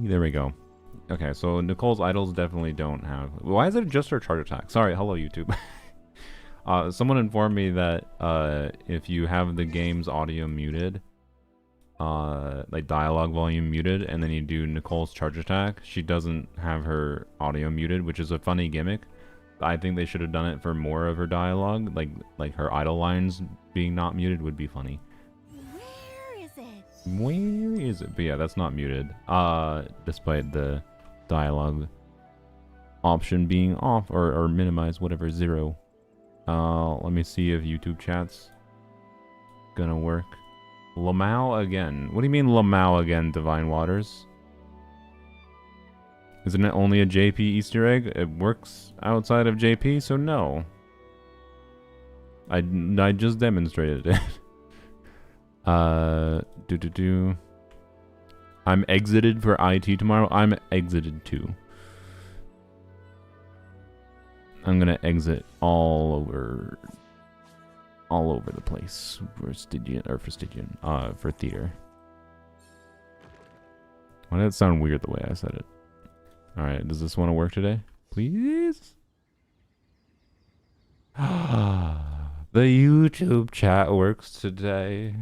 There we go. Okay, so Nicole's idols definitely don't have... Why is it just her charge attack? Sorry, hello YouTube. Someone informed me that if you have the game's audio muted, like dialogue volume muted, and then you do Nicole's charge attack, she doesn't have her audio muted, which is a funny gimmick. I think they should have done it for more of her dialogue, like her idol lines being not muted would be funny. Where is it? Where is it? But yeah, that's not muted. Despite the dialogue option being off or minimized, whatever, 0. Let me see if YouTube chat's gonna work. Lamau again. What do you mean Lamau again, Divine Waters? Isn't it only a JP Easter egg? It works outside of JP, so no. I just demonstrated it. I'm exited for IT tomorrow. I'm exited too. I'm gonna exit all over the place for Stygian, for theater. Why did it sound weird the way I said it? All right, does this want to work today? Please. The YouTube chat works today.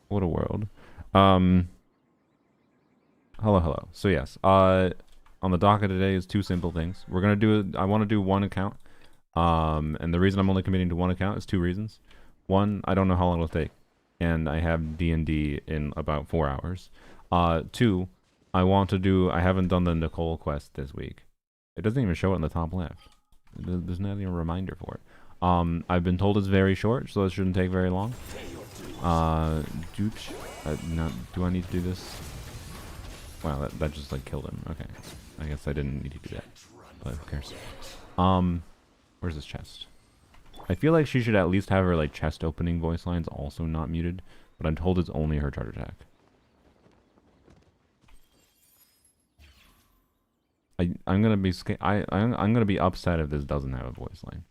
What a world. Hello. So yes, on the docket today is 2 simple things. We're gonna do I want to do 1 account. And the reason I'm only committing to 1 account is 2 reasons. 1, I don't know how long it'll take, and I have D&D in about 4 hours. 2, I haven't done the Nicole quest this week. It doesn't even show it in the top left. There's not even a reminder for it. I've been told it's very short, so it shouldn't take very long. Do I need to do this? Wow, that just like killed him. Okay, I guess I didn't need to do that, but who cares? Where's this chest? I feel like she should at least have her like chest opening voice lines also not muted, but I'm told it's only her charge attack. I'm gonna be I'm gonna be upset if this doesn't have a voice line.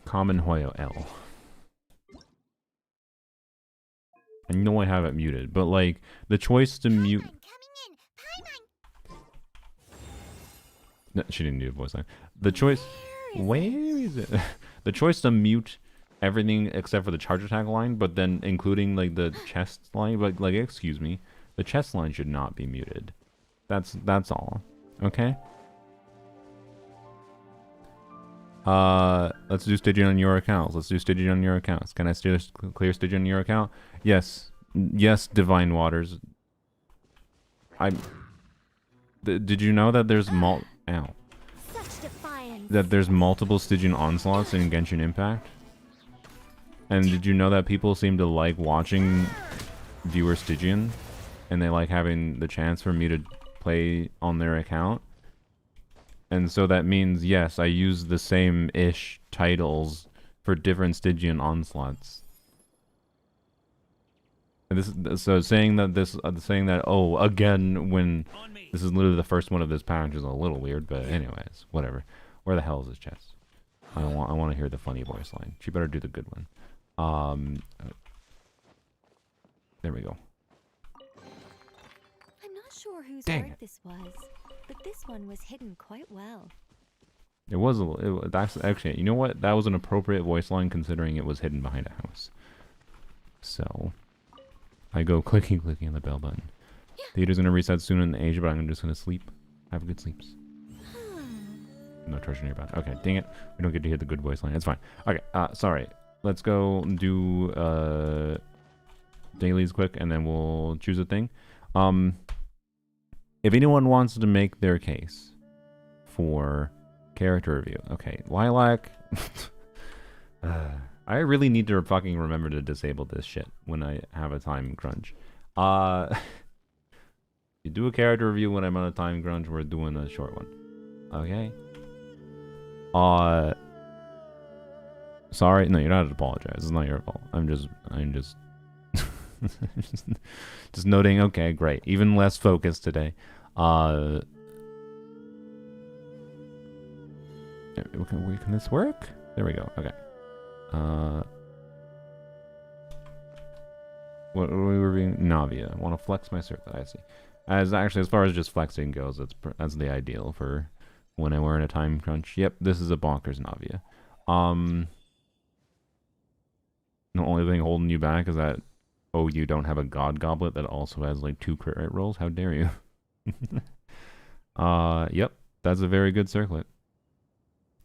Common Hoyo L. I know I have it muted, but like the choice to mute. No, she didn't do a voice line. The choice. Where is it? The choice to mute everything except for the charge attack line, but then including like the chest line. But like, excuse me, the chest line should not be muted. That's all. Okay. Let's do Stygian on your accounts. Let's do Stygian on your accounts. Can I still clear Stygian on your account? Yes. Yes, Divine Waters. Did you know that there's there's multiple Stygian onslaughts in Genshin Impact? And did you know that people seem to like watching viewer Stygian? And they like having the chance for me to play on their account? And so that means, yes, I use the same-ish titles for different Stygian onslaughts. And saying that, oh, again, when this is literally the first one of this package is a little weird, but anyways, whatever. Where the hell is this chest? I want to hear the funny voice line. She better do the good one. There we go. I'm not sure whose Dang work it. this was, but this one was hidden quite well. It was that's actually, you know what? That was an appropriate voice line considering it was hidden behind a house. So I go clicking on the bell button. Theater's gonna reset soon in Asia, but I'm just gonna sleep. Have good sleeps. No treasure nearby. Okay, dang it. We don't get to hear the good voice line. It's fine. Okay, sorry. Let's go do dailies quick, and then we'll choose a thing. If anyone wants to make their case for character review, okay, Lilac. I really need to fucking remember to disable this shit when I have a time crunch. You do a character review when I'm on a time crunch. We're doing a short one. Okay. Sorry. No, you're not to apologize. It's not your fault. I'm just just noting. Okay, great. Even less focused today. Can this work? There we go. Okay. What we were being Navia. Want to flex my circlet? I see. As far as just flexing goes, that's the ideal for when we're in a time crunch. Yep, this is a bonkers Navia. The only thing holding you back is that you don't have a god goblet that also has like 2 crit rate rolls. How dare you? Yep, that's a very good circlet.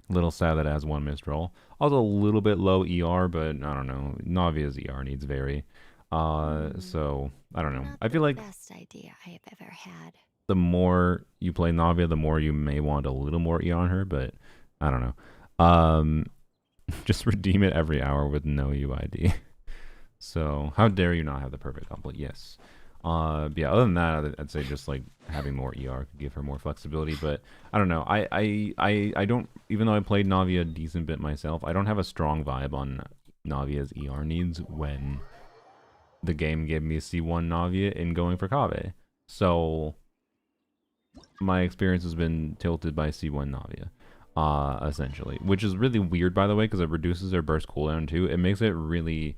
Little sad that it has 1 missed roll. Also a little bit low ER, but I don't know. Navia's ER needs vary. So I don't know. Not I feel the like best idea I have ever had. the more you play Navia, the more you may want a little more ER on her, but I don't know. Just redeem it every hour with no UID. So how dare you not have the perfect goblet? Yes. But yeah, other than that, I'd say just like having more ER could give her more flexibility. But I don't know. I don't, even though I played Navia a decent bit myself, I don't have a strong vibe on Navia's ER needs when the game gave me a C1 Navia in going for Kave. So my experience has been tilted by C1 Navia, essentially, which is really weird, by the way, because it reduces her burst cooldown too. It makes it really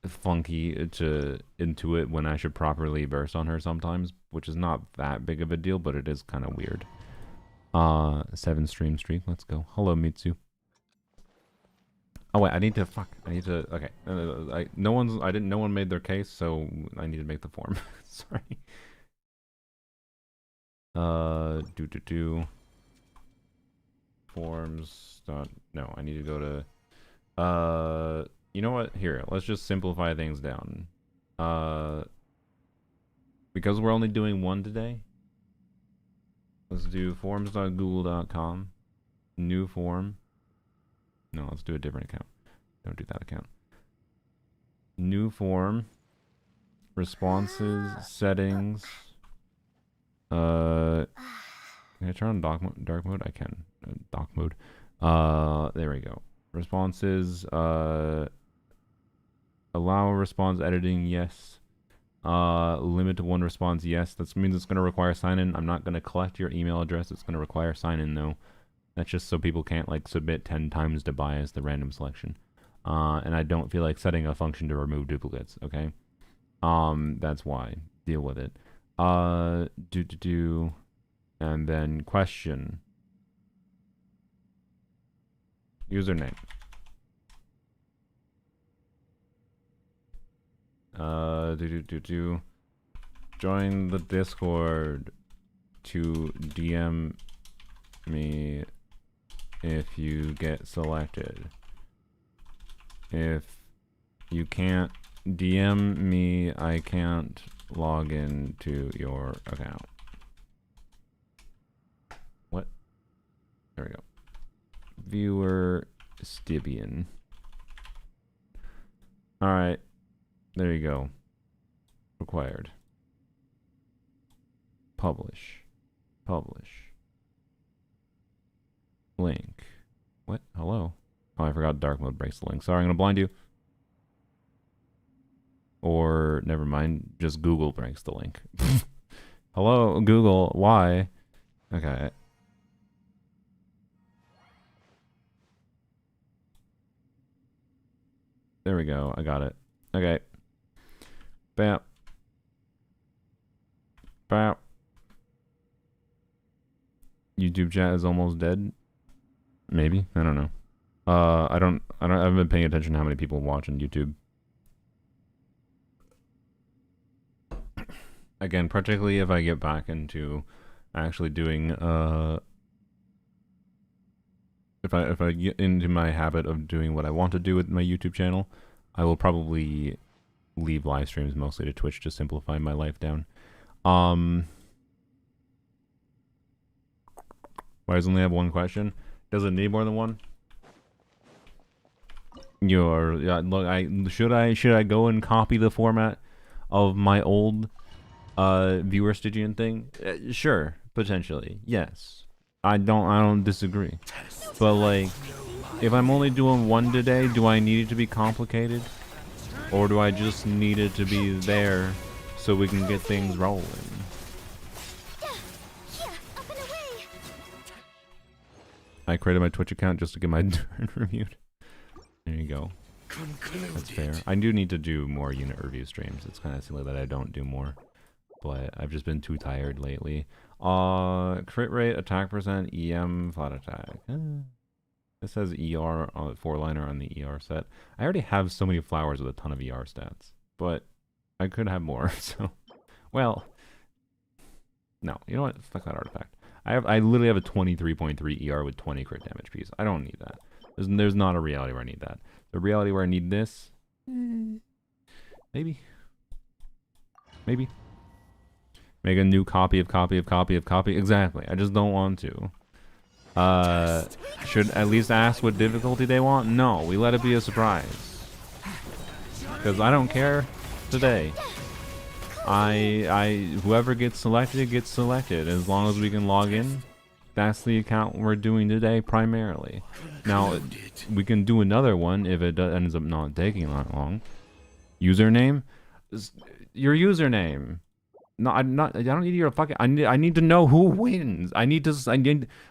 funky to intuit when I should properly burst on her sometimes, which is not that big of a deal, but it is kind of weird. 7 stream streak, let's go. Hello, Mitsu. Oh wait, I need to okay. No one made their case, so I need to make the form. Sorry. Forms. No, I need to go to. You know what? Here, let's just simplify things down. Because we're only doing 1 today, let's do forms.google.com. New form. No, let's do a different account. Don't do that account. New form. Responses. Settings. Can I turn on dark mode? I can. Dock mode. There we go. Responses. Allow response editing, yes. Limit to 1 response, yes. That means it's going to require sign-in. I'm not going to collect your email address. It's going to require sign-in, though. That's just so people can't, like, submit 10 times to bias the random selection. And I don't feel like setting a function to remove duplicates, okay? That's why. Deal with it. And then question. Username. Join the Discord to DM me if you get selected. If you can't DM me, I can't log in to your account. What? There we go. Viewer Stibian. Alright. There you go. Required. Publish. Publish. Link. What? Hello? Oh, I forgot dark mode breaks the link. Sorry, I'm gonna blind you. Or, never mind, just Google breaks the link. Hello, Google, why? Okay. There we go, I got it. Okay. Bam. Bam. YouTube chat is almost dead. Maybe, I don't know. I haven't been paying attention to how many people watch on YouTube. Again, particularly if I get back into actually doing if I get into my habit of doing what I want to do with my YouTube channel, I will probably leave live streams mostly to Twitch to simplify my life down. Why does it only have 1 question? Does it need more than 1? Look, should I go and copy the format of my old viewer Stygian thing? Sure, potentially, yes. I don't disagree. But like, if I'm only doing 1 today, do I need it to be complicated, or do I just need it to be there so we can get things rolling? I created my Twitch account just to get my turn reviewed. There you go. That's fair. I do need to do more unit review streams. It's kind of silly that I don't do more, but I've just been too tired lately. Crit rate, attack percent, EM, flat attack. It says ER on 4-liner on the ER set. I already have so many flowers with a ton of ER stats, but I could have more. So, well, no. You know what? Fuck that artifact. I literally have a 23.3 ER with 20 crit damage piece. I don't need that. There's not a reality where I need that. The reality where I need this, maybe. Make a new copy of copy. Exactly. I just don't want to. Should at least ask what difficulty they want? No, we let it be a surprise. Because I don't care today. Whoever gets selected as long as we can log in. That's the account we're doing today primarily. Now, we can do another one if it ends up not taking that long. Username? Your username. No, I don't need your fucking. I need to know who wins. I need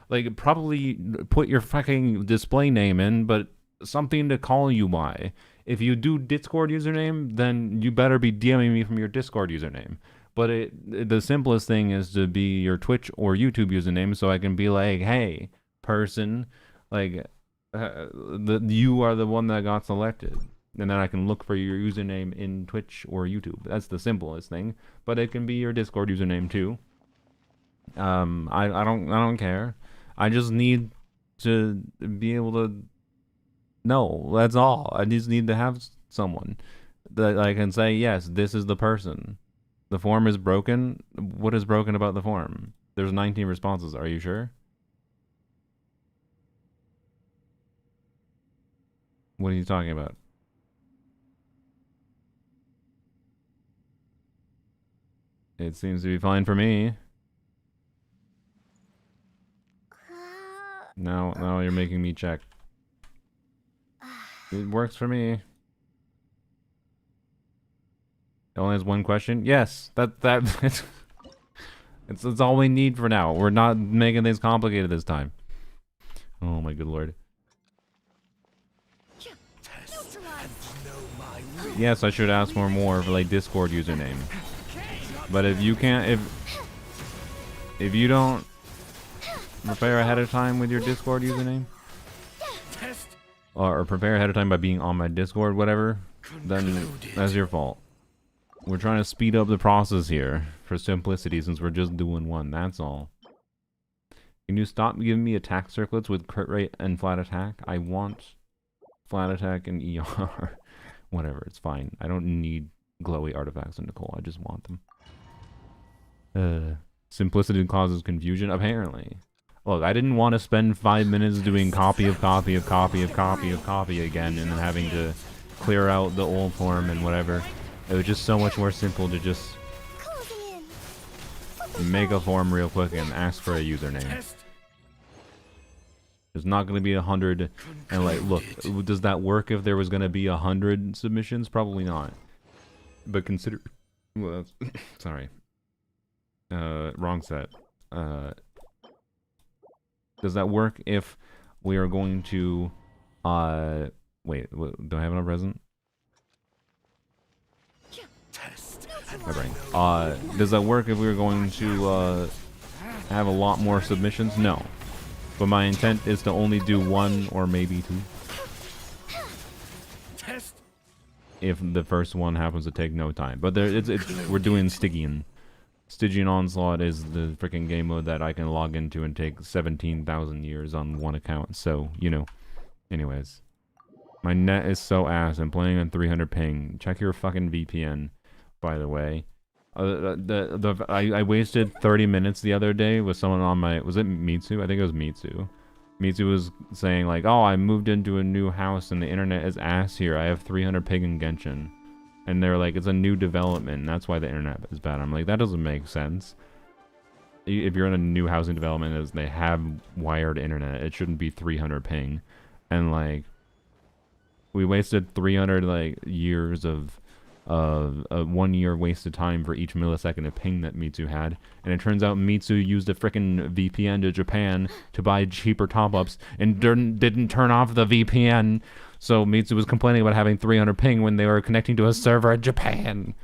like probably put your fucking display name in, but something to call you by. If you do Discord username, then you better be DMing me from your Discord username. But the simplest thing is to be your Twitch or YouTube username, so I can be like, hey, person, like, you are the one that got selected. And then I can look for your username in Twitch or YouTube. That's the simplest thing. But it can be your Discord username too. I don't care. I just need to be able to know. That's all. I just need to have someone that I can say, yes, this is the person. The form is broken. What is broken about the form? There's 19 responses. Are you sure? What are you talking about? It seems to be fine for me. Now you're making me check. It works for me. It only has one question? Yes, it's all we need for now. We're not making things complicated this time. Oh my good lord. Yes, I should ask for more for like Discord username. But if you can't, if you don't prepare ahead of time with your Discord username, or prepare ahead of time by being on my Discord, whatever, then that's your fault. We're trying to speed up the process here for simplicity since we're just doing one, that's all. Can you stop giving me attack circlets with crit rate and flat attack? I want flat attack and ER. Whatever, it's fine. I don't need glowy artifacts in Nicole, I just want them. Simplicity causes confusion, apparently. Look, I didn't want to spend 5 minutes doing copy again and then having to clear out the old form and whatever. It was just so much more simple to just make a form real quick and ask for a username. There's not going to be 100, and like, look, does that work if there was going to be 100 submissions? Probably not. But consider, well, sorry, wrong set. Does that work if we are going to, wait, do I have enough resin? My brain. Does that work if we were going to have a lot more submissions? No. But my intent is to only do 1 or maybe 2. If the first one happens to take no time. But there, we're doing Stygian. Stygian Onslaught is the freaking game mode that I can log into and take 17,000 years on one account. So, you know. Anyways. My net is so ass. I'm playing on 300 ping. Check your fucking VPN, by the way. I wasted 30 minutes the other day with someone on my... Was it Mitsu? I think it was Mitsu. Mitsu was saying like, oh, I moved into a new house and the internet is ass here. I have 300 ping in Genshin. And they're like, it's a new development and that's why the internet is bad. I'm like, that doesn't make sense. If you're in a new housing development as they have wired internet, it shouldn't be 300 ping. And like, we wasted 300 like years of 1 year wasted time for each millisecond of ping that Mitsu had, and it turns out Mitsu used a frickin' VPN to Japan to buy cheaper top-ups and didn't turn off the VPN, So Mitsu was complaining about having 300 ping when they were connecting to a server in Japan.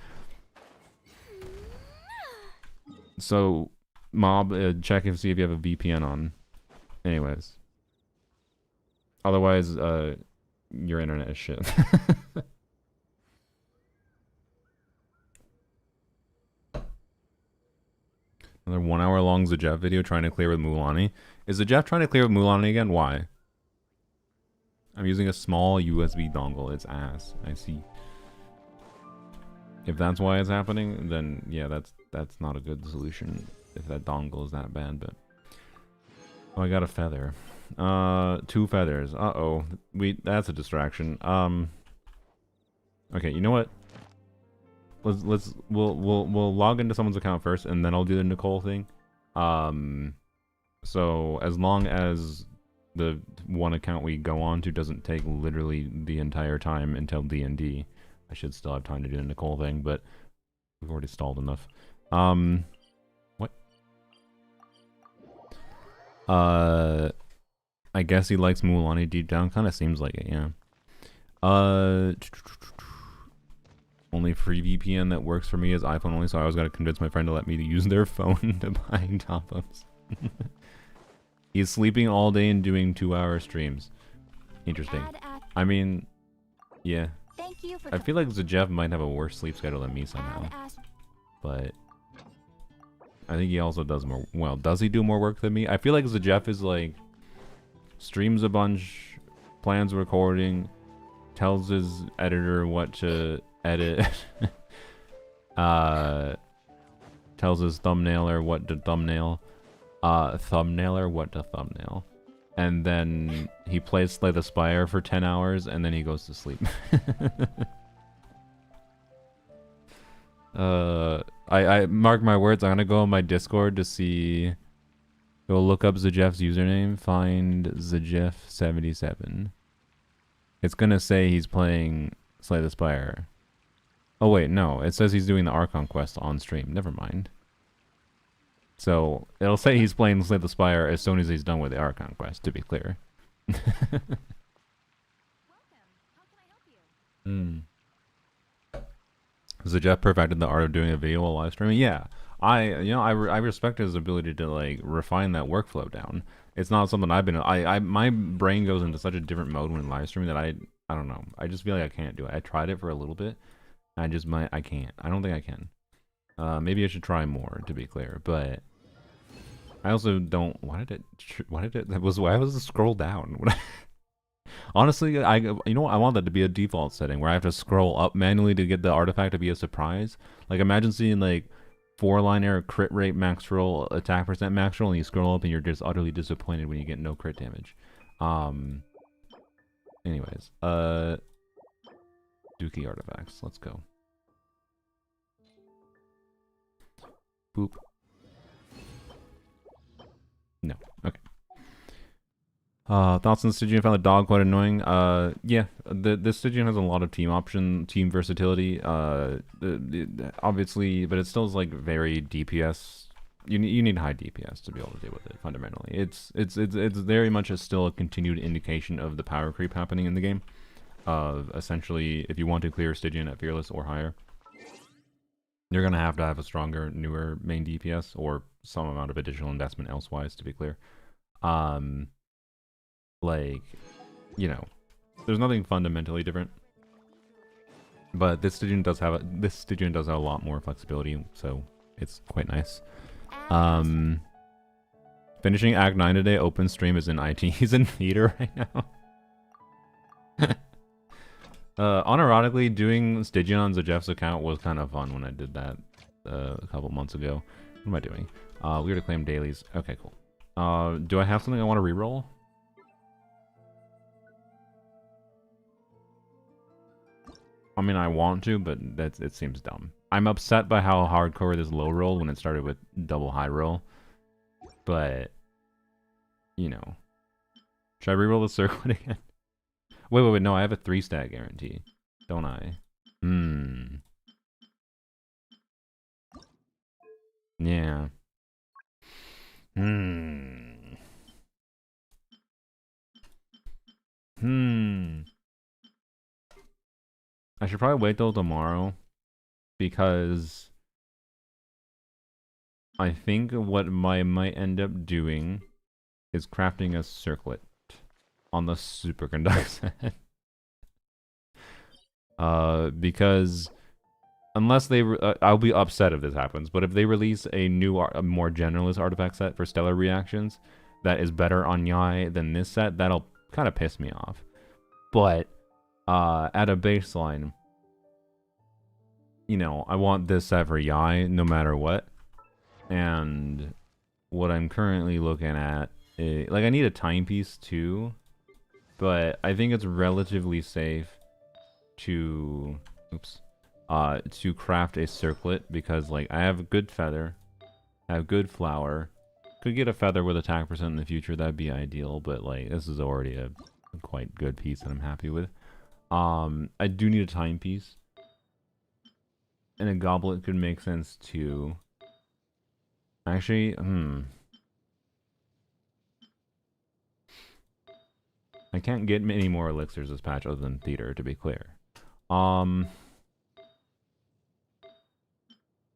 So, Mob, check and see if you have a VPN on. Anyways. Otherwise, your internet is shit. Another 1 hour long Zajeff video trying to clear with Mulani. Is Zajeff trying to clear with Mulani again? Why? I'm using a small USB dongle. It's ass. I see. If that's why it's happening, then yeah, that's not a good solution. If that dongle is that bad, but oh, I got a feather. 2 feathers. Uh-oh. That's a distraction. Okay, you know what? We'll log into someone's account first, and then I'll do the Nicole thing. So as long as the one account we go on to doesn't take literally the entire time until D&D, I should still have time to do the Nicole thing, but we've already stalled enough. What? I guess he likes Mulani deep down. Kind of seems like it, yeah. Only free VPN that works for me is iPhone only, so I always gotta convince my friend to let me use their phone to buy top-ups. He's sleeping all day and doing 2-hour streams. Interesting. I mean, yeah. I feel like Zajeff might have a worse sleep schedule than me somehow. But I think he also does more. Well, does he do more work than me? I feel like Zajeff is like streams a bunch, plans recording, tells his editor what to edit, tells his thumbnailer what to thumbnail, what to thumbnail, and then he plays Slay the Spire for 10 hours and then he goes to sleep. I mark my words, I'm gonna go on my Discord to see, go look up Zajeff's username, find Zajeff77. It's gonna say he's playing Slay the Spire. Oh wait, no, it says he's doing the Archon quest on stream, never mind. So, it'll say he's playing Slay the Spire as soon as he's done with the Archon quest, to be clear. Zajeff perfected the art of doing a video while live streaming. Yeah, I respect his ability to like refine that workflow down. It's not something I've been. My brain goes into such a different mode when live streaming that I don't know. I just feel like I can't do it. I tried it for a little bit. I can't. I don't think I can. Maybe I should try more, to be clear. But I also don't. Why did it scroll down? Honestly, I want that to be a default setting where I have to scroll up manually to get the artifact to be a surprise. Like imagine seeing like 4-line error crit rate max roll, attack percent max roll, and you scroll up and you're just utterly disappointed when you get no crit damage. Anyways, Dookie artifacts. Let's go. Boop. No. Okay. Thoughts on the Stygian? Found the dog quite annoying. Yeah, the Stygian has a lot of team versatility. Obviously, but it still is like very DPS. You need high DPS to be able to deal with it. Fundamentally, it's very much still a continued indication of the power creep happening in the game. Essentially, if you want to clear Stygian at Fearless or higher, you're gonna have to have a stronger, newer main DPS or some amount of additional investment elsewise. To be clear, like, you know, there's nothing fundamentally different, but this Stygian does have a lot more flexibility, so it's quite nice. Finishing Act 9 today. Open stream is in IT. He's in theater right now. Unironically, doing Stygian on Zajeff's account was kind of fun when I did that a couple months ago. What am I doing? We were to claim dailies. Okay, cool. Do I have something I want to reroll? I mean, I want to, but it seems dumb. I'm upset by how hardcore this low roll when it started with double high roll. But, you know. Should I reroll the circlet again? Wait, no, I have a 3-stat guarantee. Don't I? Yeah. probably wait till tomorrow because I think what I might end up doing is crafting a circlet on the superconduct set. Because unless they, I'll be upset if this happens. But if they release a new, a more generalist artifact set for stellar reactions that is better on Yai than this set, that'll kind of piss me off. But at a baseline, you know, I want this set for Yai no matter what. And what I'm currently looking at, is, like, I need a timepiece too, but I think it's relatively safe to, to craft a circlet because, like, I have a good feather, I have good flower, could get a feather with attack % in the future, that'd be ideal, but, like, this is already a quite good piece that I'm happy with. I do need a timepiece, and a goblet could make sense too. Actually, I can't get many more elixirs this patch other than theater, to be clear. Like,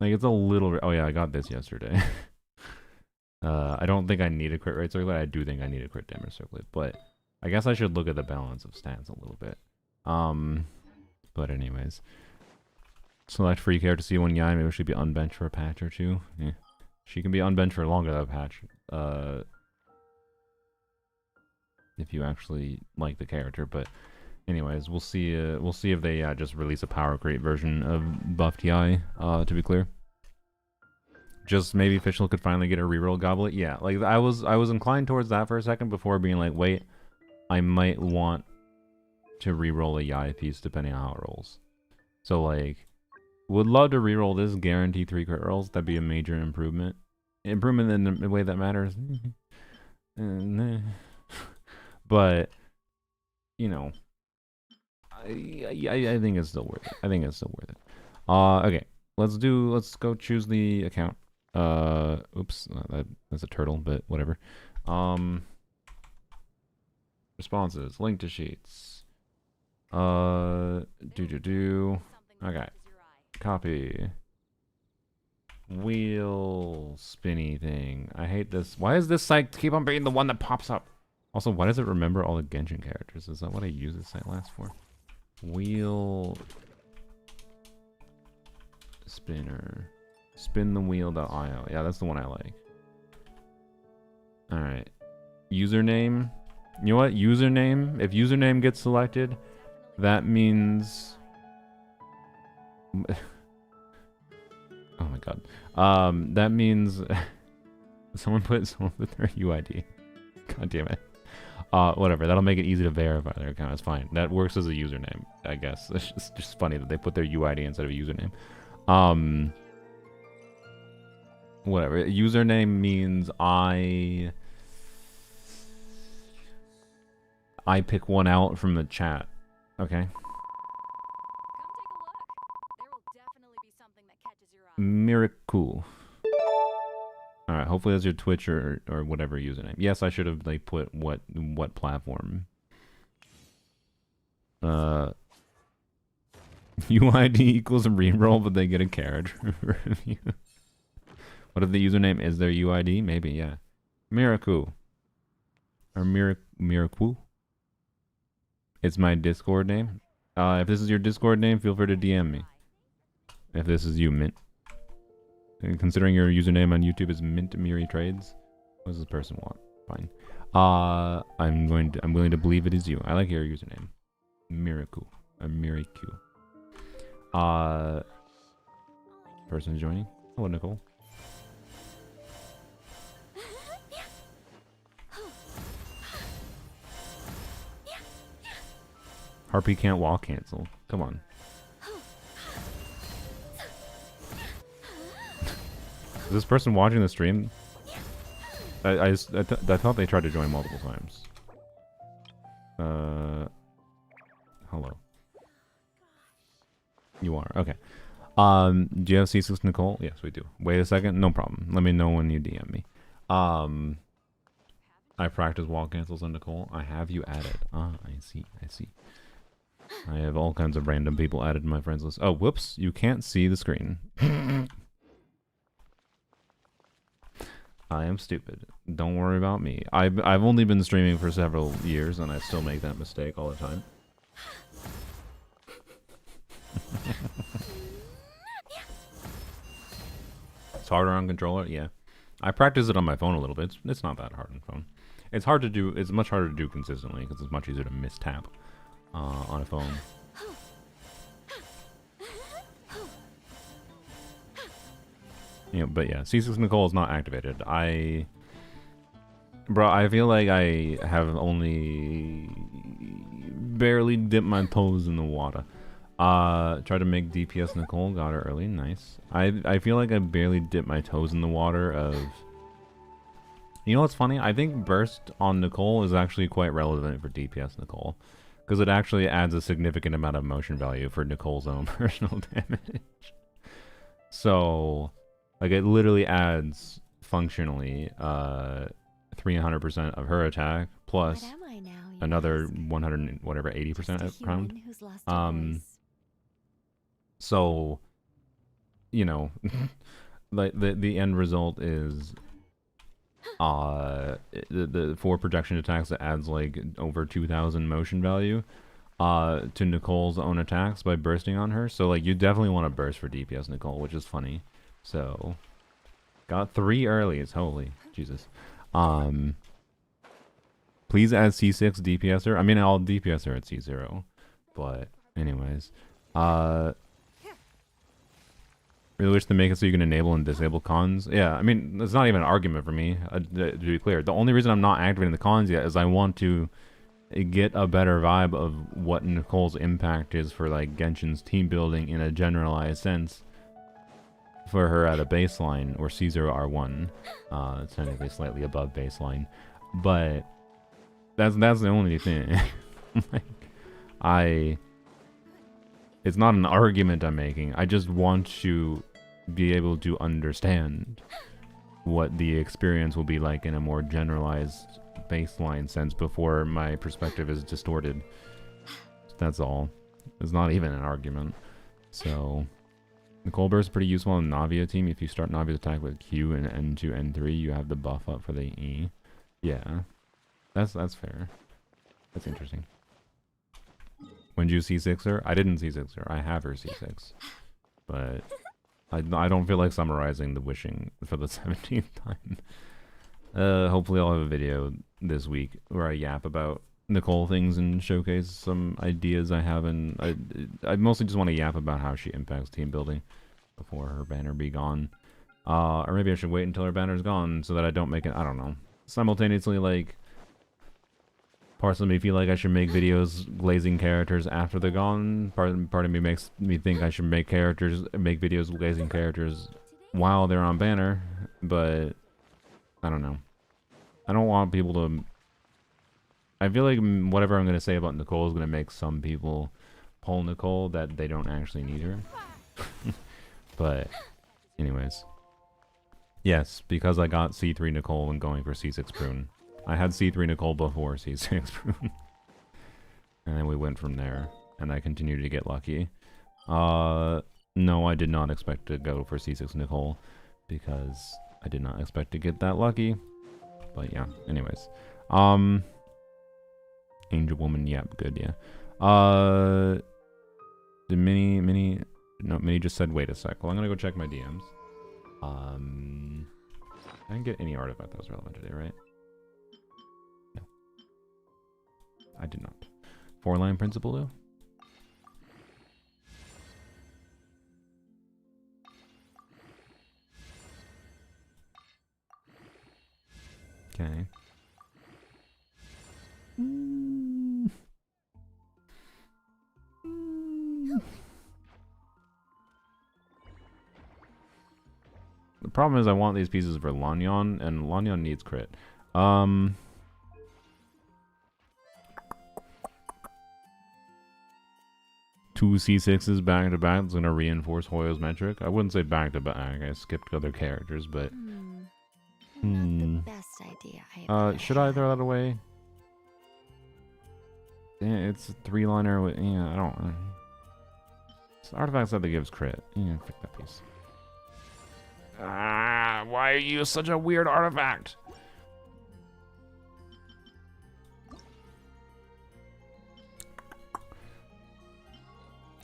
it's a little... Oh, yeah, I got this yesterday. I don't think I need a crit rate circlet. I do think I need a crit damage circlet, but I guess I should look at the balance of stats a little bit. But anyways. Select free character C1 Yai. Maybe she'd be unbenched for a patch or two. Yeah. She can be unbenched for longer than a patch. If you actually like the character, but anyways, we'll see if they just release a power creep version of buffed Yai, to be clear. Just maybe Fischl could finally get a reroll goblet. Yeah, like I was inclined towards that for a second before being like, wait, I might want to reroll a Yai piece depending on how it rolls. So like, would love to reroll this, guarantee 3 crit rolls. That'd be a major improvement. Improvement in the way that matters. But, you know, I think it's still worth it. I think it's still worth it. Okay, let's go choose the account. Oops, that's a turtle, but whatever. Responses, link to sheets. Okay, copy. Wheel spinny thing. I hate this. Why does this site keep on being the one that pops up? Also, why does it remember all the Genshin characters? Is that what I use this site last for? Wheel spinner. Spin the wheel.io. Yeah, that's the one I like. Alright. Username. You know what? Username. If username gets selected, that means... Oh my god. That means... someone put their UID. God damn it. Whatever. That'll make it easy to verify their account. It's fine. That works as a username, I guess. It's just funny that they put their UID instead of a username. Whatever. Username means I pick one out from the chat. Okay. Miracle. Alright, hopefully that's your Twitch or whatever username. Yes, I should have like put what platform. UID equals a reroll, but they get a carriage review. What if the username is their UID? Maybe, yeah. Miracle. Or Miracle. It's my Discord name. If this is your Discord name, feel free to DM me. If this is you, Mint. And considering your username on YouTube is Mint Miri Trades, what does this person want? Fine. I'm willing to believe it is you. I like your username. Miracle. Miracle. Person joining. Hello, Nicole. Harpy can't wall cancel. Come on. Is this person watching the stream? I thought they tried to join multiple times. Hello. You are. Okay. Do you have C6 Nicole? Yes, we do. Wait a second. No problem. Let me know when you DM me. I practice wall cancels on Nicole. I have you added. Ah, I see. I see. I have all kinds of random people added to my friends list. Oh, whoops! You can't see the screen. I am stupid. Don't worry about me. I've only been streaming for several years, and I still make that mistake all the time. It's harder on controller, yeah. I practice it on my phone a little bit. It's not that hard on phone. It's hard to do. It's much harder to do consistently because it's much easier to mistap on a phone. Yeah, but yeah, C6 Nicole is not activated. Bro, I feel like I have only barely dipped my toes in the water. Try to make DPS Nicole, got her early, nice. I feel like I barely dipped my toes in the water of... You know what's funny? I think Burst on Nicole is actually quite relevant for DPS Nicole. Because it actually adds a significant amount of motion value for Nicole's own personal damage. So, like, it literally adds, functionally, 300% of her attack, plus What am I now, you another ask? 100, whatever, 80% Just a at human round. who's lost a voice. So, you know, like the end result is the 4 projection attacks that adds like over 2,000 motion value to Nicole's own attacks by bursting on her. So like you definitely want to burst for DPS Nicole, which is funny. So got 3 earlies, holy Jesus. Please add C6 DPSer. I mean, I'll DPS her at C0, but anyways, really wish to make it so you can enable and disable cons. Yeah, I mean, it's not even an argument for me, to be clear. The only reason I'm not activating the cons yet is I want to get a better vibe of what Nicole's impact is for, like, Genshin's team building in a generalized sense for her at a baseline, or C0R1. It's technically slightly above baseline. But that's the only thing. Like, it's not an argument I'm making. I just want to be able to understand what the experience will be like in a more generalized baseline sense before my perspective is distorted. That's all. It's not even an argument. So, Nicole Burst is pretty useful on the Navia team. If you start Navia's attack with Q and N2, N3, you have the buff up for the E. Yeah. That's fair. That's interesting. When did you C6 her? I didn't C6 her. I have her C6. But I don't feel like summarizing the wishing for the 17th time. Hopefully I'll have a video this week where I yap about Nicole things and showcase some ideas I have. And I mostly just want to yap about how she impacts team building before her banner be gone. Or maybe I should wait until her banner's gone so that I don't make it, I don't know. Simultaneously, like, parts of me feel like I should make videos glazing characters after they're gone. Part of me makes me think I should make videos glazing characters while they're on banner. But I don't know. I don't want people to... I feel like whatever I'm going to say about Nicole is going to make some people pull Nicole that they don't actually need her. But anyways. Yes, because I got C3 Nicole when going for C6 Prune. I had C3 Nicole before C6 Prune. And then we went from there. And I continued to get lucky. No, I did not expect to go for C6 Nicole. Because I did not expect to get that lucky. But yeah, anyways. Angel Woman, yep, good, yeah. Did Minnie... No, Minnie just said wait a sec. Well, I'm gonna go check my DMs. I didn't get any artifact that was relevant today, right? No. I did not. 4-line principle, though? Okay. The problem is I want these pieces for Lanyon, and Lanyon needs crit. 2 C6s back to back is going to reinforce Hoyo's metric. I wouldn't say back to back. I skipped other characters, but... Not the best idea I have ever should I had. throw that away? Yeah, it's a 3-liner with, yeah, I don't. It's artifacts that gives crit. Yeah, fuck that piece. Ah, why are you such a weird artifact?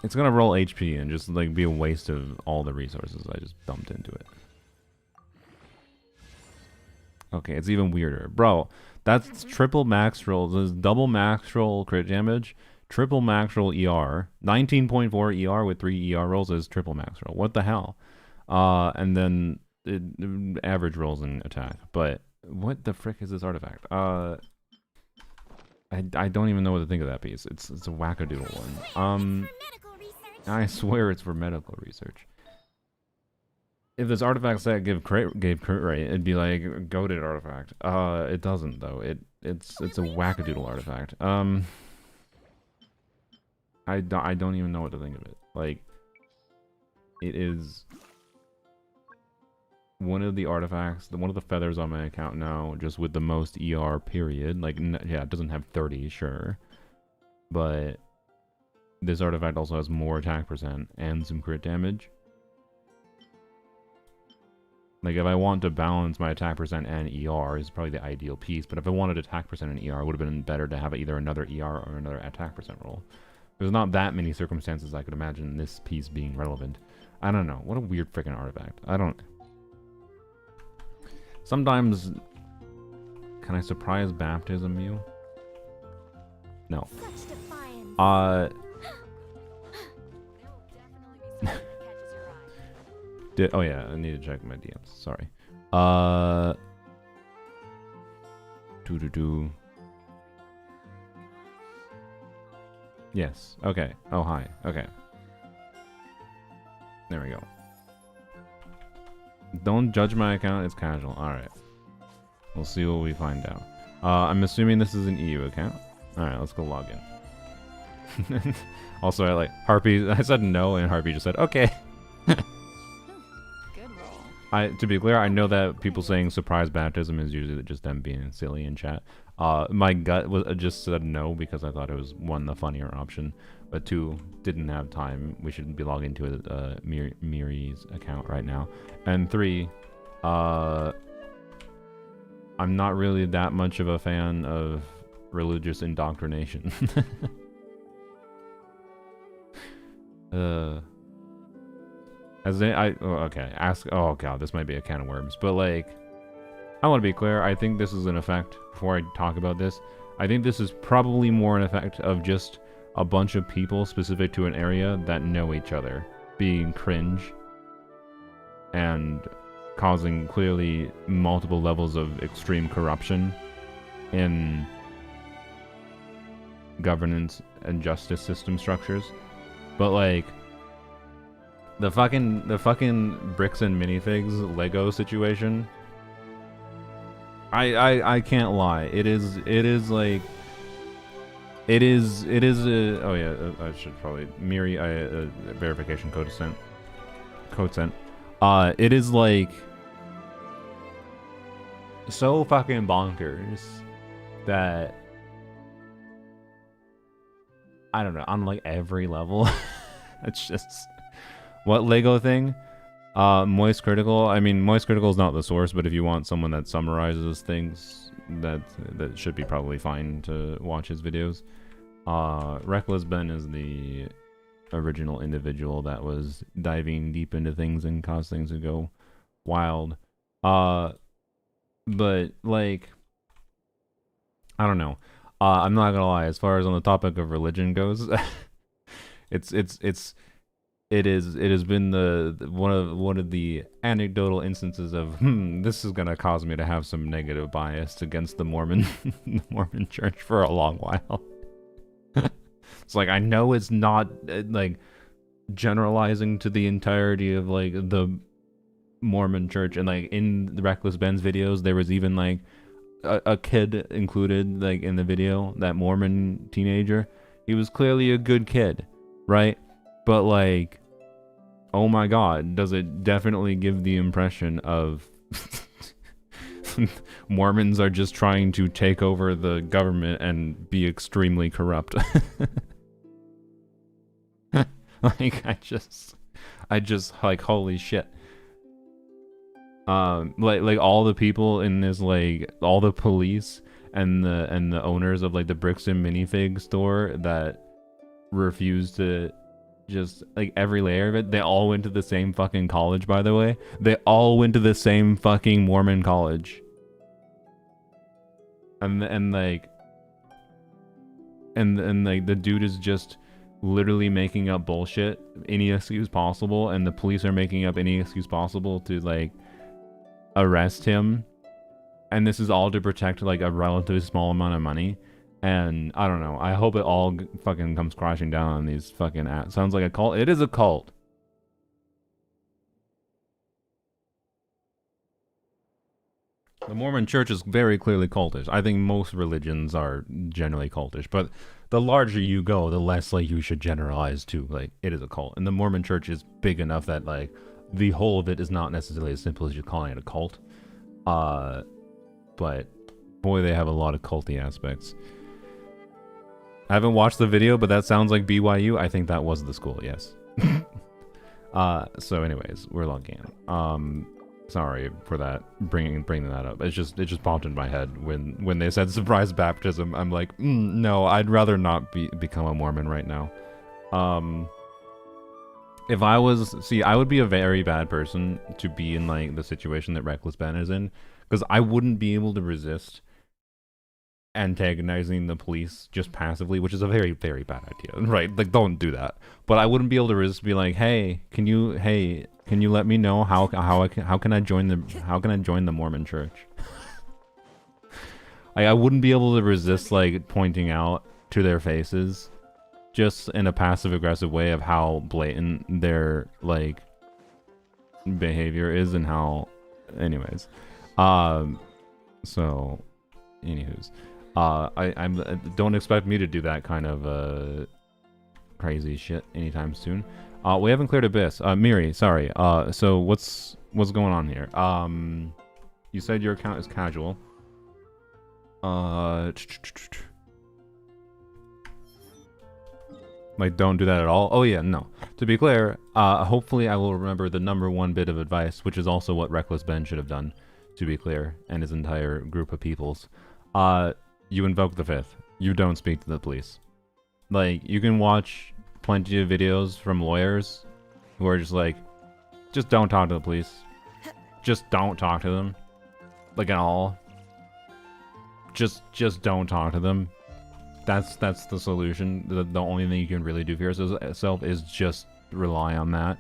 It's gonna roll HP and just like be a waste of all the resources I just dumped into it. Okay, it's even weirder. Bro, that's triple max roll. This is double max roll crit damage, triple max roll ER. 19.4 ER with 3 ER rolls is triple max roll. What the hell? And then average rolls and attack. But what the frick is this artifact? I don't even know what to think of that piece. It's a wackadoodle one. I swear it's for medical research. If this artifact set gave crit rate, it'd be like goated artifact. It doesn't though. It's a wackadoodle artifact. I don't even know what to think of it. Like, it is one of the artifacts, one of the feathers on my account now, just with the most ER period. Like, yeah, it doesn't have 30, sure, but this artifact also has more attack percent and some crit damage. Like, if I want to balance my attack percent and ER, is probably the ideal piece. But if I wanted attack percent and ER, it would have been better to have either another ER or another attack percent roll. There's not that many circumstances I could imagine this piece being relevant. I don't know. What a weird freaking artifact. I don't... Sometimes... Can I surprise baptism you? No. Oh yeah, I need to check my DMs. Sorry. Yes. Okay. Oh hi. Okay. There we go. Don't judge my account. It's casual. All right. We'll see what we find out. I'm assuming this is an EU account. All right. Let's go log in. Also, I like Harpy. I said no, and Harpy just said okay. To be clear, I know that people saying surprise baptism is usually just them being silly in chat. My gut was just said no because I thought it was, one, the funnier option, but two, didn't have time. We should be logging to Miri's account right now. And three, I'm not really that much of a fan of religious indoctrination. Oh god, this might be a can of worms, but like, I want to be clear, I think this is an effect, before I talk about this, I think this is probably more an effect of just a bunch of people specific to an area that know each other being cringe and causing clearly multiple levels of extreme corruption in governance and justice system structures. But like, the fucking bricks and minifigs Lego situation, I can't lie. It is like, it is oh yeah, I should probably Miri verification code sent. It is like so fucking bonkers that I don't know, on like every level. It's just, what Lego thing? Moist Critical. I mean, Moist Critical is not the source, but if you want someone that summarizes things, that should be probably fine to watch his videos. Reckless Ben is the original individual that was diving deep into things and caused things to go wild. But like, I don't know. I'm not gonna lie. As far as on the topic of religion goes, it has been the one of the anecdotal instances of this is gonna cause me to have some negative bias against the Mormon the Mormon Church for a long while. It's like, I know it's not like generalizing to the entirety of like the Mormon Church, and like in the Reckless Ben's videos there was even like a kid included like in the video, that Mormon teenager. He was clearly a good kid, right? But like, oh my god, does it definitely give the impression of Mormons are just trying to take over the government and be extremely corrupt. Like, I just, like, holy shit. Like all the people in this, like, all the police and the owners of, like, the Brixton minifig store that refuse to just, like, every layer of it, they all went to the same fucking college, by the way. They all went to the same fucking Mormon college. And like the dude is just literally making up bullshit, any excuse possible, and the police are making up any excuse possible to, like, arrest him. And this is all to protect, like, a relatively small amount of money. And I don't know, I hope it all fucking comes crashing down on these fucking sounds like a cult. It is a cult. The Mormon church is very clearly cultish. I think most religions are generally cultish, but the larger you go, the less, like, you should generalize to, like, it is a cult. And the Mormon church is big enough that, like, the whole of it is not necessarily as simple as you're calling it a cult. But boy, they have a lot of culty aspects. I haven't watched the video, but that sounds like BYU. I think that was the school, yes. So anyways, we're logging in. Sorry for that, bringing that up. It just popped in my head when they said surprise baptism. I'm like, no, I'd rather not become a Mormon right now. If I was, I would be a very bad person to be in, like, the situation that Reckless Ben is in, because I wouldn't be able to resist antagonizing the police just passively, which is a very, very bad idea, right? Like, don't do that. But I wouldn't be able to resist, be like, hey, can you let me know how can I join the Mormon church? I wouldn't be able to resist, like, pointing out to their faces, just in a passive aggressive way, of how blatant their, like, behavior is and how, anyways. So, anywho's. I don't expect me to do that kind of crazy shit anytime soon. We haven't cleared Abyss. Miri, sorry. So what's going on here? You said your account is casual. Like, don't do that at all. Oh yeah, no. To be clear, hopefully I will remember the #1 bit of advice, which is also what Reckless Ben should have done, to be clear, and his entire group of peoples. You invoke the fifth. You don't speak to the police. Like, you can watch plenty of videos from lawyers who are just like, just don't talk to the police. Just don't talk to them. Like, at all. Just don't talk to them. That's the solution. The only thing you can really do for yourself is just rely on that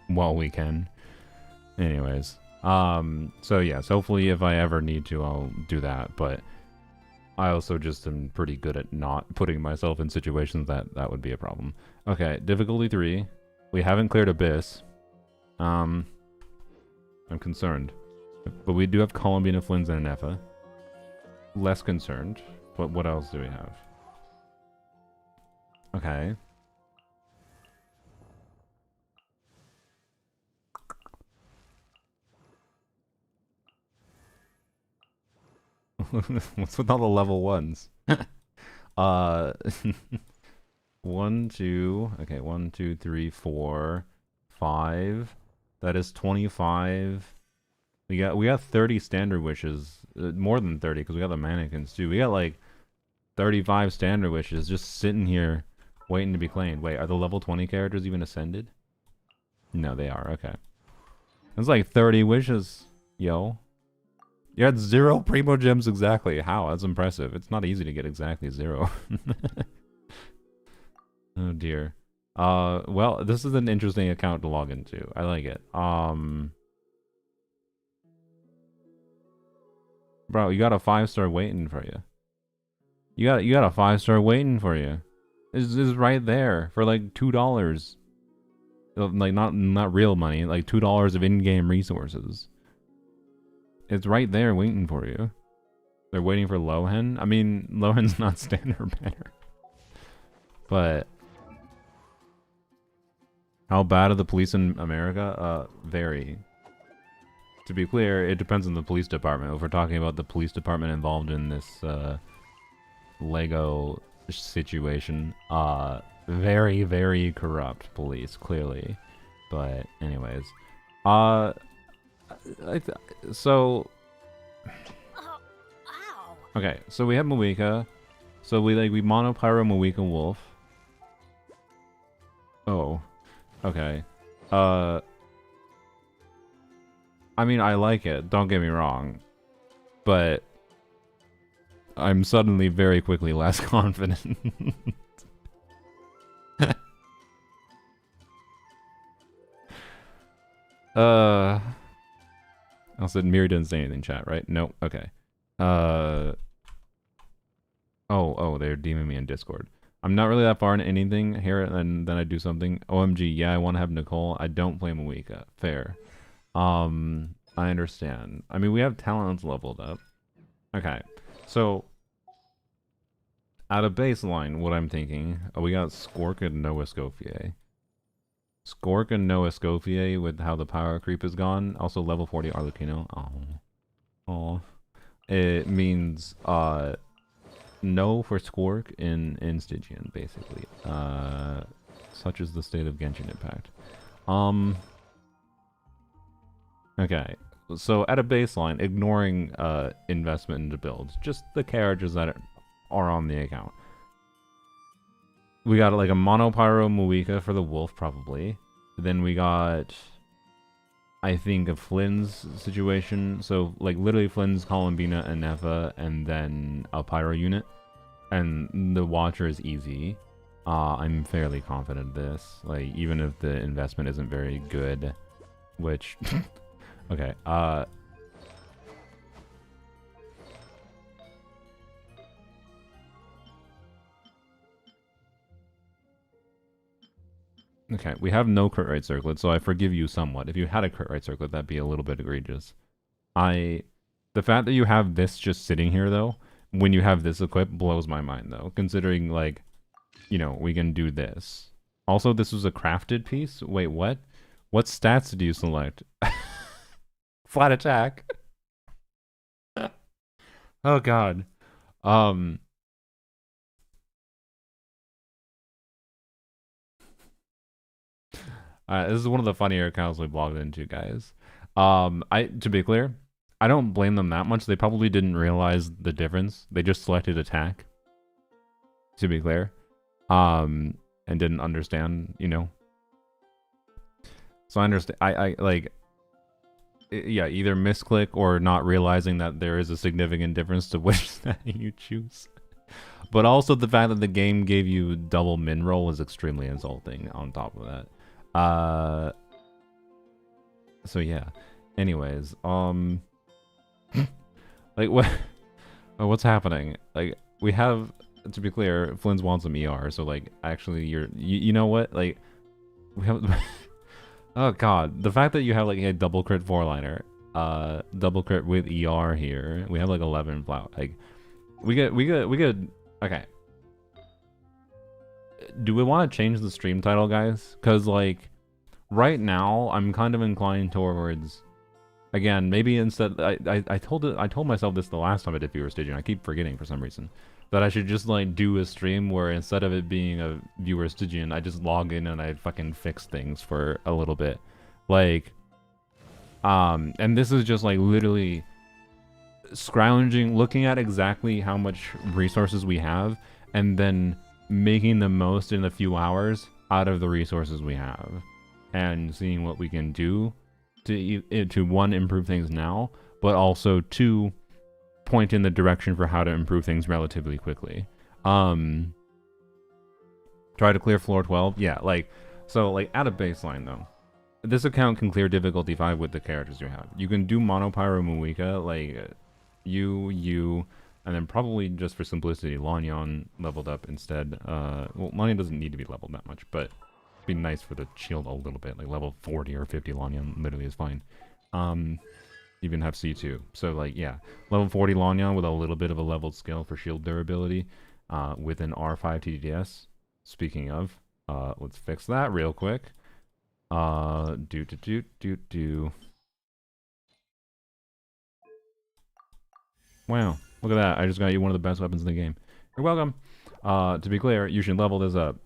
while we can. Anyways. So yes, hopefully if I ever need to, I'll do that, but I also just am pretty good at not putting myself in situations that would be a problem. Okay, difficulty 3. We haven't cleared Abyss. I'm concerned. But we do have Columbian, a Flynn's, and an Effa. Less concerned. But what else do we have? Okay. What's with all the level 1s? 1, 2. Okay, 1, 2, 3, 4, 5. That is 25. We got 30 standard wishes. More than 30, because we got the mannequins too. We got like 35 standard wishes just sitting here waiting to be claimed. Wait, are the level 20 characters even ascended? No, they are. Okay. That's like 30 wishes, yo. You had 0 Primo Gems exactly. How? That's impressive. It's not easy to get exactly 0. Oh dear. Well, this is an interesting account to log into. I like it. Bro, you got a 5-star waiting for you. You got a 5-star waiting for you. This is right there for like $2. Like not real money, like $2 of in-game resources. It's right there waiting for you. They're waiting for Lohen. I mean, Lohen's not standard banner. But how bad are the police in America? Very. to be clear, it depends on the police department. If we're talking about the police department involved in this Lego situation, very, very corrupt police, clearly. But anyways, so Ow. okay, so we have Moika. So we mono pyro Moika Wolf. Oh, okay. I mean, I like it, don't get me wrong, but I'm suddenly very quickly less confident. I said Miri didn't say anything, chat, right? Nope, okay. Oh, they're DMing me in Discord. I'm not really that far in anything here, and then I do something. OMG, yeah, I want to have Nicole. I don't play Moika. Fair. I understand. I mean, we have talents leveled up. Okay, so at a baseline, what I'm thinking, we got Skork and Noah Scofier. Skork and Noah Scofier with how the power creep is gone. Also level 40 Arlecchino. Oh. It means no for Skork in Stygian, basically. Such is the state of Genshin Impact. Okay, so at a baseline, ignoring investment into builds, just the characters that are on the account. We got like a Mono Pyro Moika for the Wolf, probably. Then we got, I think, a Flynn's situation. So, like, literally Flynn's, Columbina, and Neva, and then a Pyro unit. And the Watcher is easy. I'm fairly confident of this. Like, even if the investment isn't very good. Which... okay, okay, we have no crit rate circlet, so I forgive you somewhat. If you had a crit rate circlet, that'd be a little bit egregious. The fact that you have this just sitting here, though, when you have this equipped, blows my mind, though. Considering, like, you know, we can do this. Also, this was a crafted piece? Wait, what? What stats do you select? Flat attack. Oh, God. This is one of the funnier accounts we've logged into, guys. To be clear, I don't blame them that much. They probably didn't realize the difference. They just selected attack. To be clear, and didn't understand, you know. So I understand. I like, yeah, either misclick or not realizing that there is a significant difference to which stat you choose. But also the fact that the game gave you double min roll is extremely insulting. On top of that. So yeah. Anyways, like what's happening? Like we have, to be clear, Flynn's wants some ER. So like, actually, you know what? Like we have. Oh God, the fact that you have like a double crit 4-liner, double crit with ER here. We have like 11 flout. Like we could. Okay. Do we want to change the stream title, guys? Because, like, right now, I'm kind of inclined towards... Again, maybe instead... I told myself this the last time I did viewer staging. I keep forgetting for some reason. That I should just, like, do a stream where instead of it being a viewer staging, I just log in and I fucking fix things for a little bit. Like... and this is just, like, literally... scrounging, looking at exactly how much resources we have, and then... making the most in a few hours out of the resources we have, and seeing what we can do to one, improve things now, but also two, point in the direction for how to improve things relatively quickly. Try to clear floor 12. Yeah, like, so like at a baseline though, this account can clear difficulty 5 with the characters you have. You can do Mono Pyro Moika, like you. And then probably just for simplicity, Lanyon leveled up instead. Well, Lanyon doesn't need to be leveled that much, but it'd be nice for the shield a little bit. Like level 40 or 50 Lanyon literally is fine. Even have C2. So like, yeah. Level 40 Lanyon with a little bit of a leveled skill for shield durability with an R5 TDS. Speaking of, let's fix that real quick. Wow, look at that. I just got you one of the best weapons in the game. You're welcome. To be clear, you should level this up.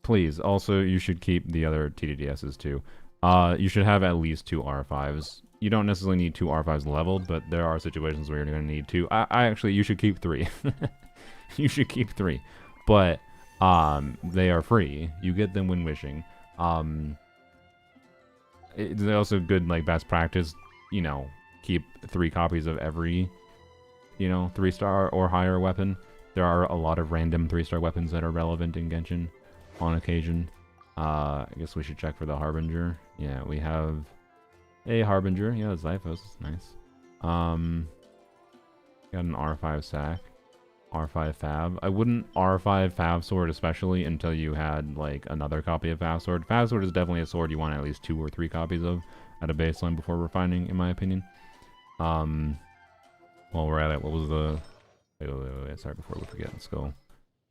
Please. Also, you should keep the other TDDSs too. You should have at least 2 R5s. You don't necessarily need 2 R5s leveled, but there are situations where you're going to need 2. I actually, you should keep 3. You should keep 3. But, they are free. You get them when wishing. It's also good, like, best practice, you know, keep 3 copies of every, you know, 3-star or higher weapon. There are a lot of random 3-star weapons that are relevant in Genshin on occasion. I guess we should check for the Harbinger. Yeah, we have a Harbinger. Yeah, Zyphos is nice. Got an R5 sack. R5 Fab. I wouldn't R5 Fab Sword especially until you had like another copy of Fab Sword. Fab Sword is definitely a sword you want at least 2 or 3 copies of at a baseline before refining, in my opinion. While we're at it, what was the... Wait, sorry, before we forget, let's go.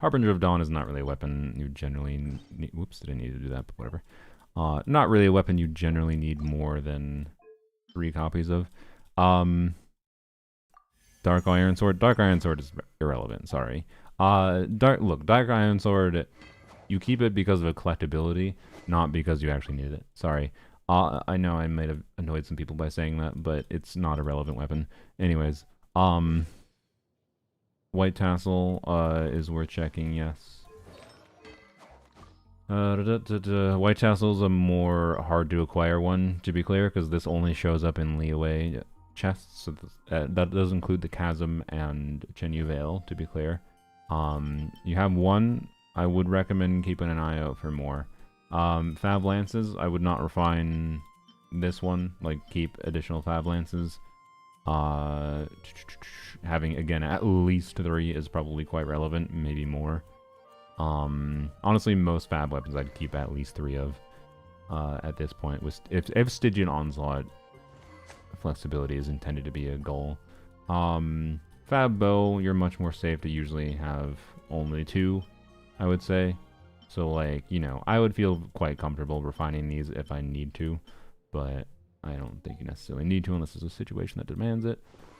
Harbinger of Dawn is not really a weapon you generally need... Whoops, didn't need to do that, but whatever. Not really a weapon you generally need more than 3 copies of. Dark Iron Sword. Dark Iron Sword is irrelevant, sorry. Dark Iron Sword, you keep it because of collectability, not because you actually needed it. Sorry. I know I might have annoyed some people by saying that, but it's not a relevant weapon. Anyways, White Tassel is worth checking, yes. White Tassel is a more hard to acquire one, to be clear, because this only shows up in Liyue chests. So that does include the Chasm and Chenyu Vale, to be clear. You have one. I would recommend keeping an eye out for more. Fab Lances, I would not refine this one. Like, keep additional Fab Lances. Having, again, at least 3 is probably quite relevant, maybe more. Honestly, most Fab weapons I'd keep at least 3 of at this point. If Stygian Onslaught flexibility is intended to be a goal. Fab Bow, you're much more safe to usually have only 2, I would say. So, like, you know, I would feel quite comfortable refining these if I need to, but I don't think you necessarily need to unless there's a situation that demands it.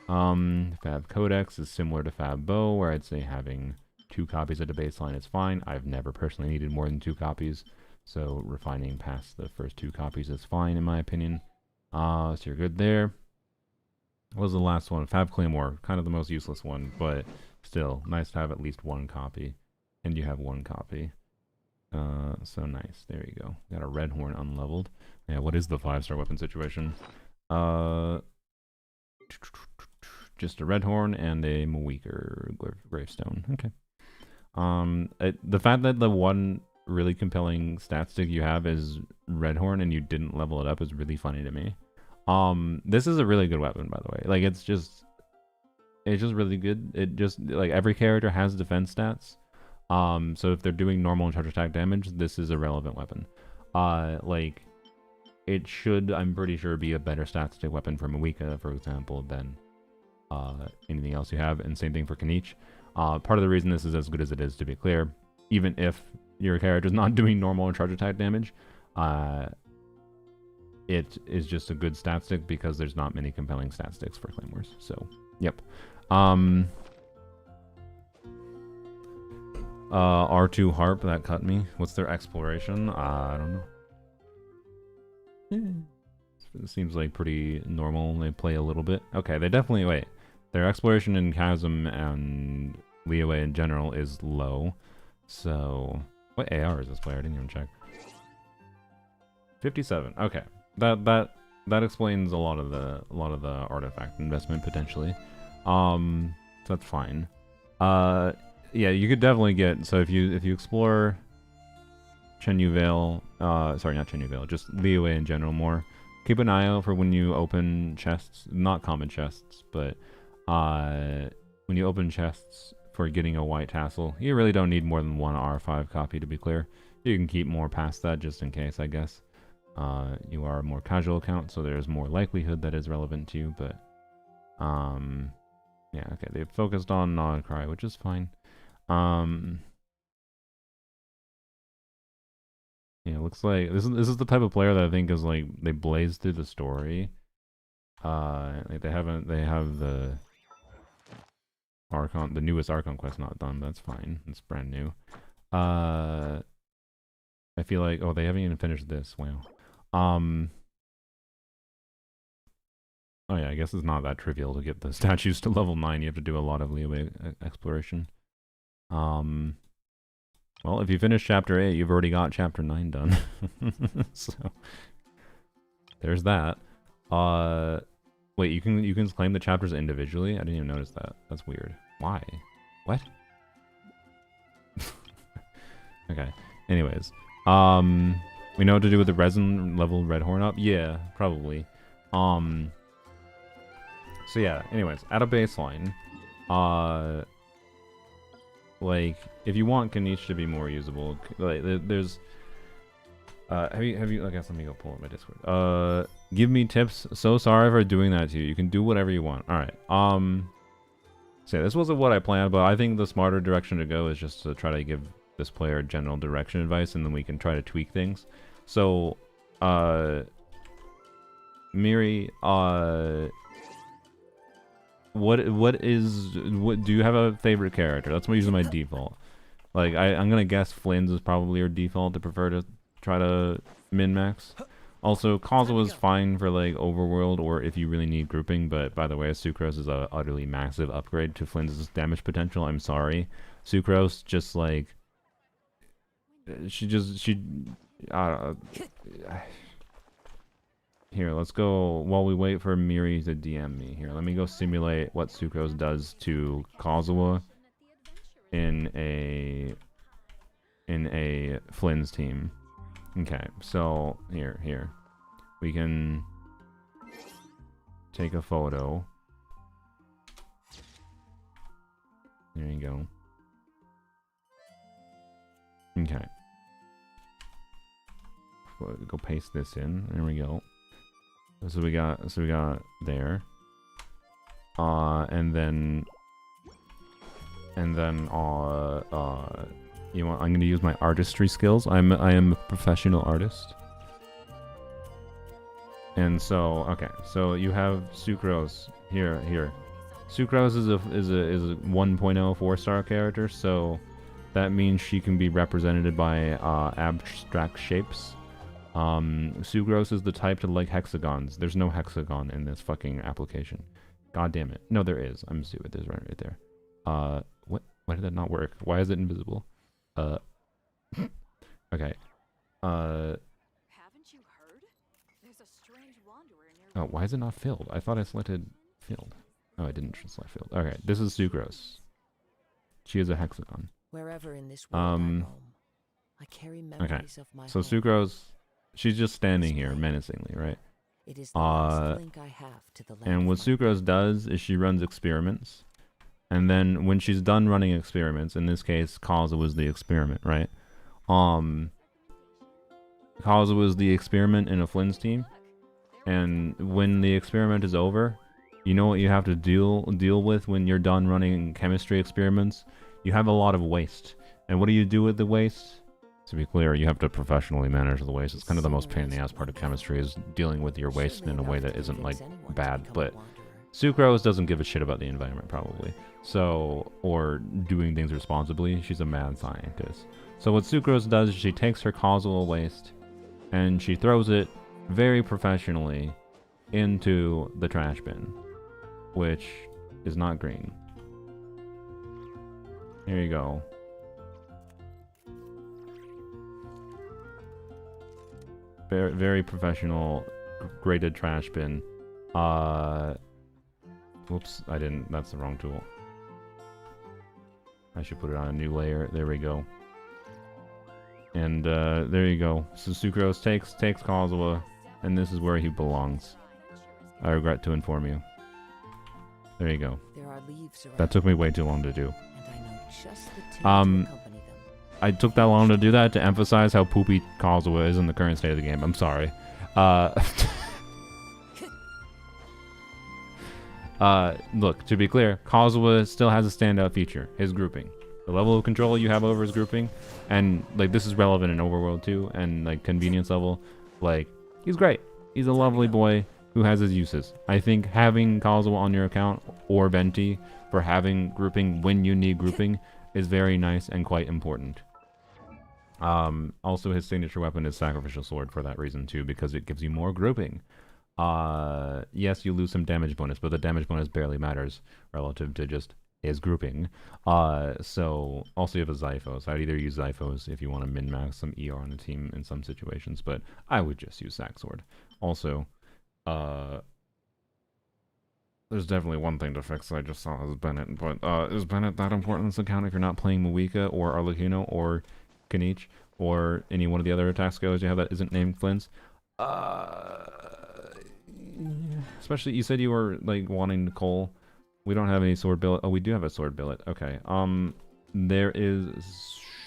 Fab Codex is similar to Fab Bow, where I'd say having 2 copies at a baseline is fine. I've never personally needed more than 2 copies, so refining past the first 2 copies is fine in my opinion. So you're good there. What was the last one? Fab Claymore, kind of the most useless one, but still, nice to have at least 1 copy. And you have 1 copy. So nice. There you go. Got a Red Horn unleveled. Yeah, what is the 5-star weapon situation? Just a Red Horn and a Maweaker Gravestone. Okay. The fact that the one really compelling stat stick you have is Red Horn and you didn't level it up is really funny to me. This is a really good weapon, by the way. Like, it's just really good. It just, like, every character has defense stats. So if they're doing normal and charge attack damage, this is a relevant weapon. Like, it should, I'm pretty sure, be a better statistic weapon for Maweaker, for example, than anything else you have, and same thing for Kaniche. Part of the reason this is as good as it is, to be clear, even if your character's not doing normal and charge attack damage, it is just a good stat stick because there's not many compelling stat sticks for Claymores. So, yep. R2 Harp, that cut me. What's their exploration? I don't know. It seems like pretty normal. They play a little bit. Okay, they definitely... Wait. Their exploration in Chasm and Liyue in general is low. So... What AR is this player? I didn't even check. 57. Okay. That explains a lot of the artifact investment, potentially. So that's fine. Yeah, you could definitely get... So if you explore Chenyu Vale... sorry, not Chenyu Vale, just Liyue in general more. Keep an eye out for when you open chests. Not common chests, but... when you open chests for getting a White Tassel, you really don't need more than 1 R5 copy, to be clear. You can keep more past that just in case, I guess. You are a more casual account, so there's more likelihood that is relevant to you, but... yeah, okay, they've focused on Nodcry, which is fine. Yeah, it looks like this is the type of player that I think is like they blaze through the story. Like they have the Archon, the newest Archon quest not done, but that's fine. It's brand new. I feel like, oh, they haven't even finished this. Wow. Oh yeah, I guess it's not that trivial to get the statues to level 9. You have to do a lot of Liyue exploration. Well, if you finish chapter 8, you've already got chapter 9 done. So there's that. Wait, you can claim the chapters individually? I didn't even notice that. That's weird. Why? What? Okay. Anyways, we know what to do with the resin level red horn up? Yeah, probably. So yeah, anyways, at a baseline, like, if you want Kanish to be more usable, like, there's, have you, I guess let me go pull up my Discord. Give me tips. So sorry for doing that to you. You can do whatever you want. Alright, so yeah, this wasn't what I planned, but I think the smarter direction to go is just to try to give this player general direction advice, and then we can try to tweak things. So, Miri, what do you have a favorite character? That's usually my default. Like, I'm gonna guess Flynn's is probably your default to prefer to try to min-max. Also, Kazuha is fine for like overworld or if you really need grouping, but by the way, Sucrose is a utterly massive upgrade to Flynn's damage potential. I'm sorry. Sucrose just like here, let's go while we wait for Miri to DM me. Here, let me go simulate what Sucrose does to Kazuha in a Flynn's team. Okay, so here. We can take a photo. There you go. Okay. Go paste this in. There we go. So we got there. And then you want, I'm going to use my artistry skills. I am a professional artist. And so, okay, so you have Sucrose here. Sucrose is a 1.0 4-star character, so that means she can be represented by abstract shapes. Sucrose is the type to like hexagons. There's no hexagon in this fucking application. God damn it. No, there is. I'm stupid. There's right there. What? Why did that not work? Why is it invisible? Okay. Haven't you heard? There's a strange wanderer near. Oh, why is it not filled? I thought I selected filled. Oh, I didn't select filled. Okay, this is Sucrose. She is a hexagon. Wherever in this world I roam, I carry memories of my So home. Sucrose, she's just standing here menacingly, right? It is the last link I have to the land And of what my Sucrose does is she runs experiments. And then when she's done running experiments, in this case, Kazuha was the experiment, right? Kazuha was the experiment in a Flynn's team. And when the experiment is over, you know what you have to deal with when you're done running chemistry experiments? You have a lot of waste. And what do you do with the waste? To be clear, you have to professionally manage the waste. It's kind of the most pain in the ass part of chemistry, is dealing with your waste in a way that isn't like bad. But Sucrose doesn't give a shit about the environment, probably. So, or doing things responsibly. She's a mad scientist. So what Sucrose does is she takes her causal waste and she throws it very professionally into the trash bin, which is not green. Here you go. Very, very professional, graded trash bin. Whoops, I didn't. That's the wrong tool. I should put it on a new layer. There we go. And there you go. So Sucrose takes Kazuha, and this is where he belongs. I regret to inform you. There you go. There are leaves around, That took me way too long to do. and I know just the tune to accompany them. I took that long to do that to emphasize how poopy Kazuha is in the current state of the game. I'm sorry. Look, to be clear, Kazuha still has a standout feature, his grouping. The level of control you have over his grouping, and like this is relevant in Overworld too, and like convenience level, like he's great. He's a lovely boy. who has his uses. I think having Kazuha on your account or Venti for having grouping when you need grouping is very nice and quite important. Also, his signature weapon is Sacrificial Sword for that reason too, because it gives you more grouping. Yes, you lose some damage bonus, but the damage bonus barely matters relative to just his grouping. So also you have a Zyphos. I'd either use Zyphos if you want to min-max some ER on the team in some situations, but I would just use Sac Sword. Also, there's definitely one thing to fix that I just saw as Bennett, but is Bennett that important in this account if you're not playing Mawika or Arlecchino or Kanich or any one of the other attack scalers you have that isn't named Flynn's? Especially, you said you were like wanting Cole. We don't have any sword billet. Oh, we do have a sword billet. Okay. There is.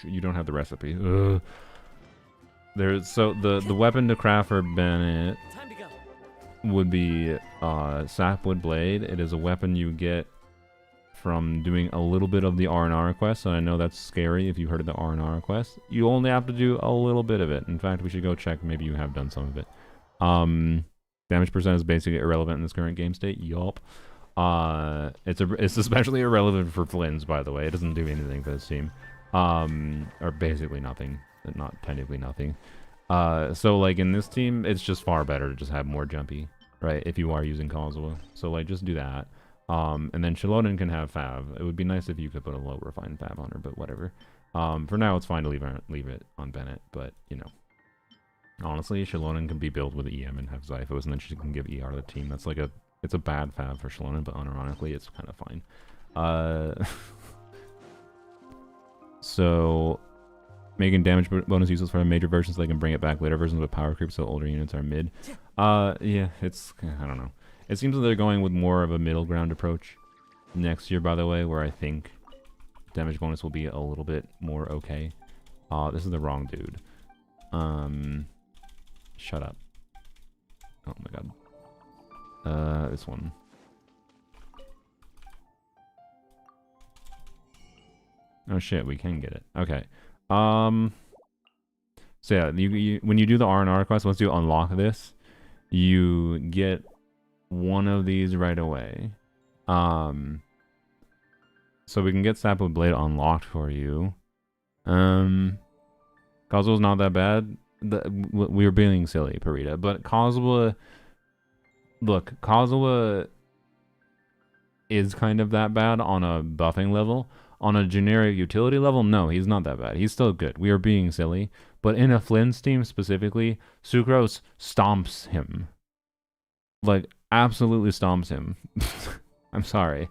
You don't have the recipe. Ugh. There's the weapon to craft for Bennett Time to go. would be Sapwood Blade. It is a weapon you get from doing a little bit of the R&R quest, and I know that's scary if you heard of the R&R quest. You only have to do a little bit of it. In fact, we should go check. Maybe you have done some of it. Damage percent is basically irrelevant in this current game state. Yup. It's especially irrelevant for Flynn's, by the way. It doesn't do anything for this team. Or basically nothing. Not technically nothing. So like in this team, it's just far better to just have more jumpy, right? If you are using Kazuha. So like just do that. And then Shilonen can have Fav. It would be nice if you could put a low refined Fav on her, but whatever. For now it's fine to leave it on Bennett, but you know. Honestly, Shilonen can be built with EM and have Zyphos, and then she can give ER to the team. That's like it's a bad Fav for Shilonen, but unironically it's kind of fine. So making damage bonus useless for major versions so they can bring it back later versions with power creep so older units are mid. Yeah, it's, I don't know. It seems that they're going with more of a middle ground approach next year, by the way, where I think damage bonus will be a little bit more okay. This is the wrong dude. Shut up. Oh my god. This one. Oh shit, we can get it. Okay. So yeah, you when you do the R&R quest, once you unlock this, you get one of these right away. So we can get Sapwood Blade unlocked for you. Kazuha's not that bad. We were being silly, Parita, but Kazuha, look, Kazuha is kind of that bad on a buffing level. On a generic utility level, no, he's not that bad. He's still good. We are being silly. But in a Flynn's team specifically, Sucrose stomps him. Like, absolutely stomps him. I'm sorry.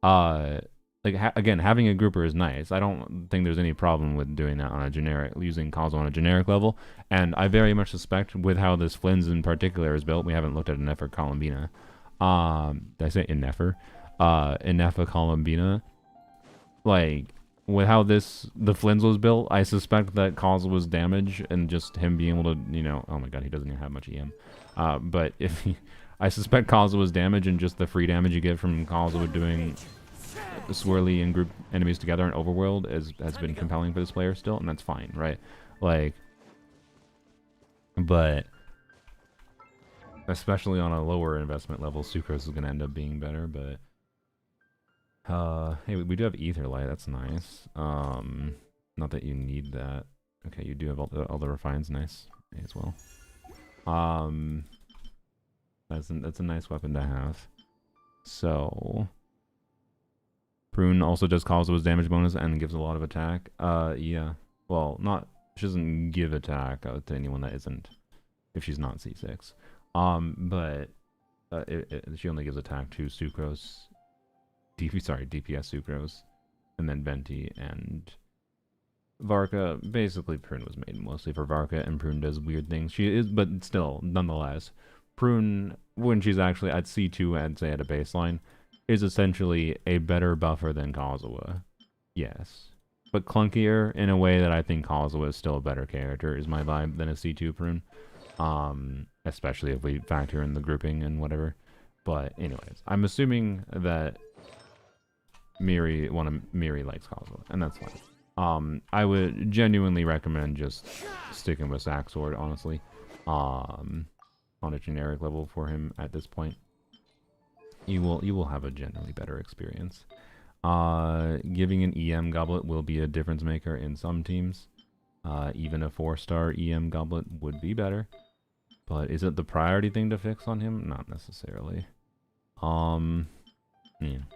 Again, having a grouper is nice. I don't think there's any problem with doing that on a generic, using Kazuha on a generic level. And I very much suspect with how this Flynn's in particular is built, we haven't looked at Nefer Columbina. Did I say Nefer? Inefa Columbina, like with how the Flynn's was built, I suspect that Kazuha's damage and just him being able to, you know, oh my god, he doesn't even have much EM. But I suspect Kazuha's damage and just the free damage you get from Kazuha doing swirly and group enemies together in Overworld has been compelling for this player still, and that's fine, right? Like, but especially on a lower investment level, Sucrose is going to end up being better, but hey, we do have Aetherlight, that's nice. Not that you need that. Okay, you do have all the refines, nice as well. That's a nice weapon to have. So Prune also does Kazuha's damage bonus and gives a lot of attack. Yeah. Well, she doesn't give attack to anyone that isn't, if she's not C6. But she only gives attack to Sucrose, DPS Sucrose, and then Venti and Varka. Basically, Prune was made mostly for Varka, and Prune does weird things. She is, but still, nonetheless, Prune, when she's actually at C2, I'd say at a baseline, is essentially a better buffer than Kazuha. Yes. But clunkier in a way that I think Kazuha is still a better character, is my vibe, than a C2 Prune. Especially if we factor in the grouping and whatever. But anyways, I'm assuming that Miri likes Kazuha, and that's fine. I would genuinely recommend just sticking with Sac Sword, honestly. on a generic level for him at this point, you will have a generally better experience. Giving an EM goblet will be a difference maker in some teams. Even a 4-star EM goblet would be better. But is it the priority thing to fix on him? Not necessarily. Yeah,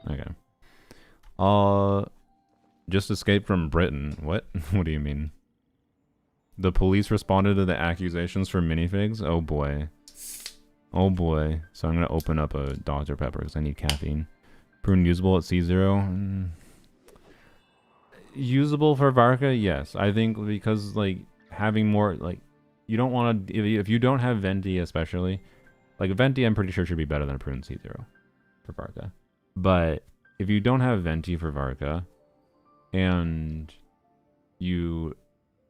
okay. Just escaped from Britain. What? What do you mean? The police responded to the accusations for minifigs? Oh boy. Oh boy. So I'm gonna open up a Dr. Pepper because I need caffeine. Prune usable at C0? Usable for Varka? Yes. I think because, like, having more, like, you don't want to, if you don't have Venti especially, like, Venti I'm pretty sure should be better than a Prune C0 for Varka. But if you don't have Venti for Varka, and you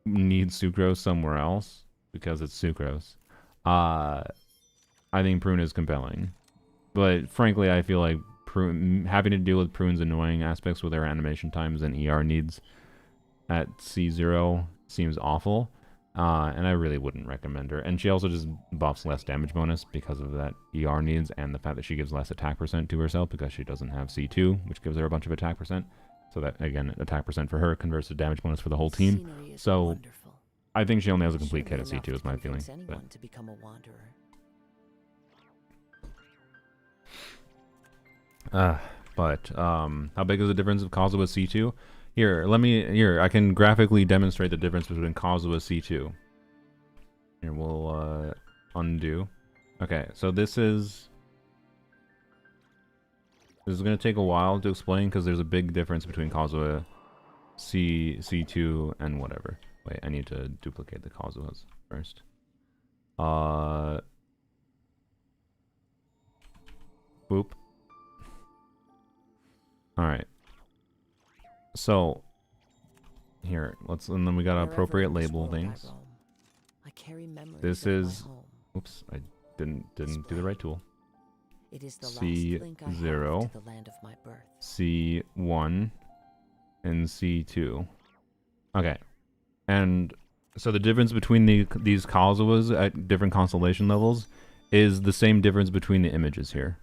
need Sucrose somewhere else, because it's Sucrose, I think Prune is compelling. But frankly, I feel like having to deal with Prune's annoying aspects with their animation times and ER needs at C0 seems awful. And I really wouldn't recommend her. And she also just buffs less damage bonus because of that ER needs and the fact that she gives less attack percent to herself because she doesn't have C2, which gives her a bunch of attack percent. So that, again, attack percent for her converts to damage bonus for the whole team. So wonderful. I think she only has a complete kit Surely at C2 enough is to my feeling. convince But anyone to become a wanderer. how big is the difference of Kazuha C2? Here, I can graphically demonstrate the difference between Kazuha C2. Here, we'll undo. Okay, so this is going to take a while to explain because there's a big difference between Kazuha C2 and whatever. Wait, I need to duplicate the Kazuhas first. Boop. Alright. So, here, and then we gotta Wherever appropriate in this label world I things. roam, I carry memories This of my is, home. oops, I didn't do the right tool. It is the last C0, link I have to the land of my birth. C1, and C2. Okay. And so the difference between these Kazuhas at different constellation levels is the same difference between the images here.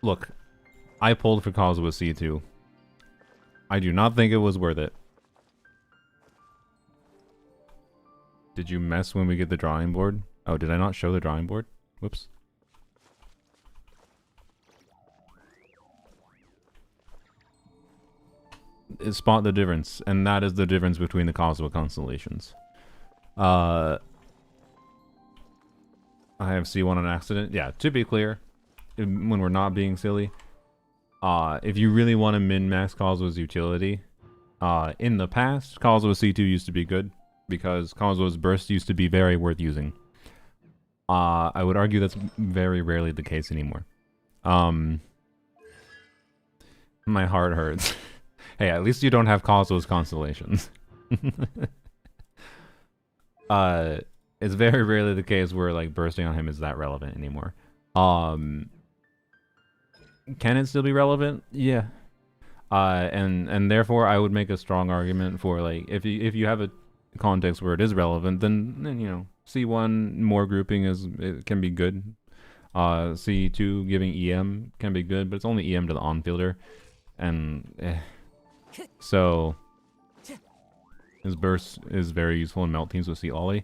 Look, I pulled for Kazuha C2. I do not think it was worth it. Did you mess when we get the drawing board? Oh, did I not show the drawing board? Whoops. Spot the difference, and that is the difference between the Kazuha constellations. I have C1 on accident. Yeah, to be clear, when we're not being silly, if you really want to min-max Kazuha's utility, in the past, Kazuha C2 used to be good, because Kazuha's burst used to be very worth using. I would argue that's very rarely the case anymore. My heart hurts. Hey, at least you don't have Kazuha's constellations. It's very rarely the case where, like, bursting on him is that relevant anymore. Can it still be relevant? Yeah. And therefore I would make a strong argument for, like, if you have a context where it is relevant, then you know, C1 more grouping it can be good. C2 giving EM can be good, but it's only EM to the on-fielder. And so his burst is very useful in melt teams with C Ollie.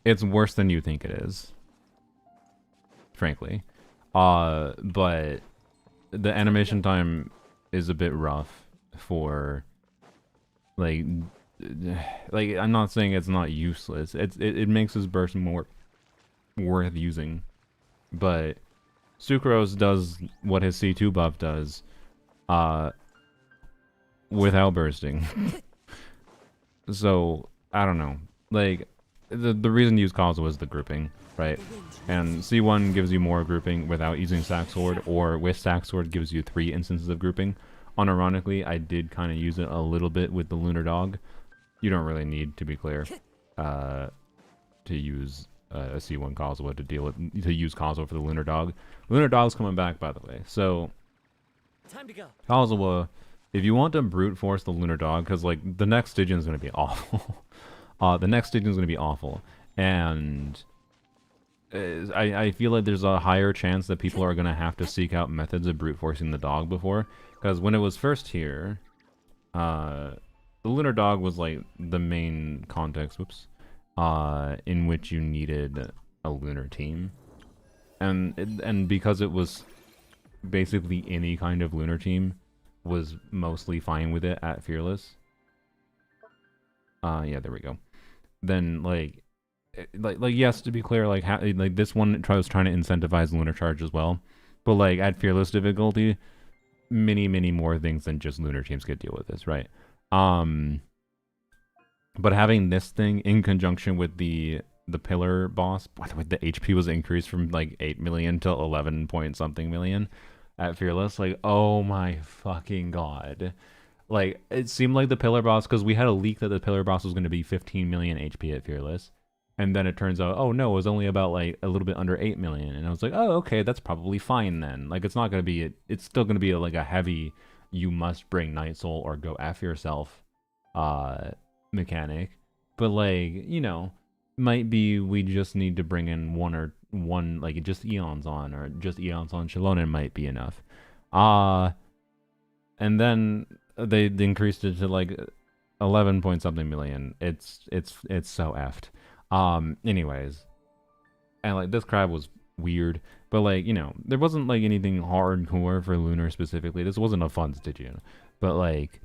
It's worse than you think it is, frankly. But the animation time is a bit rough for, like I'm not saying it's not useless. It makes his burst more worth using, but Sucrose does what his C2 buff does, without bursting. So I don't know. Like the reason to use Kazuha was the grouping, right? And C1 gives you more grouping without using Sack Sword, or with Sack Sword gives you 3 instances of grouping. Unironically, I did kind of use it a little bit with the Lunar Dog. You don't really need, to be clear, to use a C1 Kazuha to use Kazuha for the Lunar Dog. Lunar Dog's coming back, by the way. So Time to go. Kazuha, if you want to brute force the lunar dog, because like the next Stygian is going to be awful. The next Stygian is going to be awful, and I feel like there's a higher chance that people are going to have to seek out methods of brute forcing the dog before, because when it was first here, the lunar dog was like the main context. Whoops. In which you needed a lunar team, and because it was basically any kind of lunar team was mostly fine with it at Fearless. Yeah, there we go. Then like yes, to be clear, like like this one was trying to incentivize lunar charge as well, but like at Fearless difficulty, many more things than just lunar teams could deal with this, right? But having this thing in conjunction with the pillar boss, by the way, the HP was increased from like 8 million to 11 point something million at Fearless. Like, oh my fucking god. Like, it seemed like the pillar boss, because we had a leak that the pillar boss was going to be 15 million HP at Fearless. And then it turns out, oh no, it was only about like a little bit under 8 million. And I was like, oh, okay, that's probably fine then. Like, it's not going to be, it's still going to be like a heavy, you must bring Night Soul or go F yourself mechanic, but like, you know, might be we just need to bring in one like just Eons on, or just Eons on Shallonen might be enough. And then they increased it to like 11 point something million. It's so effed. Anyways, and like this crab was weird, but like, you know, there wasn't like anything hardcore for lunar specifically. This wasn't a fun Stygian, but like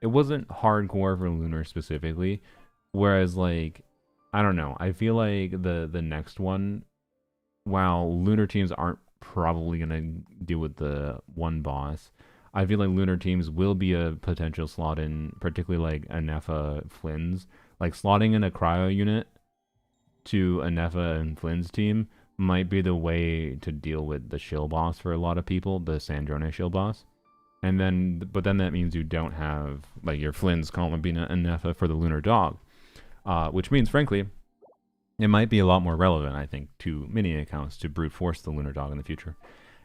it wasn't hardcore for lunar specifically, whereas like, I don't know, I feel like the next one, while lunar teams aren't probably gonna deal with the one boss, I feel like lunar teams will be a potential slot in, particularly like Anefa Flynn's, like slotting in a cryo unit to Anefa and Flynn's team might be the way to deal with the shill boss for a lot of people, the Sandrone shill boss. And then, but then that means you don't have like your Flynn's, Columbina, and Nefa for the lunar dog, which means, frankly, it might be a lot more relevant, I think, to many accounts to brute force the lunar dog in the future.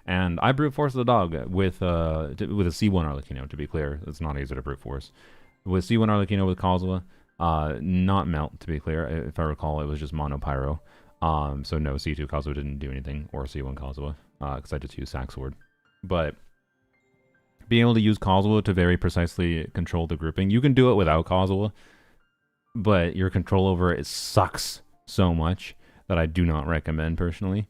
And I brute force the dog with a C1 Arlecchino. To be clear, it's not easy to brute force with C1 Arlecchino with Kazuha, not melt. To be clear, if I recall, it was just mono pyro. So no, C2 Kazuha didn't do anything, or C1 Kazuha, because I just used Sack Sword, but being able to use Kazuha to very precisely control the grouping. You can do it without Kazuha, but your control over it sucks so much that I do not recommend personally.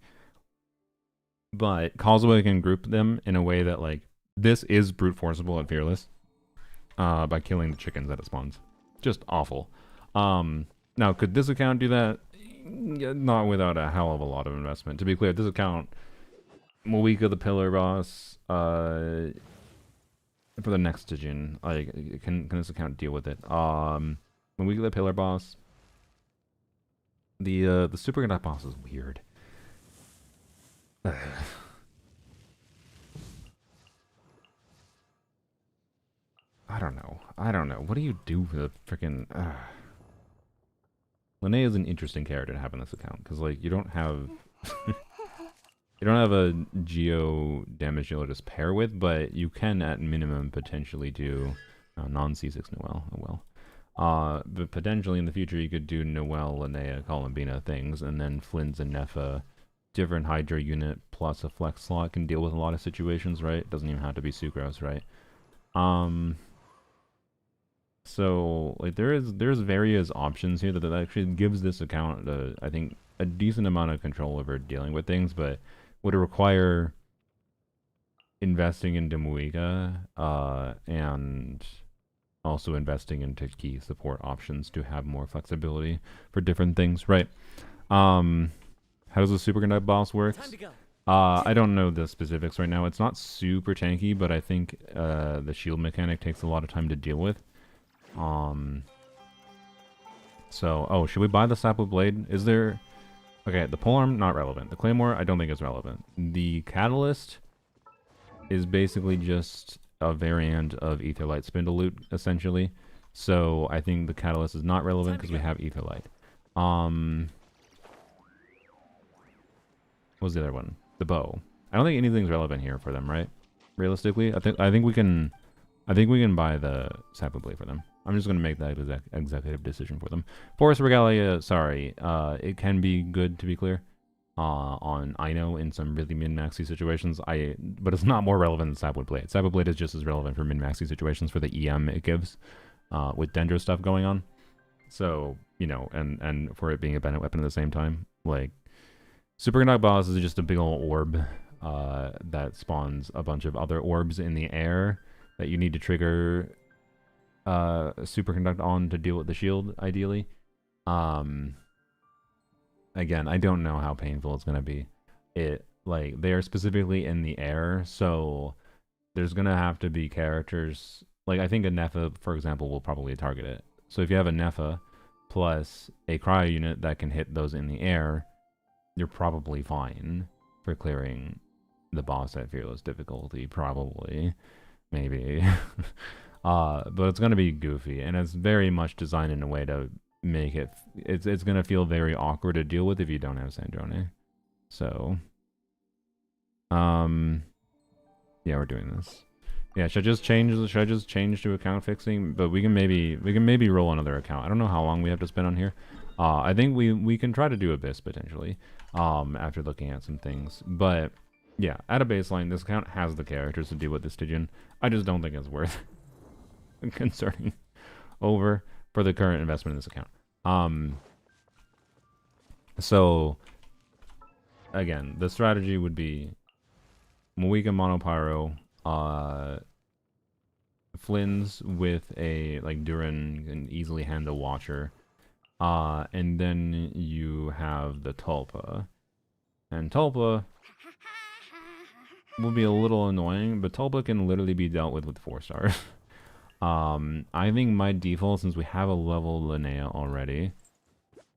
But Kazuha can group them in a way that, like, this is brute forceable at Fearless by killing the chickens that it spawns. Just awful. Now, could this account do that? Not without a hell of a lot of investment. To be clear, this account, Moika the Pillar Boss, for the next Stygian, like, can this account deal with it? When we get the Pillar Boss, the Super Gundam boss is weird. I don't know. What do you do for the freaking? Linnea is an interesting character to have in this account because, like, you don't have you don't have a Geo damage dealer to pair with, but you can at minimum potentially do non-C6 Noelle. Oh well. But potentially in the future you could do Noelle, Linnea, Columbina things, and then Flynn's and Nefa, different Hydra unit plus a flex slot can deal with a lot of situations, right? Doesn't even have to be Sucrose, right? So like there's various options here that actually gives this account I think a decent amount of control over dealing with things, but would require investing into Moika and also investing into key support options to have more flexibility for different things, right? How does the Super Gundam boss work? I don't know the specifics right now. It's not super tanky, but I think the shield mechanic takes a lot of time to deal with. So, should we buy the Sapu Blade? Is there... Okay, the polearm, not relevant. The Claymore, I don't think is relevant. The Catalyst is basically just a variant of Aetherlight Spindle Loot, essentially. So, I think the Catalyst is not relevant because we have Aetherlight. What was the other one? The bow. I don't think anything's relevant here for them, right? realistically. I think we can buy the Sapu Blade for them. I'm just gonna make that executive decision for them. Forest Regalia, sorry. It can be good, to be clear. On Ino in some really min-maxy situations. But it's not more relevant than Sapwood Blade. Sapwood Blade is just as relevant for min-maxy situations for the EM it gives, with Dendro stuff going on. So, you know, and for it being a Bennett weapon at the same time. Like, Super Conduct Boss is just a big old orb that spawns a bunch of other orbs in the air that you need to trigger Superconduct on to deal with the shield, ideally. Again, I don't know how painful it's going to be. Like, they are specifically in the air, so there's going to have to be characters... Like, I think a Nepha, for example, will probably target it. So if you have a Nepha plus a cryo unit that can hit those in the air, you're probably fine for clearing the boss at Fearless difficulty, probably. Maybe. But it's going to be goofy, and it's very much designed in a way to make it... It's going to feel very awkward to deal with if you don't have Sandrone. So... yeah, we're doing this. Yeah, should I just change to account fixing? But we can maybe roll another account. I don't know how long we have to spend on here. I think we can try to do Abyss potentially, after looking at some things. But yeah, at a baseline, this account has the characters to deal with the Stygian. I just don't think it's worth concerning over for the current investment in this account. So again, the strategy would be Moika Monopyro, Flynn's with a, like, Duran can easily handle Watcher, and then you have the Tulpa. And Tulpa will be a little annoying, but Tulpa can literally be dealt with 4 stars. I think my default, since we have a level Linnea already,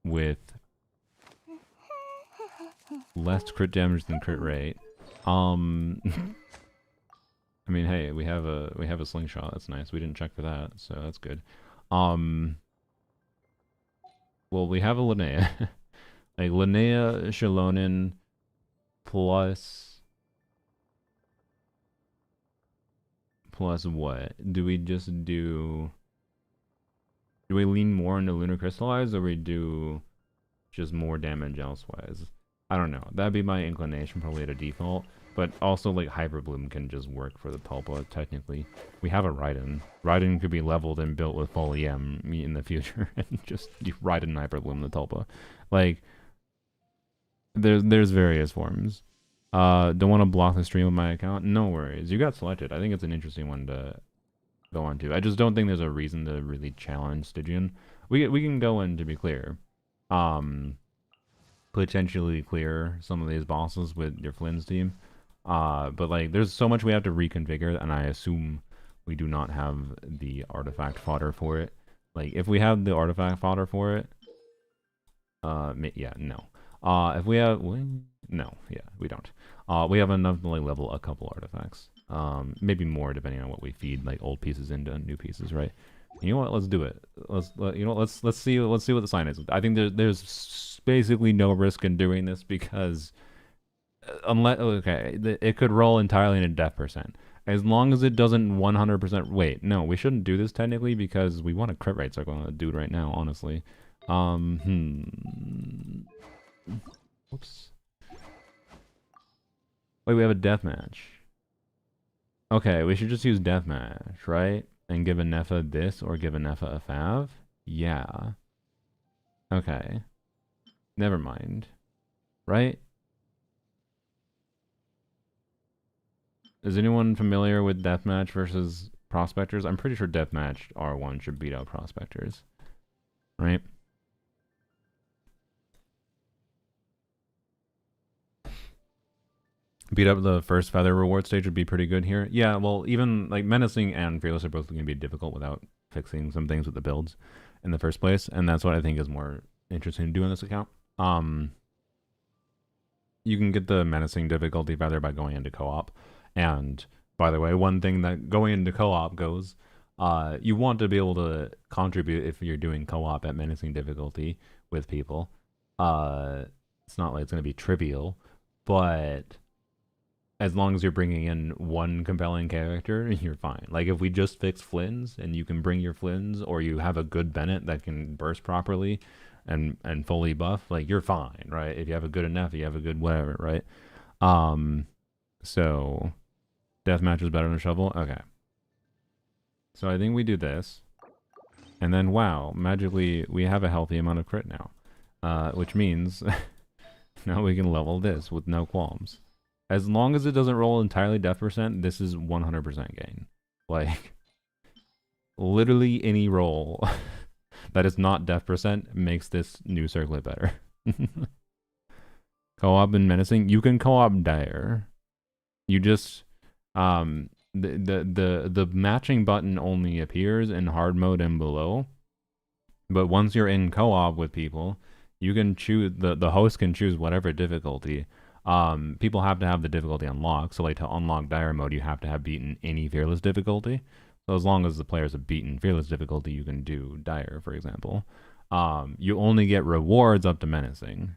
with less crit damage than crit rate, I mean, hey, we have a slingshot. That's nice. We didn't check for that, so that's good. Well, we have a Linnea, like Linnea, Shalonin, plus what? Do we just do? Do we lean more into Lunar Crystallize, or we do just more damage elsewise? I don't know. That'd be my inclination, probably at a default. But also, like, Hyper Bloom can just work for the Tulpa, technically. We have a Raiden. Raiden could be leveled and built with full EM in the future, and just Raiden Hyper Bloom the Tulpa. Like, there's various forms. Don't want to block the stream of my account? No worries. You got selected. I think it's an interesting one to go on to. I just don't think there's a reason to really challenge Stygian. We can go in, to be clear. Potentially clear some of these bosses with your Flynn's team. But, like, there's so much we have to reconfigure, and I assume we do not have the artifact fodder for it. Like, if we have the artifact fodder for it, yeah, no. If we have, no, yeah, we don't. We have enough to, like, level a couple artifacts. Maybe more, depending on what we feed, like, old pieces into new pieces, right? You know what? Let's do it. Let's see what the sign is. I think there's basically no risk in doing this, because unless, okay, it could roll entirely in a death percent. As long as it doesn't 100%... Wait, no, we shouldn't do this technically, because we want a crit rate circle on a dude right now, honestly. Whoops. Wait, we have a deathmatch. Okay, we should just use deathmatch, right? And give a Nepha this, or give a Nepha a Fav? Yeah. Okay. Never mind. Right? Is anyone familiar with Deathmatch versus Prospectors? I'm pretty sure Deathmatch R1 should beat out Prospectors. Right? Beat up the first Feather reward stage would be pretty good here. Yeah, well, even, like, Menacing and Fearless are both going to be difficult without fixing some things with the builds in the first place, and that's what I think is more interesting to do in this account. You can get the Menacing difficulty Feather by going into co-op. And, by the way, one thing that going into co-op goes, you want to be able to contribute if you're doing co-op at Menacing difficulty with people. It's not like it's going to be trivial, but as long as you're bringing in one compelling character, you're fine. Like if we just fix Flynn's and you can bring your Flynn's, or you have a good Bennett that can burst properly and fully buff, like you're fine, right? If you have a good enough, you have a good whatever, right? So deathmatch is better than shovel. Okay. So I think we do this, and then wow, magically we have a healthy amount of crit now, which means now we can level this with no qualms. As long as it doesn't roll entirely death percent, this is 100% gain. Like, literally any roll that is not death percent makes this new circlet better. Co-op and menacing, you can co-op dire. You just the matching button only appears in hard mode and below. But once you're in co-op with people, you can choose the host can choose whatever difficulty. People have to have the difficulty unlocked. So like to unlock dire mode, you have to have beaten any fearless difficulty. So as long as the players have beaten fearless difficulty, you can do dire, for example. You only get rewards up to menacing,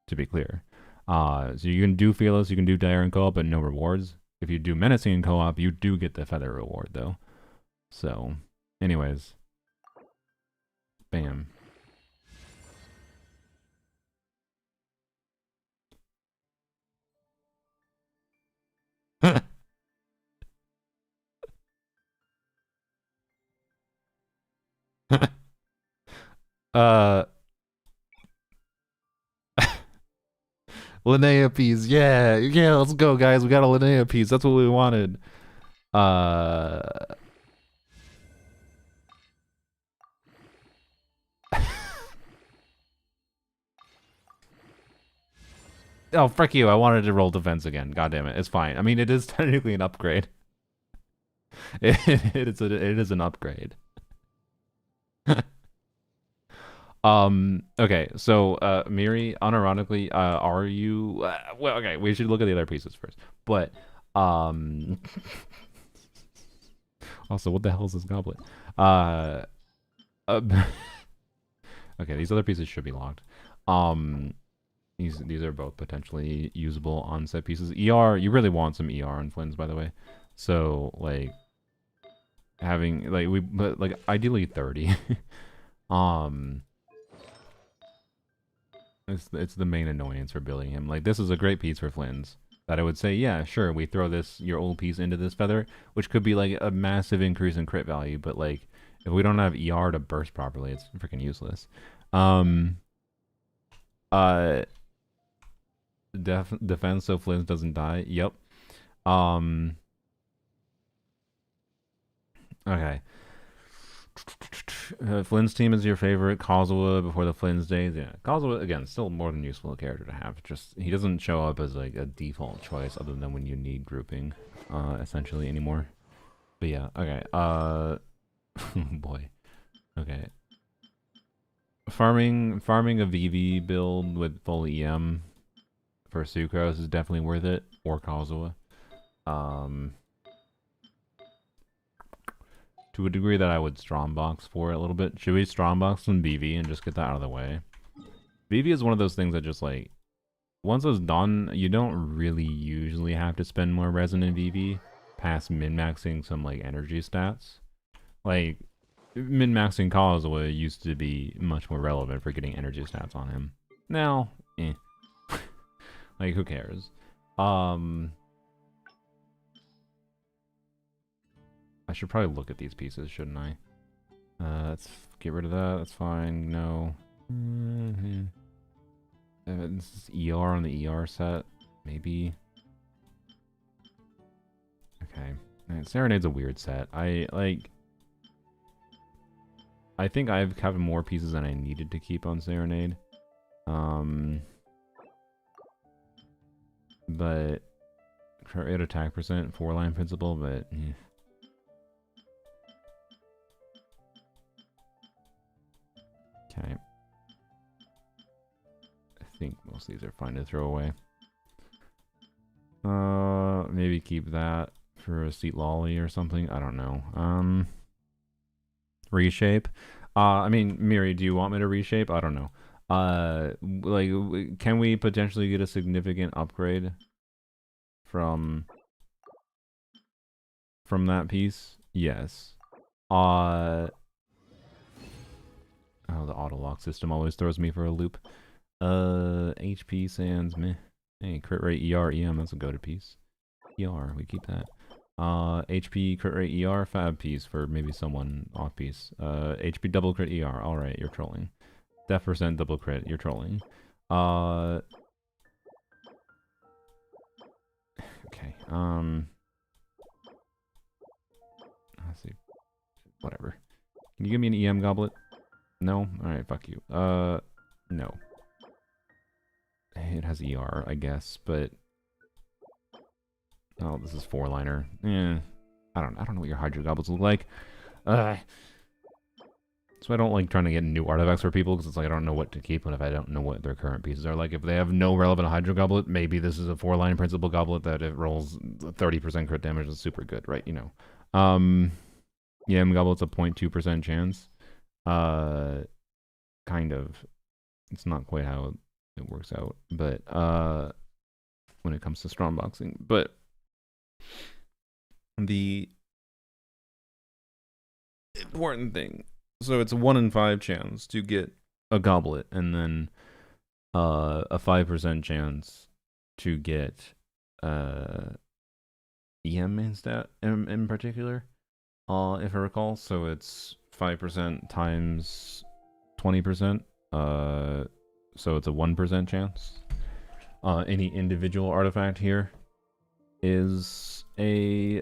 to be clear. So you can do fearless, you can do dire in co-op, but no rewards. If you do menacing in co-op, you do get the feather reward though. So, anyways, bam. Linnea piece, yeah, let's go, guys. We got a Linnea piece. That's what we wanted. Oh, frick you. I wanted to roll defense again. God damn it. It's fine. I mean, it is technically an upgrade. It is an upgrade. Okay, so Miri, unironically, are you well, okay, we should look at the other pieces first. But also, what the hell is this goblet? Okay, these other pieces should be locked. These are both potentially usable on set pieces. ER, you really want some ER on Flynn's, by the way. So like having like ideally 30. It's the main annoyance for building him. Like this is a great piece for Flynn's. That I would say, yeah, sure, we throw your old piece into this feather, which could be like a massive increase in crit value, but like if we don't have ER to burst properly, it's freaking useless. Defense so Flynn's doesn't die. Yep. Okay. Flynn's team is your favorite. Kazuha before the Flynn's days. Yeah, Kazuha again, still more than useful character to have. Just he doesn't show up as like a default choice other than when you need grouping, essentially anymore. But yeah, okay. Boy, okay. Farming a VV build with full EM for Sucrose is definitely worth it, or Kazuha. To a degree that I would strongbox for it a little bit. Should we strongbox some BV and just get that out of the way? BV is one of those things that just like, once it's done, you don't really usually have to spend more resin in VV past min-maxing some like energy stats. Like, min-maxing Kazuha used to be much more relevant for getting energy stats on him. Now, eh. Like, who cares? I should probably look at these pieces, shouldn't I? Let's get rid of that. That's fine. No. This is ER on the ER set. Maybe. Okay. Serenade's a weird set. I think I've have more pieces than I needed to keep on Serenade. But crit attack percent, 4-line principle, but okay. I think most of these are fine to throw away. Maybe keep that for a seat lolly or something. I don't know. Reshape. I mean, Miri, do you want me to reshape? I don't know. Like, can we potentially get a significant upgrade from that piece? Yes. Oh, the auto lock system always throws me for a loop. HP sans meh. Hey, crit rate ER EM, that's a goated piece. ER, we keep that. HP crit rate ER fab piece for maybe someone off piece. HP double crit ER, alright, you're trolling. Def percent double crit, you're trolling. Okay, let's see. Whatever. Can you give me an EM goblet? No? Alright, fuck you. No. It has ER, I guess, but... Oh, this is 4-liner. I don't know what your Hydro Goblets look like. So I don't like trying to get new artifacts for people, because it's like I don't know what to keep if I don't know what their current pieces are. Like, if they have no relevant Hydro Goblet, maybe this is a 4-line Principal Goblet that it rolls 30% crit damage is super good, right? You know. Yeah, Goblet's a 0.2% chance. Kind of. It's not quite how it works out, but when it comes to strong boxing. But the important thing, so it's a 1 in 5 chance to get a goblet, and then a 5% chance to get EM in particular, if I recall. So it's 5% times 20%. So it's a 1% chance. Any individual artifact here is a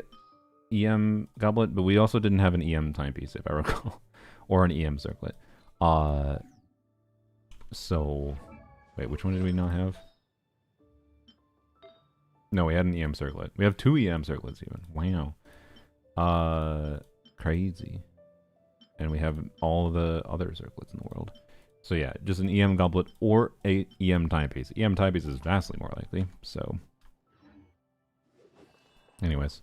EM goblet, but we also didn't have an EM timepiece, if I recall, or an EM circlet. So wait, which one did we not have? No, we had an EM circlet. We have 2 EM circlets even. Wow. Crazy. And we have all the other circlets in the world. So yeah, just an EM goblet or a EM timepiece. EM timepiece is vastly more likely, so... Anyways.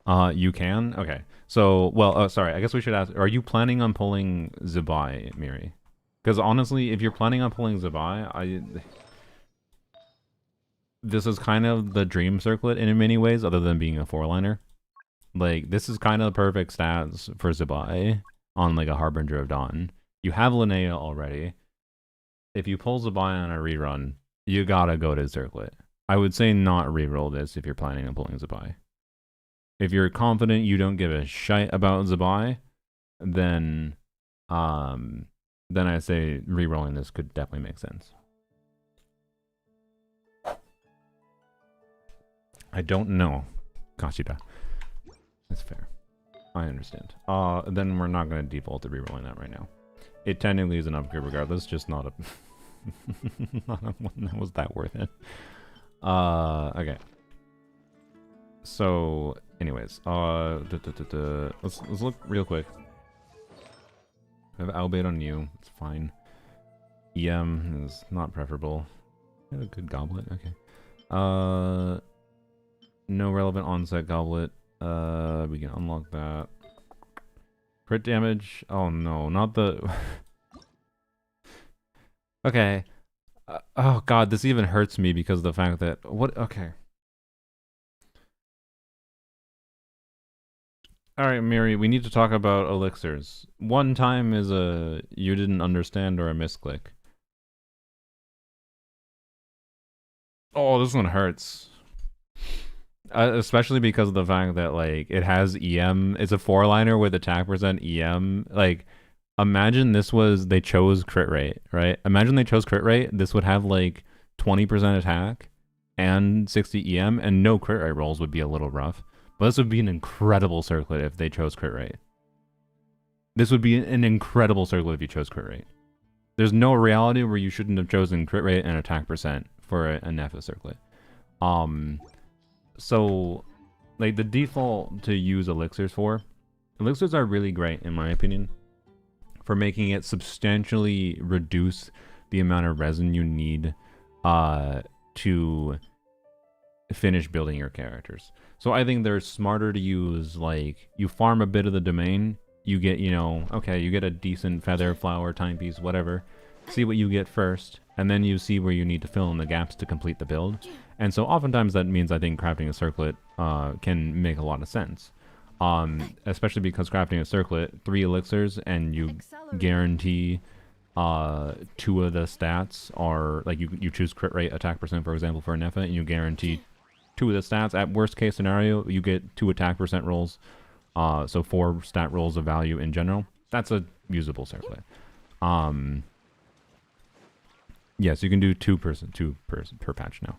You can? Okay. So, well, sorry, I guess we should ask, are you planning on pulling Zabai, Miri? Because honestly, if you're planning on pulling Zabai, this is kind of the dream circlet in many ways, other than being a 4-liner. Like, this is kind of the perfect stats for Zabai on, like, a Harbinger of Dawn. You have Linnea already. If you pull Zabai on a rerun, you gotta go to Circlet. I would say not reroll this if you're planning on pulling Zabai. If you're confident you don't give a shite about Zabai, then I say rerolling this could definitely make sense. I don't know. Kashida. That's fair. I understand. Then we're not going to default to rerolling that right now. It technically is an upgrade regardless, just not a... not a one that was that worth it. Okay. So, anyways, let's look real quick. I have Albait on you. It's fine. EM is not preferable. You have a good goblet. Okay. No relevant onset goblet. We can unlock that. Crit damage. Oh no, not the... Okay. Oh god, this even hurts me because of the fact that... What? Okay. Alright, Miri, we need to talk about elixirs. One time is a you didn't understand or a misclick. Oh, this one hurts. Especially because of the fact that, like, it has EM. It's a 4-liner with attack percent EM. Like, imagine this was, they chose crit rate, right? Imagine they chose crit rate. This would have, like, 20% attack and 60 EM, and no crit rate rolls would be a little rough. But this would be an incredible circlet if they chose crit rate. This would be an incredible circlet if you chose crit rate. There's no reality where you shouldn't have chosen crit rate and attack percent for a Nepha circlet. So, like, the default to use elixirs for... Elixirs are really great, in my opinion, for making it substantially reduce the amount of resin you need to finish building your characters. So I think they're smarter to use, like, you farm a bit of the domain, you get, you know, okay, you get a decent feather, flower, timepiece, whatever. See what you get first, and then you see where you need to fill in the gaps to complete the build. And so oftentimes that means I think crafting a circlet can make a lot of sense. Especially because crafting a circlet, 3 elixirs, and you Accelerate. guarantee 2 of the stats are, like, you choose crit rate, attack percent, for example, for a Nefa, and you guarantee 2 of the stats. At worst case scenario, you get 2 attack percent rolls, so 4 stat rolls of value in general. That's a usable circlet. Yes, you can do 2 per patch now.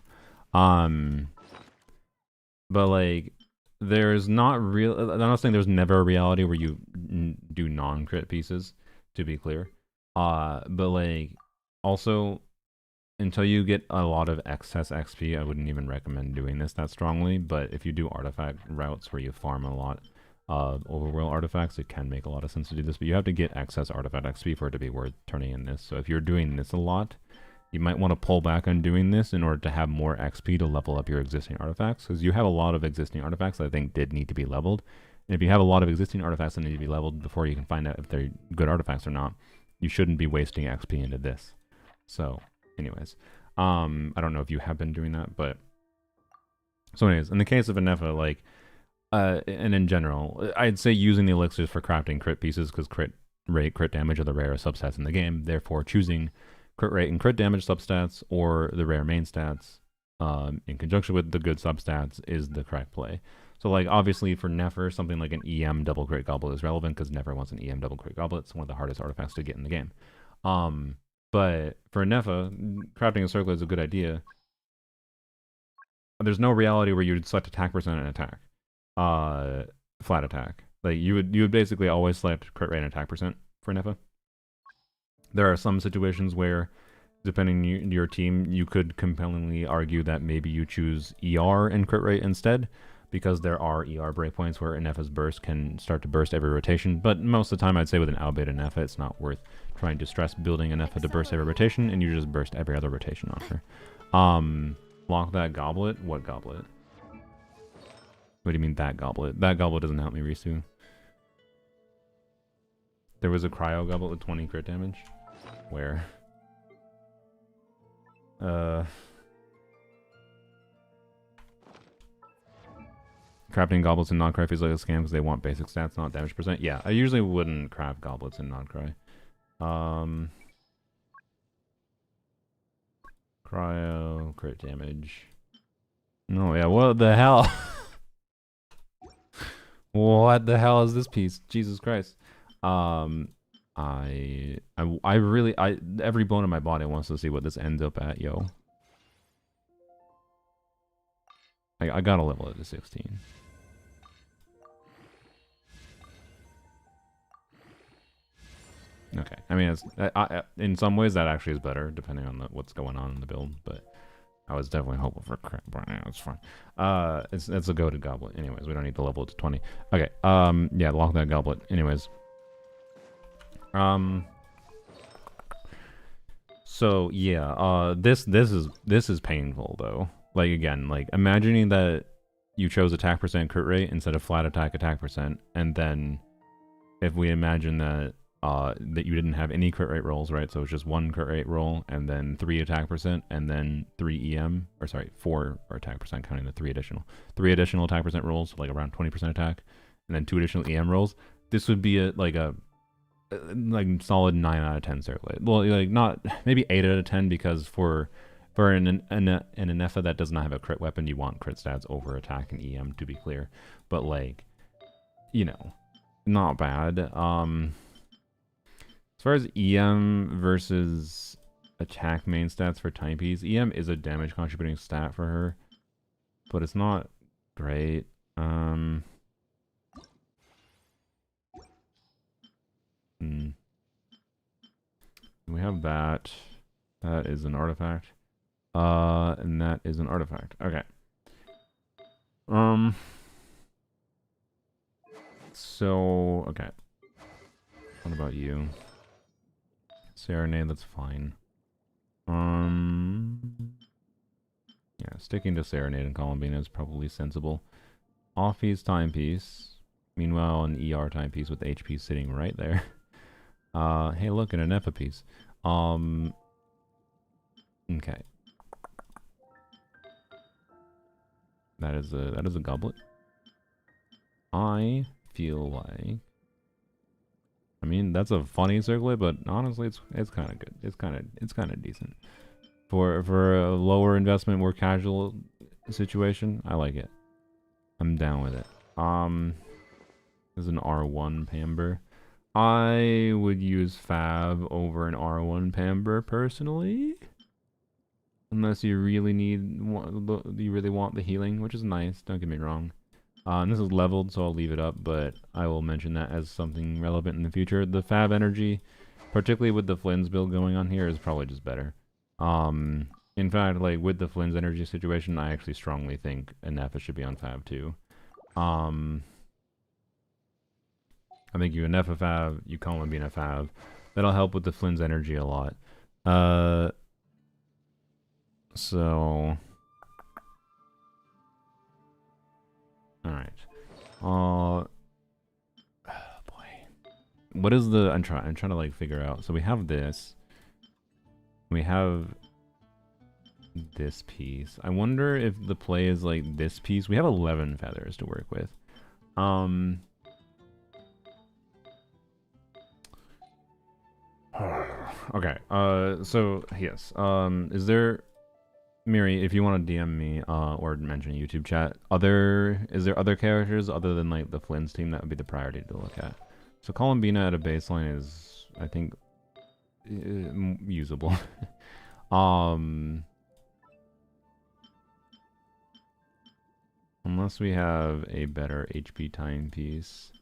But like, there's not real. I'm not saying there's never a reality where you do non-crit pieces, to be clear. But like, also, until you get a lot of excess XP, I wouldn't even recommend doing this that strongly. But if you do artifact routes where you farm a lot of overworld artifacts, it can make a lot of sense to do this. But you have to get excess artifact XP for it to be worth turning in this. So if you're doing this a lot, you might want to pull back on doing this in order to have more XP to level up your existing artifacts, because you have a lot of existing artifacts that I think did need to be leveled. And if you have a lot of existing artifacts that need to be leveled before you can find out if they're good artifacts or not, you shouldn't be wasting XP into this. So, anyways, I don't know if you have been doing that, but so anyways, in the case of a Nefa, like, and in general, I'd say using the elixirs for crafting crit pieces, because crit rate, crit damage are the rarest substats in the game. Therefore, choosing crit rate and crit damage substats or the rare main stats in conjunction with the good substats is the correct play. So like, obviously for Nefer, something like an EM double crit goblet is relevant, because Nefer wants an EM double crit goblet. It's one of the hardest artifacts to get in the game. But for Nefa, crafting a circle is a good idea. There's no reality where you would select attack percent and attack, flat attack. Like, you would basically always select crit rate and attack percent for Nefa. There are some situations where, depending on your team, you could compellingly argue that maybe you choose ER and crit rate instead, because there are ER breakpoints where Nefa's burst can start to burst every rotation. But most of the time, I'd say with an Albeit Nefa, it's not worth trying to stress building a Nefa to burst every rotation, and you just burst every other rotation on her. Lock that goblet? What goblet? What do you mean that goblet? That goblet doesn't help me, Risu. There was a cryo goblet with 20 crit damage. Where? Crafting goblets in non-cry feels like a scam because they want basic stats, not damage percent. Yeah, I usually wouldn't craft goblets in non-cry. Cryo, crit damage. No, yeah, what the hell? What the hell is this piece? Jesus Christ. I really, every bone in my body wants to see what this ends up at, yo. I gotta level it to 16. Okay, I mean, it's, in some ways that actually is better, depending on what's going on in the build, but I was definitely hoping for crap, but yeah, it's fine. It's a goated goblet. Anyways, we don't need to level it to 20. Okay, yeah, lock that goblet. Anyways. So yeah, this is painful though. Like, again, like, imagining that you chose attack percent crit rate instead of flat attack percent, and then if we imagine that that you didn't have any crit rate rolls, right? So it's just 1 crit rate roll, and then 3 attack percent, and then 3 EM, or sorry, 4 attack percent, counting the 3 additional attack percent rolls, so like around 20% attack, and then 2 additional EM rolls. This would be like solid 9 out of 10 circlet. Well, like, not maybe 8 out of 10, because for an Nefa that does not have a crit weapon, you want crit stats over attack and EM, to be clear. But like, you know, not bad. As far as EM versus attack main stats for timepiece, EM is a damage contributing stat for her, but it's not great. We have that. That is an artifact. And that is an artifact. Okay. So, okay. What about you? Serenade, that's fine. Yeah, sticking to Serenade and Columbina is probably sensible. Offie's timepiece. Meanwhile, an ER timepiece with HP sitting right there. Hey, look, an Nefa piece. Okay. That is a goblet. I feel like, I mean, that's a funny circlet, but honestly, it's kind of good. It's kind of decent for a lower investment, more casual situation. I like it. I'm down with it. This is an R1 Pamber. I would use Fab over an R1 Pamber personally, unless you really want the healing, which is nice. Don't get me wrong. And this is leveled, so I'll leave it up, but I will mention that as something relevant in the future. The Fab energy, particularly with the Flynn's build going on here, is probably just better. In fact, like with the Flynn's energy situation, I actually strongly think Anefa should be on Fab too. I think you Anefa Fab, you Columbina Fab. That'll help with the Flynn's energy a lot. So... Alright. Oh boy. What is the... I'm trying to like figure out. So we have this. We have this piece. I wonder if the play is like this piece. We have 11 feathers to work with. Okay. So yes. Is there, Miri, if you want to DM me or mention YouTube chat, is there other characters other than like the Flynn's team that would be the priority to look at? So Columbina at a baseline is, I think, usable. Unless we have a better HP timepiece,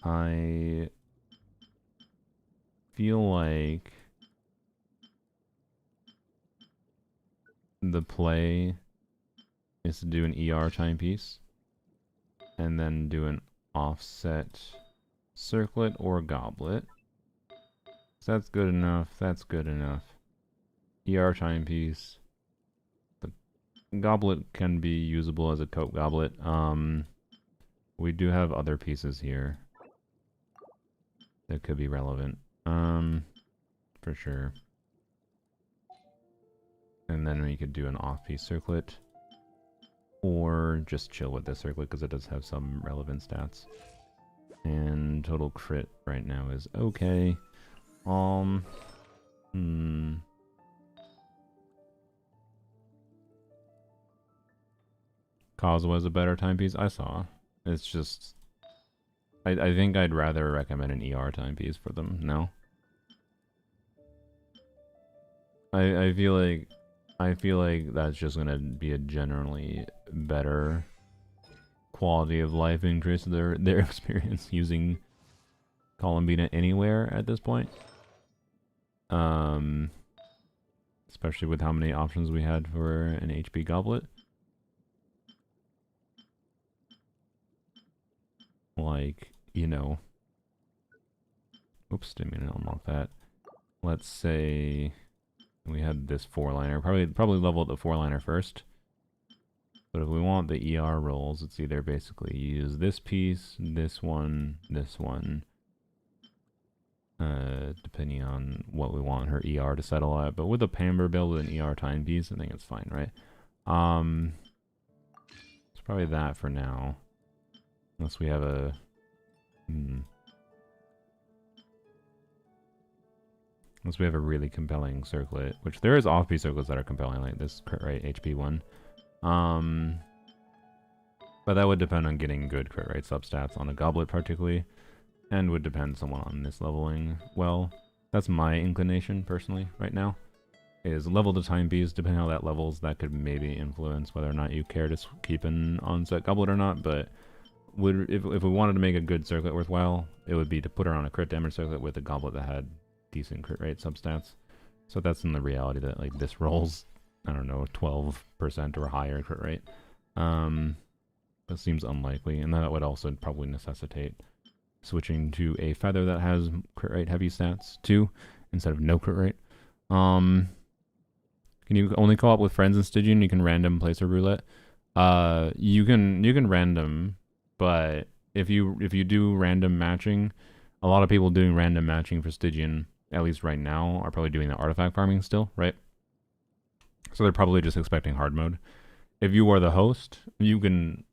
I feel like the play is to do an ER timepiece and then do an offset circlet or goblet. So that's good enough. That's good enough. ER timepiece. The goblet can be usable as a coat goblet. We do have other pieces here that could be relevant. For sure. And then we could do an off-piece circlet. Or just chill with this circlet because it does have some relevant stats. And total crit right now is okay. Causeway is a better timepiece. I saw. It's just... I think I'd rather recommend an ER timepiece for them. No? I feel like that's just gonna be a generally better quality of life increase their experience using Columbina anywhere at this point. Especially with how many options we had for an HP goblet. Like, you know. Oops, didn't mean to unlock that. Let's say we had this 4-liner. Probably level the 4-liner first. But if we want the ER rolls, it's either basically use this piece, this one, depending on what we want her ER to settle at. But with a Pamber build with an ER timepiece, I think it's fine, right? It's probably that for now. Unless we have a... Unless we have a really compelling circlet, which there is off-piece circlets that are compelling, like this crit rate HP one. But that would depend on getting good crit rate substats on a goblet particularly, and would depend somewhat on this leveling. Well, that's my inclination personally right now, is level the timepiece. Depending on how that levels, that could maybe influence whether or not you care to keep an on-set goblet or not, but if we wanted to make a good circlet worthwhile, it would be to put her on a crit damage circlet with a goblet that had decent crit rate substats. So that's in the reality that like this rolls, I don't know, 12% or higher crit rate. That seems unlikely, and that would also probably necessitate switching to a feather that has crit rate heavy stats too, instead of no crit rate. Can you only co-op with friends in Stygian? You can random placer roulette. You can random, but if you do random matching, a lot of people doing random matching for Stygian, at least right now, are probably doing the artifact farming still, right? So they're probably just expecting hard mode. if you are the host, you can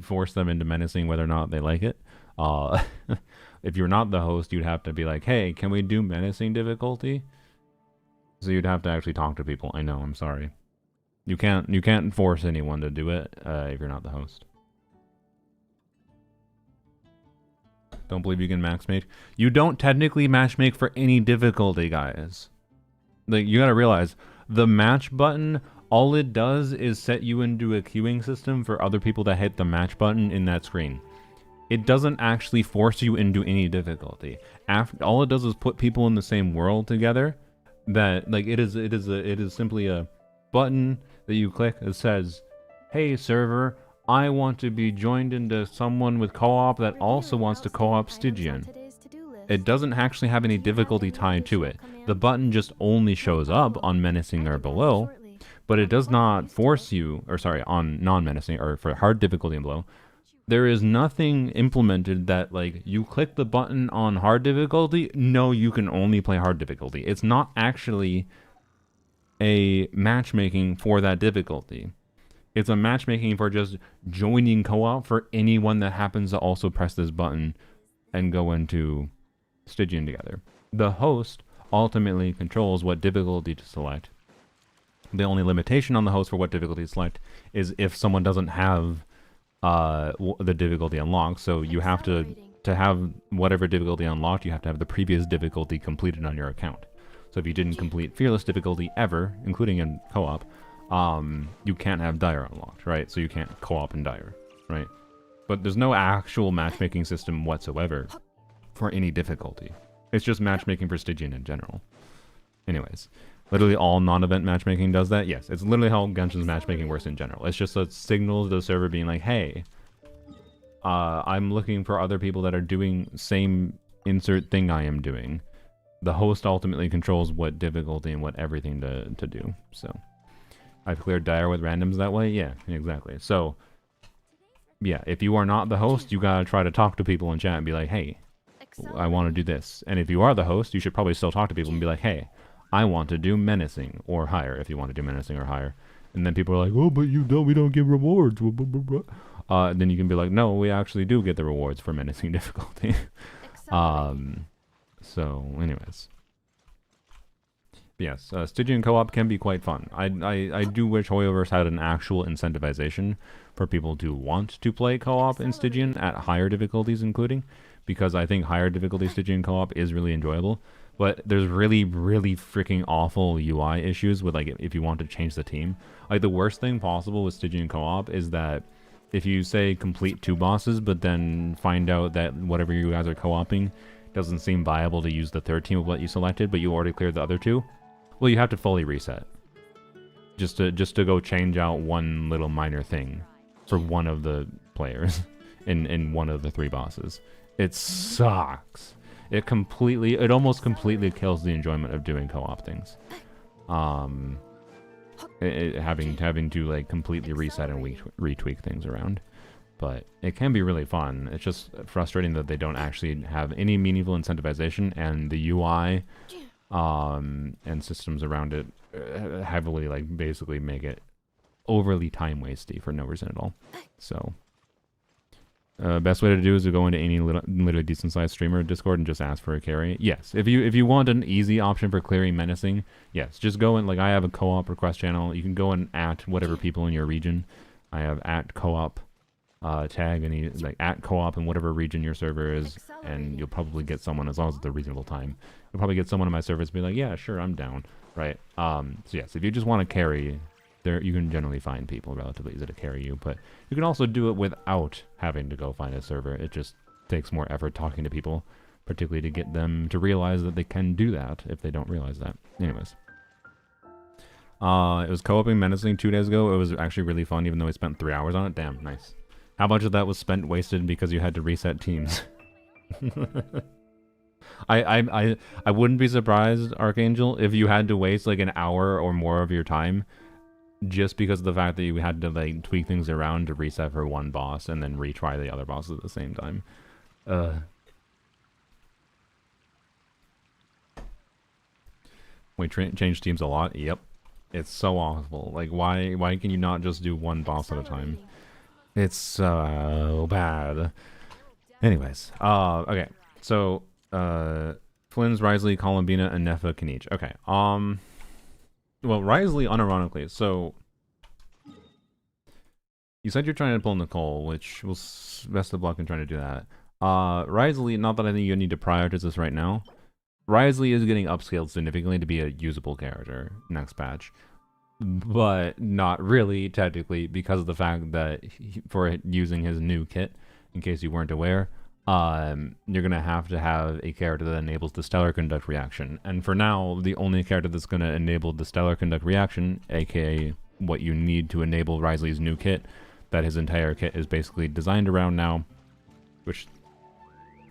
force them into menacing whether or not they like it. If you're not the host, you'd have to be like, hey, can we do menacing difficulty? So you'd have to actually talk to people. I know, I'm sorry. You can't force anyone to do it if you're not the host. Don't believe you can matchmake. You don't technically matchmake for any difficulty, guys. Like, you gotta realize, the match button, all it does is set you into a queuing system for other people that hit the match button in that screen. It doesn't actually force you into any difficulty. All it does is put people in the same world together. That, like, it is simply a button that you click that says, "Hey server, I want to be joined into someone with co-op that also wants to co-op Stygian." It doesn't actually have any difficulty tied to it. The button just only shows up on menacing or below, but it does not force you, or sorry, on non-menacing or for hard difficulty and below. There is nothing implemented that, like, you click the button on hard difficulty, no, you can only play hard difficulty. It's not actually a matchmaking for that difficulty. It's a matchmaking for just joining co-op for anyone that happens to also press this button and go into Stygian together. The host ultimately controls what difficulty to select. The only limitation on the host for what difficulty to select is if someone doesn't have the difficulty unlocked. So you have to have whatever difficulty unlocked, you have to have the previous difficulty completed on your account. So if you didn't complete Fearless difficulty ever, including in co-op, you can't have Dire unlocked, right? So you can't co-op in Dire, right? But there's no actual matchmaking system whatsoever for any difficulty. It's just matchmaking for Stygian in general. Anyways, literally all non-event matchmaking does that. Yes, it's literally how Genshin's matchmaking works in general. It's just a signal to the server being like, hey, I'm looking for other people that are doing same insert thing I am doing. The host ultimately controls what difficulty and what everything to do. So I've cleared Dire with randoms that way. Yeah, exactly. So yeah, if you are not the host, you gotta try to talk to people in chat and be like, hey, I want to do this. And if you are the host, you should probably still talk to people and be like, hey, I want to do menacing or higher, if you want to do menacing or higher. And then people are like, oh, but we don't get rewards. Then you can be like, no, we actually do get the rewards for menacing difficulty. So anyways. Yes, Stygian co-op can be quite fun. I do wish Hoyoverse had an actual incentivization for people to want to play co-op in Stygian at higher difficulties including, because I think higher difficulty Stygian co-op is really enjoyable. But there's really, really freaking awful UI issues with, like, if you want to change the team. Like, the worst thing possible with Stygian co-op is that if you say complete 2 bosses, but then find out that whatever you guys are co-oping doesn't seem viable to use the third team of what you selected, but you already cleared the other 2, well, you have to fully reset. Just to go change out one little minor thing for one of the players in one of the 3 bosses. It sucks. It almost completely kills the enjoyment of doing co-op things. Having to like completely reset and retweak things around. But it can be really fun. It's just frustrating that they don't actually have any meaningful incentivization, and the UI and systems around it heavily, like, basically make it overly time wasty for no reason at all. So best way to do is to go into any literally decent sized streamer Discord and just ask for a carry. Yes, if you want an easy option for clearing menacing, yes, just go in. Like, I have a co-op request channel. You can go and at whatever people in your region. I have at co-op tag any, like, at co-op in whatever region your server is, and you'll probably get someone, as long as it's a reasonable time. You'll probably get someone on my server to be like, yeah, sure, I'm down, right? So yes, if you just want to carry, there you can generally find people relatively easy to carry you, but you can also do it without having to go find a server. It just takes more effort talking to people, particularly to get them to realize that they can do that if they don't realize that. Anyways. It was co-oping menacing 2 days ago. It was actually really fun, even though we spent 3 hours on it. Damn, nice. How much of that was spent wasted because you had to reset teams? I wouldn't be surprised, Archangel, if you had to waste like an hour or more of your time just because of the fact that you had to, like, tweak things around to reset for one boss and then retry the other bosses at the same time. We changed teams a lot. Yep. It's so awful. Like, why can you not just do one boss at a time? It's so bad. Anyways, okay. So, Flynn's, Risley, Columbina, and Nefa can each. Okay. Well, Risley, unironically. So, you said you're trying to pull Nicole, which was best of luck in trying to do that. Risley, not that I think you need to prioritize this right now. Risley is getting upscaled significantly to be a usable character next patch. But not really, technically, because of the fact that for using his new kit, in case you weren't aware, you're going to have a character that enables the Stellar Conduct reaction. And for now, the only character that's going to enable the Stellar Conduct reaction, aka what you need to enable Risley's new kit, that his entire kit is basically designed around now, which,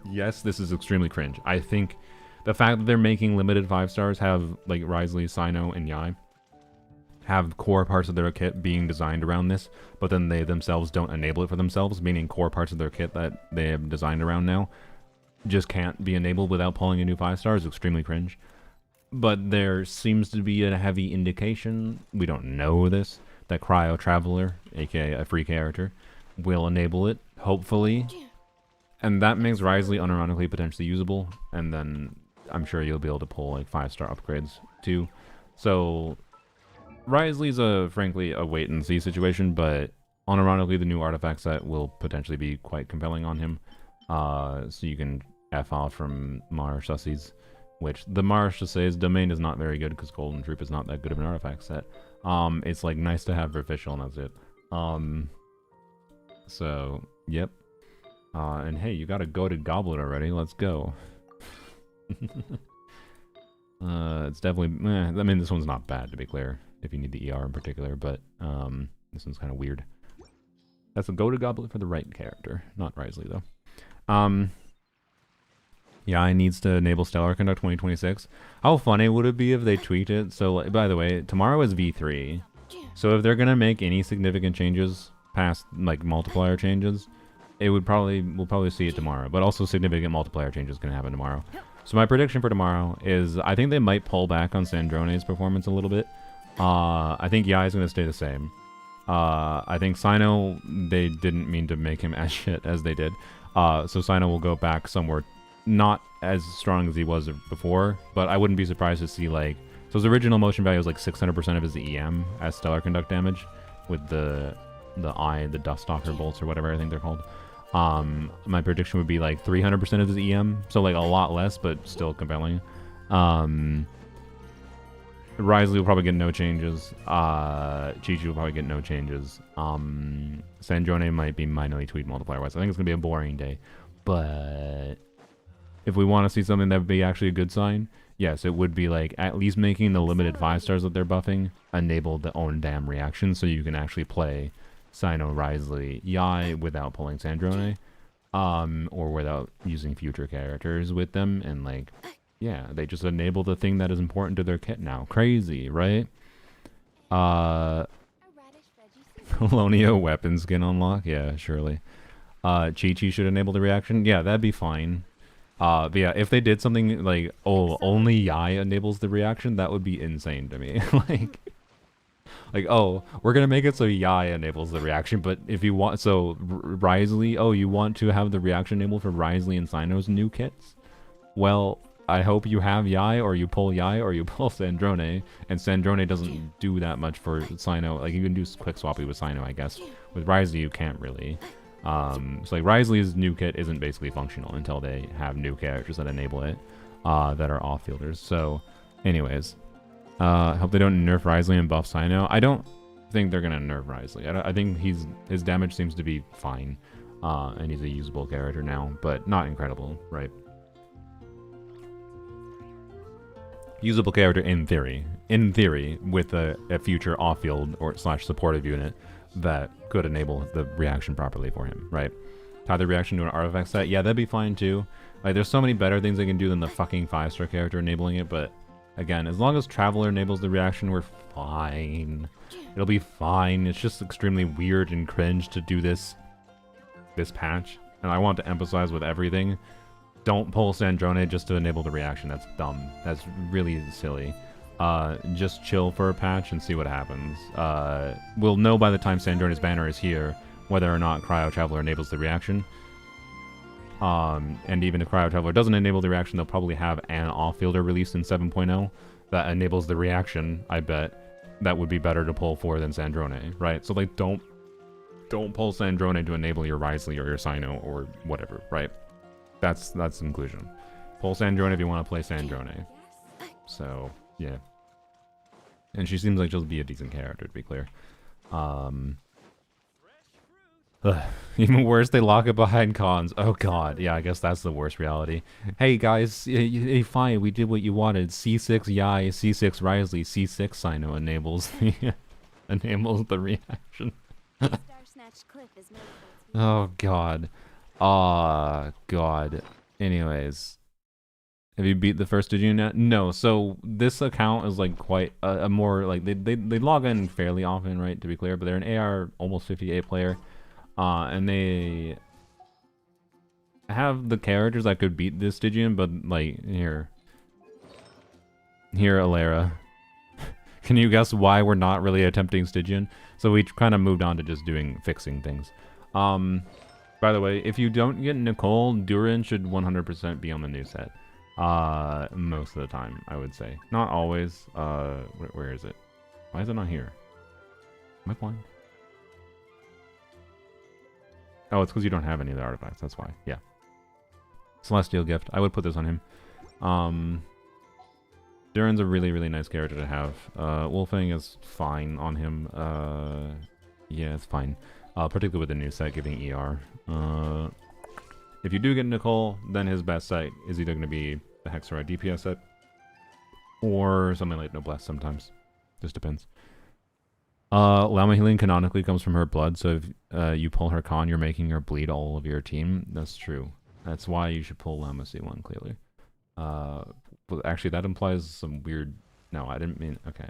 yes, this is extremely cringe. I think the fact that they're making limited 5 stars have, like, Risley, Sino, and Yai have core parts of their kit being designed around this, but then they themselves don't enable it for themselves, meaning core parts of their kit that they have designed around now just can't be enabled without pulling a new 5 star is extremely cringe. But there seems to be a heavy indication, we don't know this, that Cryo Traveler, aka a free character, will enable it, hopefully. And that makes Risley unironically potentially usable, and then I'm sure you'll be able to pull like 5-star upgrades too. So Risley's frankly a wait and see situation, but unironically the new artifact set will potentially be quite compelling on him. So you can F off from Mara Shussies, which the Mara Shussies domain is not very good because Golden Troop is not that good of an artifact set. It's like nice to have for official and that's it. So yep. And hey, you got a goated goblet already. Let's go. It's definitely. I mean, this one's not bad to be clear. If you need the ER in particular, but this one's kind of weird. That's a goated goblet for the right character, not Risley though. Yeah, I needs to enable Stellar Conduct 2026. How funny would it be if they tweaked it? So, by the way, tomorrow is V3. So if they're gonna make any significant changes past like multiplier changes, we'll probably see it tomorrow. But also significant multiplier changes can happen tomorrow. So my prediction for tomorrow is I think they might pull back on Sandrone's performance a little bit. I think Yai is gonna stay the same. I think Sino, they didn't mean to make him as shit as they did. So Sino will go back somewhere not as strong as he was before, but I wouldn't be surprised to see like, so his original motion value was like 600% of his EM as Stellar Conduct damage with the Duststalker bolts or whatever I think they're called. My prediction would be like 300% of his EM, so like a lot less, but still compelling. Risley will probably get no changes. Chi-Chi will probably get no changes. Sandrone might be minorly tweaked multiplier-wise. I think it's going to be a boring day. But if we want to see something that would be actually a good sign, yes, it would be like at least making the limited 5 stars that they're buffing enable the own damn reaction so you can actually play Sino, Risley, Yai without pulling Sandrone. Or without using future characters with them and like... Yeah, they just enable the thing that is important to their kit now. Crazy, right? Colonial weapon skin unlock? Yeah, surely. Chi-Chi should enable the reaction? Yeah, that'd be fine. But yeah, if they did something like, oh, only Yai enables the reaction, that would be insane to me. like, oh, we're gonna make it so Yai enables the reaction, but if you want, so Risley, oh, you want to have the reaction enabled for Risley and Sino's new kits? Well, I hope you have Yai, or you pull Yai, or you pull Sandrone, and Sandrone doesn't do that much for Sino. Like, you can do quick swappy with Sino, I guess. With Risley, you can't really. So, like, Risley's new kit isn't basically functional until they have new characters that enable it, that are off-fielders. So, anyways. Hope they don't nerf Risley and buff Sino. I don't think they're gonna nerf Risley. I think his damage seems to be fine, and he's a usable character now, but not incredible, right? Usable character in theory, with a future off-field or / supportive unit that could enable the reaction properly for him, right? Tie the reaction to an artifact set, yeah, that'd be fine too. Like, there's so many better things they can do than the fucking 5-star character enabling it, but again, as long as Traveler enables the reaction, we're fine. It'll be fine. It's just extremely weird and cringe to do this patch, and I want to emphasize with everything. Don't pull Sandrone just to enable the reaction. That's dumb. That's really silly. just chill for a patch and see what happens. We'll know by the time Sandrone's banner is here whether or not Cryo Traveler enables the reaction. And even if Cryo Traveler doesn't enable the reaction, they'll probably have an off-fielder released in 7.0 that enables the reaction, I bet. That would be better to pull for than Sandrone, right? So, like, don't pull Sandrone to enable your Wriothesley or your Cyno or whatever, right? That's the conclusion. Pull Sandrone if you want to play Sandrone. So, yeah. And she seems like she'll be a decent character, to be clear. Even worse, they lock it behind cons. Oh god, yeah, I guess that's the worst reality. Hey guys, hey, fine, we did what you wanted. C6 Yai, C6 Wriothesley, C6 Cyno enables the reaction. Oh god. Ah, god. Anyways, have you beat the first Stygian yet? No. So this account is like quite a more like they log in fairly often, right? To be clear, but they're an AR almost 58 player. And they have the characters that could beat this Stygian, but like here, Alera. Can you guess why we're not really attempting Stygian? So we kind of moved on to just fixing things. By the way, if you don't get Nicole, Durin should 100% be on the new set. Most of the time, I would say. Not always. Where is it? Why is it not here? Am I blind? Oh, it's because you don't have any of the artifacts. That's why. Yeah. Celestial Gift. I would put this on him. Durin's a really, really nice character to have. Wolfang is fine on him. Yeah, it's fine. Particularly with the new set giving ER. If you do get Nicole, then his best set is either going to be the Hexorite DPS set or something like Noblesse sometimes. Just depends. Llama Healing canonically comes from her blood, so if you pull her con, you're making her bleed all of your team. That's true. That's why you should pull Llama C1, clearly. But actually, that implies some weird... No, I didn't mean... Okay.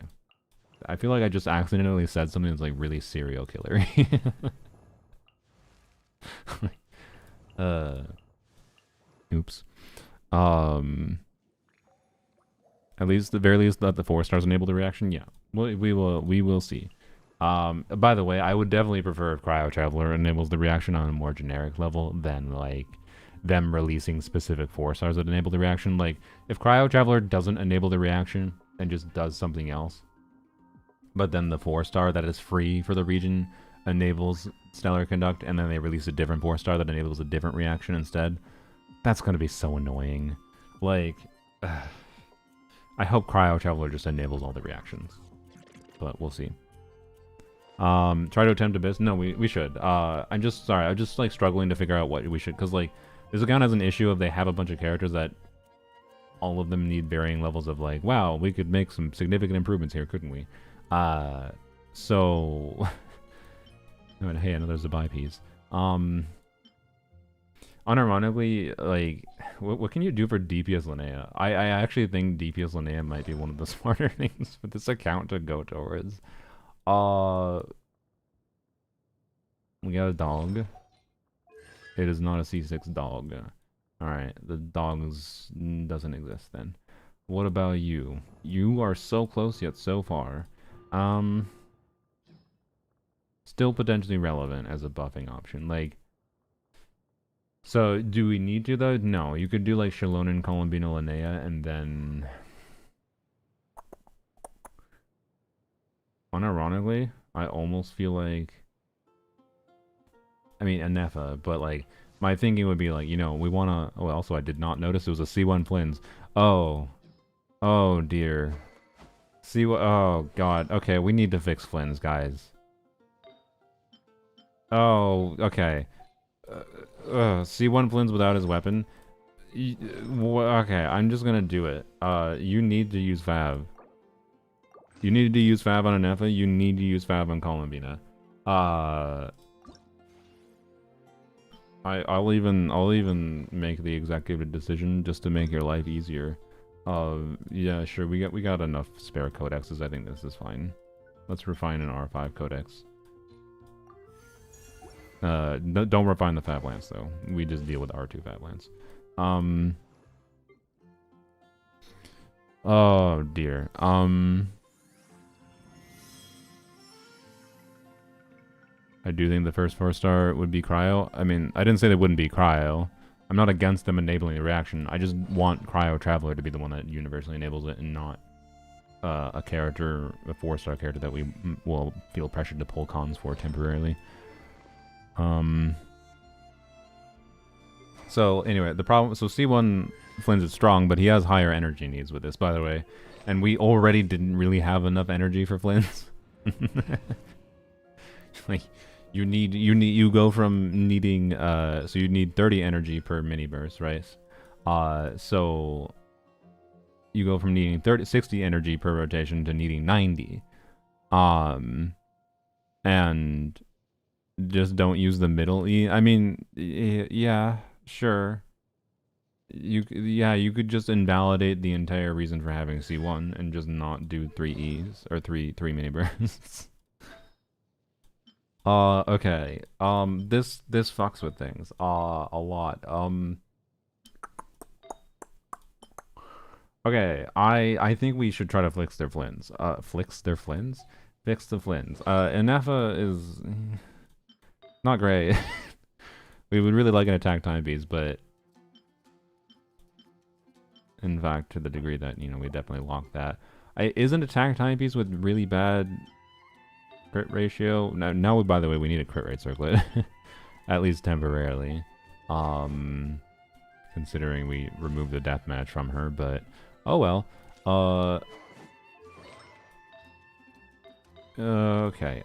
I feel like I just accidentally said something that's, like, really serial killer. Oops. At least, the very least, that the 4 stars enable the reaction? Yeah. We will see. By the way, I would definitely prefer if Cryo Traveler enables the reaction on a more generic level than, like, them releasing specific 4 stars that enable the reaction. Like, if Cryo Traveler doesn't enable the reaction and just does something else, but then the 4 star that is free for the region enables Stellar Conduct, and then they release a different 4 star that enables a different reaction instead, that's gonna be so annoying. Like, I hope Cryo Traveler just enables all the reactions, but we'll see. Try to attempt Abyss? No, we should. I'm just, sorry, I'm just, like, struggling to figure out what we should, because, like, this account has an issue of they have a bunch of characters that all of them need varying levels of, like, wow, we could make some significant improvements here, couldn't we? So... I mean, hey, another Zabai piece. Unironically, like, what can you do for DPS Linnea? I actually think DPS Linnea might be one of the smarter things for this account to go towards. We got a dog. It is not a C6 dog. Alright, the dogs doesn't exist then. What about you? You are so close yet so far. Still potentially relevant as a buffing option. Like, so do we need to though? No, you could do like Shallonen, Columbina, Linnea, and then... Unironically, I almost feel like... I mean, Anefa, but like, my thinking would be like, you know, we want to... Oh, also, I did not notice it was a C1 Flins. Oh. Oh, dear. C1... Oh, God. Okay, we need to fix Flins, guys. Oh, okay. C1 Flins without his weapon. Okay, I'm just gonna do it. You need to use Fav. You need to use Fav on Anefa. You need to use Fav on Columbina. I'll even make the executive decision just to make your life easier. Yeah, sure. We got enough spare codexes. I think this is fine. Let's refine an R5 codex. Don't refine the Fab Lance though. We just deal with R2 Fab Lance. Oh dear. I do think the first 4-star would be Cryo. I mean, I didn't say they wouldn't be Cryo. I'm not against them enabling the reaction. I just want Cryo Traveler to be the one that universally enables it, and not a character, a 4-star character that we will feel pressured to pull cons for temporarily. So anyway, the problem. So C1 Flynn's is strong, but he has higher energy needs with this, by the way, and we already didn't really have enough energy for Flynn's. Like, you go from needing so you need 30 energy per mini burst, right? So you go from needing 60 energy per rotation to needing 90. And just don't use the middle E. I mean, yeah, sure. You could just invalidate the entire reason for having C1 and just not do 3 E's or three mini bursts. Okay. This fucks with things a lot. Okay, I think we should try to fix their Flynn's. Fix the Flynn's. Inefa is not great. We would really like an attack timepiece, but in fact, to the degree that, you know, we definitely lock that. Is an attack timepiece with really bad crit ratio? Now, by the way, we need a crit rate circlet. At least temporarily. Considering we removed the deathmatch from her, but oh well. Okay.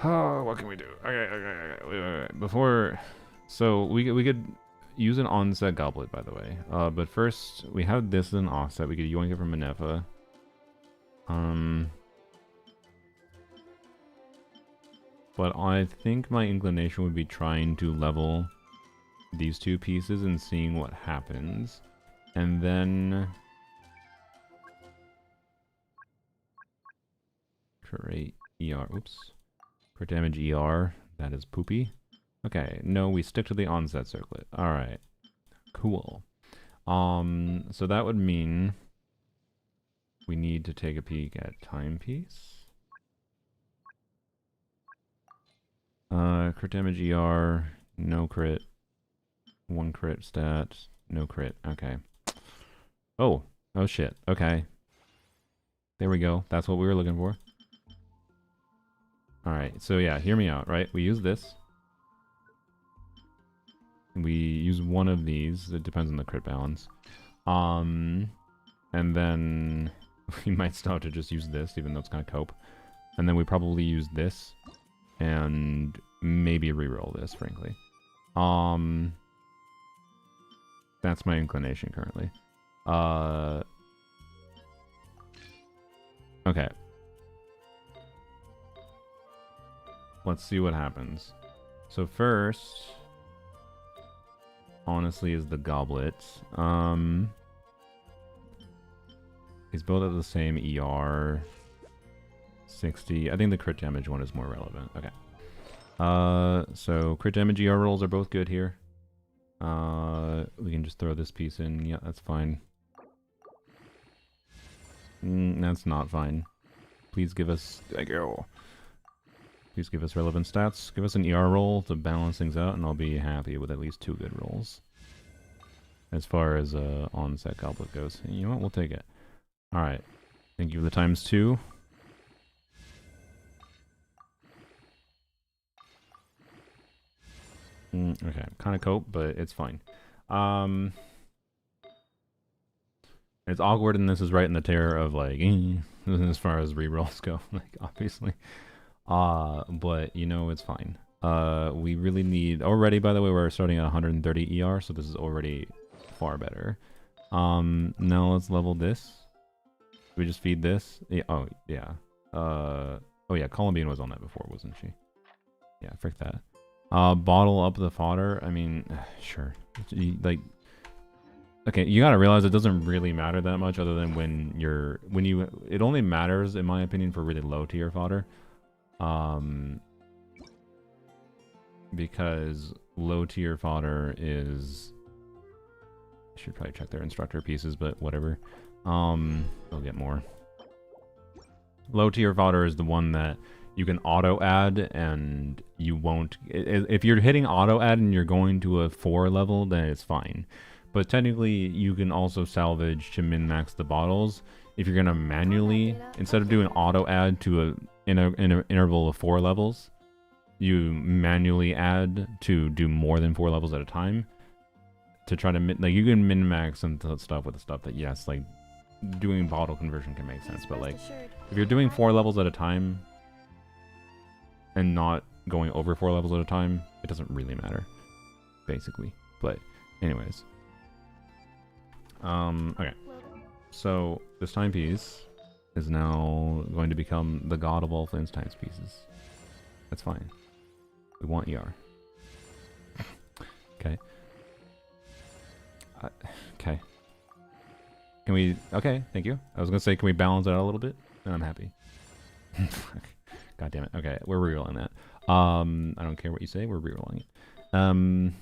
Oh, what can we do? Okay. Wait. Before, so we could use an onset goblet, by the way. But first we have this as an offset. We could yoink it from Inefa. But I think my inclination would be trying to level these two pieces and seeing what happens. And then crit rate ER. Oops. Crit damage ER. That is poopy. Okay, no, we stick to the onset circlet. Alright. Cool. So that would mean we need to take a peek at timepiece. Crit damage ER, no crit. 1 crit stat, no crit. Okay. Oh shit. Okay. There we go. That's what we were looking for. Alright, so yeah, hear me out, right? We use this. We use one of these. It depends on the crit balance. And then we might still have to just use this, even though it's gonna cope. And then we probably use this. And maybe reroll this, frankly. That's my inclination currently. Okay. Let's see what happens. So first, honestly, is the goblet. He's both at the same ER. 60. I think the crit damage one is more relevant. Okay. So crit damage ER rolls are both good here. We can just throw this piece in. Yeah, that's fine. That's not fine. Please give us... Please give us relevant stats. Give us an ER roll to balance things out, and I'll be happy with at least 2 good rolls. As far as onset goblet goes. You know what? We'll take it. Alright. Thank you for the ×2. Okay, kind of cope, but it's fine. It's awkward, and this is right in the tear of, like, as far as rerolls go, like, obviously. But, you know, it's fine. We really need... Already, by the way, we're starting at 130 ER, so this is already far better. Now let's level this. We just feed this? Yeah, oh, yeah. Oh, yeah, Columbine was on that before, wasn't she? Yeah, frick that. Bottle up the fodder. I mean, sure. Like, okay, you gotta realize it doesn't really matter that much, other than it only matters, in my opinion, for really low tier fodder. Because low tier fodder is Should probably check their instructor pieces, but whatever. They'll get more. Low tier fodder is the one that you can auto add and you won't. If you're hitting auto add and you're going to a 4 level, then it's fine. But technically, you can also salvage to min max the bottles. If you're gonna manually, instead of doing auto add to in an interval of 4 levels, you manually add to do more than 4 levels at a time. To try to like you can min max some stuff with the stuff that yes, like doing bottle conversion can make sense, but like if you're doing 4 levels at a time and not going over 4 levels at a time, it doesn't really matter, basically. But anyways, okay. So this timepiece is now going to become the god of all Flynn's timepieces. That's fine. We want ER. Okay. Okay. Can we... Okay, thank you. I was going to say, can we balance it out a little bit? Then I'm happy. God damn it. Okay, we're rerolling that. I don't care what you say. We're rerolling it.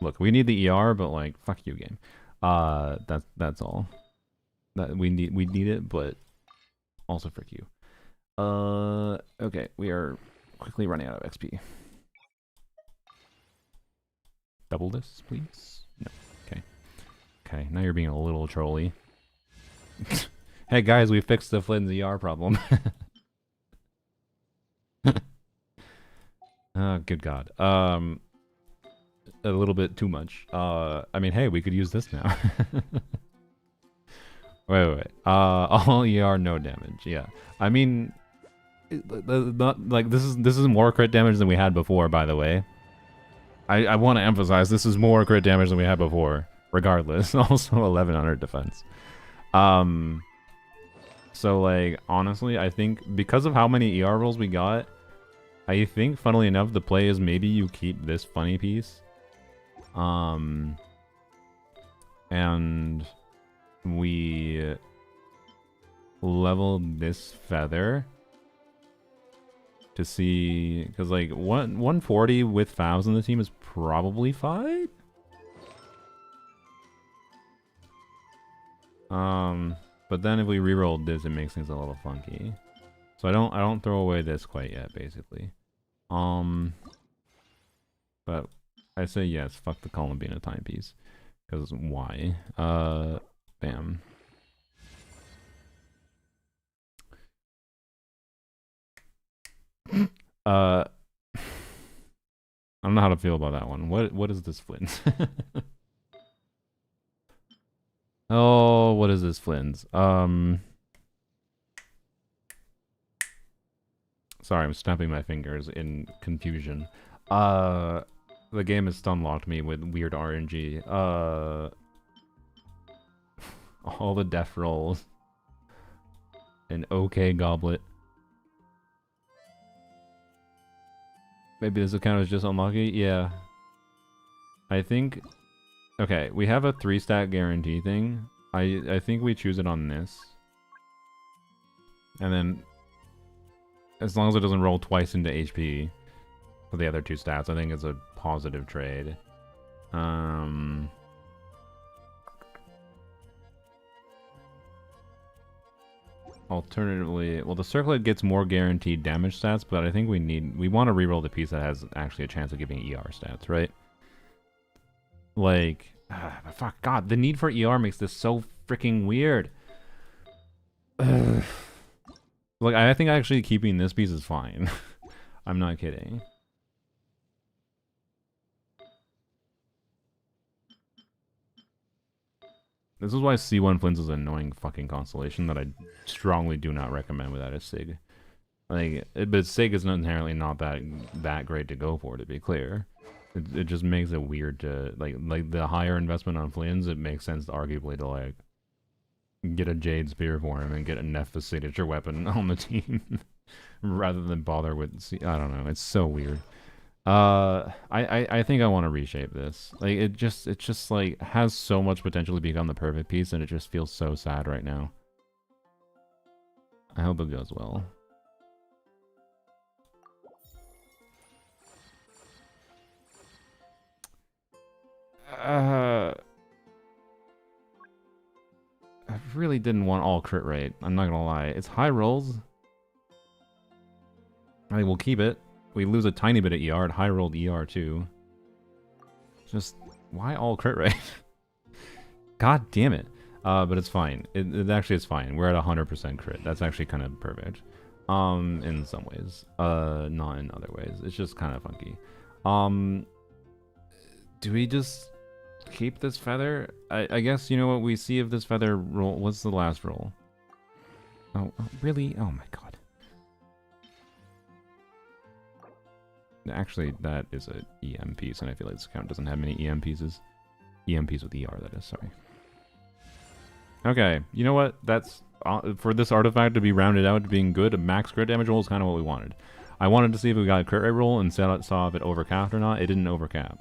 Look, we need the ER, but like, fuck you, game. That's all. That we need it, but also frick you. Okay, we are quickly running out of XP. Double this, please. No. Okay. Okay, now you're being a little trolly. Hey guys, we fixed the Flynn's ER problem. Oh, good God. A little bit too much. I mean, hey, we could use this now. Wait. All ER, no damage. Yeah. I mean, not like this is more crit damage than we had before. By the way, I want to emphasize this is more crit damage than we had before. Regardless, also 1100 defense. So like honestly, I think because of how many ER rolls we got, I think funnily enough the play is maybe you keep this funny piece. And we level this feather to see, because like 140 with Favs on the team is probably fine. But then if we rerolled this, it makes things a little funky. So I don't throw away this quite yet, basically. But I say yes, fuck the Columbina timepiece. Because why? Bam. I don't know how to feel about that one. What is this Flynn's? Oh, what is this Flynn's? Sorry, I'm snapping my fingers in confusion. The game has stunlocked me with weird RNG. All the death rolls. An okay goblet. Maybe this account is just unlucky? Yeah. I think... Okay, we have a 3-stat guarantee thing. I think we choose it on this. And then... As long as it doesn't roll twice into HP for the other 2 stats, I think it's a positive trade. Alternatively, well, the circlet gets more guaranteed damage stats, but I think we want to reroll the piece that has actually a chance of giving ER stats, right? Like, fuck, God, the need for ER makes this so freaking weird. Like, I think actually keeping this piece is fine. I'm not kidding. This is why C1 Flynn's is an annoying fucking constellation that I strongly do not recommend without a SIG. Like, but SIG is inherently not that great to go for, to be clear. It just makes it weird to, like the higher investment on Flynn's, it makes sense arguably to, like, get a Jade Spear for him and get a Nephthys signature weapon on the team. Rather than bother with, I don't know, it's so weird. I think I want to reshape this. Like, it just like has so much potential to become the perfect piece, and it just feels so sad right now. I hope it goes well. really didn't want all crit rate. I'm not gonna lie. It's high rolls. I think we'll keep it. We lose a tiny bit of ER. High rolled ER too. Just why all crit rate? God damn it. But it's fine. It actually is fine. We're at 100% crit. That's actually kind of perfect. In some ways. Not in other ways. It's just kind of funky. Do we just keep this feather? I guess, you know what, we see if this feather roll. What's the last roll? Oh, really? Oh my god. Actually, that is a EM piece, and I feel like this account doesn't have many EM pieces. EMPs with ER, that is, sorry. Okay, you know what? That's for this artifact to be rounded out to being good, a max crit damage roll is kind of what we wanted. I wanted to see if we got a crit rate roll and saw if it overcapped or not. It didn't overcap.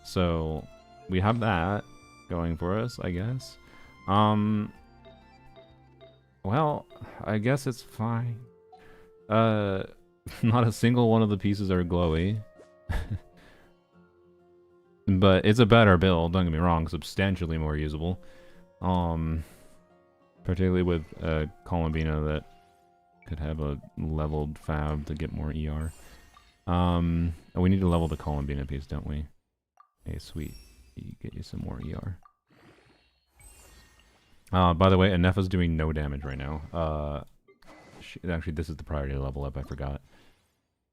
So, we have that going for us, I guess. Well, I guess it's fine. Not a single one of the pieces are glowy. But it's a better build, don't get me wrong, substantially more usable. Particularly with Columbina that could have a leveled fab to get more ER. We need to level the Columbina piece, don't we? Hey, sweet. Get you some more ER. By the way, Anefa's doing no damage right now. Actually, this is the priority to level up, I forgot.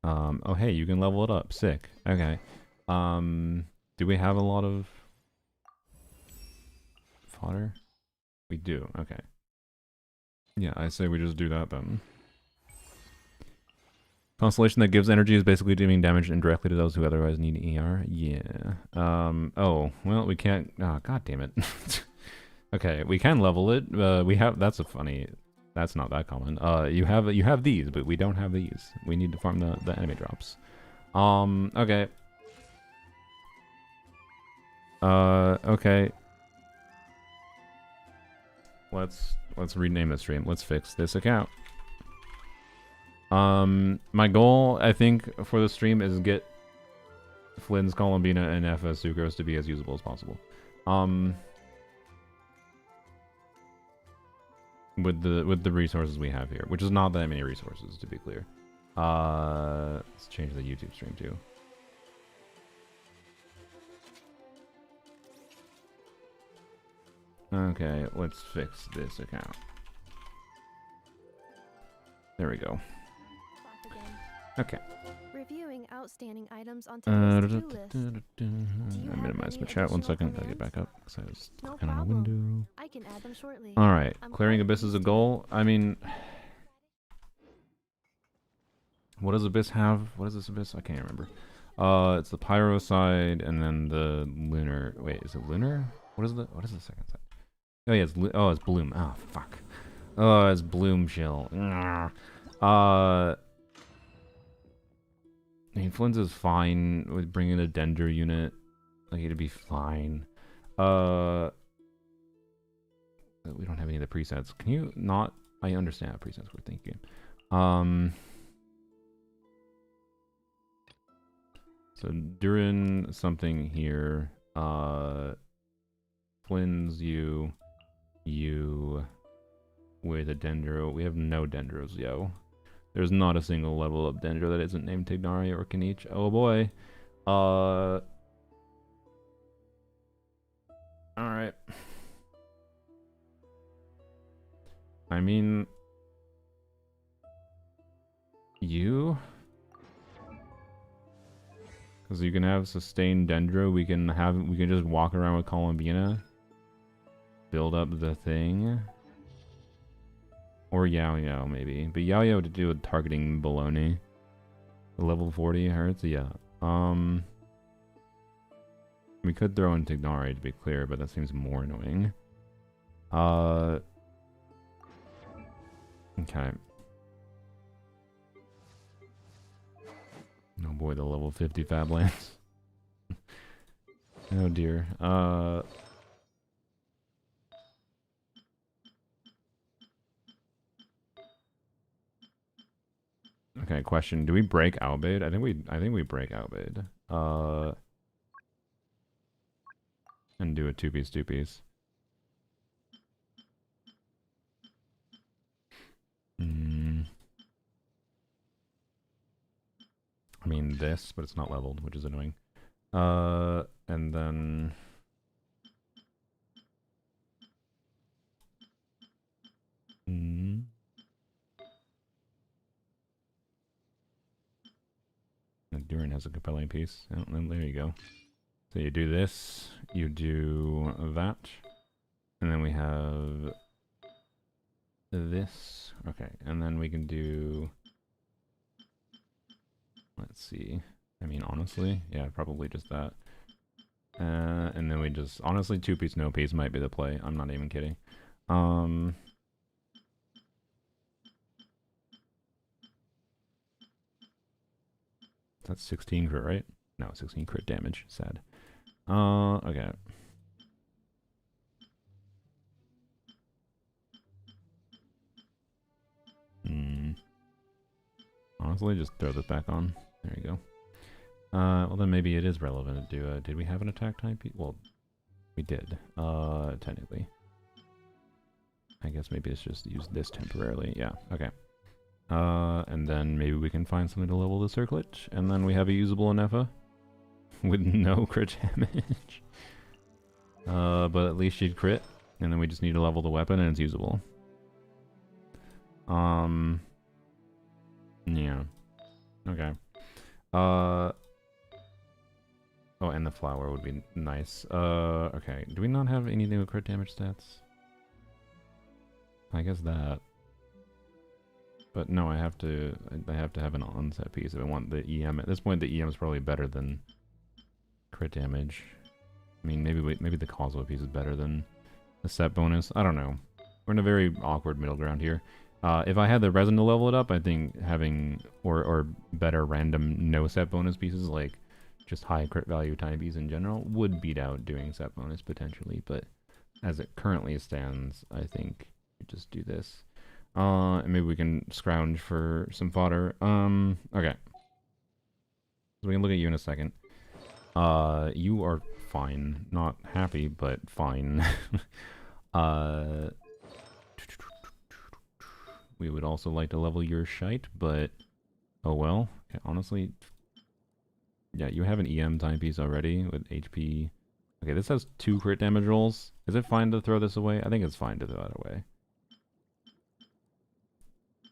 Oh hey, you can level it up. Sick. Okay. Do we have a lot of fodder? We do. Okay. Yeah, I say we just do that then. Constellation that gives energy is basically doing damage indirectly to those who otherwise need ER. Yeah. Oh, well, we can't... Oh, god damn it. Okay, we can level it. We have... That's a funny... That's not that common. You have these, but we don't have these. We need to farm the enemy drops. Okay. Okay. Let's rename the stream. Let's fix this account. My goal, I think, for the stream is get Flynn's Columbina and FS Sucrose to be as usable as possible. With the resources we have here, which is not that many resources, to be clear. Let's change the YouTube stream too. Okay, let's fix this account. There we go. Okay. Reviewing outstanding items on today's to-do list. I minimized my chat 1 second. Gotta get back up because I was No talking on a problem. window. I can add them shortly. Alright, I'm clearing quite Abyss is a used to goal. I mean... What does Abyss have? What is this Abyss? I can't remember. It's the Pyro side and then the Lunar... Wait, is it Lunar? What is the second side? Oh yeah, it's Bloom. Oh, fuck. Oh, it's Bloom Chill. I mean, Flynn's is fine with bringing a Dendro unit. Like, it'd be fine. We don't have any of the presets. Can you not... I understand how presets work, thank you. So, during something here, Flynn's you with a Dendro. We have no Dendros, yo. There's not a single level up Dendro that isn't named Tignari or Kanich. Oh boy. Alright. I mean... You? Because you can have sustained Dendro, we can just walk around with Columbina. Build up the thing. Or Yao Yao, maybe. But Yao Yao to do with targeting baloney. Level 40 hurts? Yeah. We could throw in Tignari to be clear, but that seems more annoying. Okay. Oh boy, the level 50 Fab Lands. Oh dear. Okay, question. Do we break Albade? I think we break Albade. And do a 2-piece, 2-piece. I mean this, but it's not leveled, which is annoying. And then... Durin has a compelling piece. Oh, and there you go. So you do this, you do that, and then we have this. Okay, and then we can do... Let's see. I mean, honestly, yeah, probably just that. And then we just... Honestly, 2-piece, no piece might be the play. I'm not even kidding. That's 16 crit, right? No, 16 crit damage. Sad. Okay. Honestly, just throw this back on. There you go. Well then maybe it is relevant to do, did we have an attack type? Well, we did, technically. I guess maybe it's just use this temporarily. Yeah, okay. And then maybe we can find something to level the circlet, and then we have a usable Anefa with no crit damage. But at least she'd crit, and then we just need to level the weapon, and it's usable. Yeah. Okay. Oh, and the flower would be nice. Okay. Do we not have anything with crit damage stats? I guess that. But no, I have to have an onset piece if I want the EM. At this point, the EM is probably better than crit damage. I mean, maybe the causal piece is better than the set bonus. I don't know. We're in a very awkward middle ground here. If I had the resin to level it up, I think having or better random no set bonus pieces like just high crit value tiny bees in general would beat out doing set bonus potentially. But as it currently stands, I think we just do this. And maybe we can scrounge for some fodder. Okay. So we can look at you in a second. You are fine. Not happy, but fine. We would also like to level your shite, but oh well. Okay, honestly, yeah, you have an EM timepiece already with HP. Okay, this has 2 crit damage rolls. Is it fine to throw this away? I think it's fine to throw it away.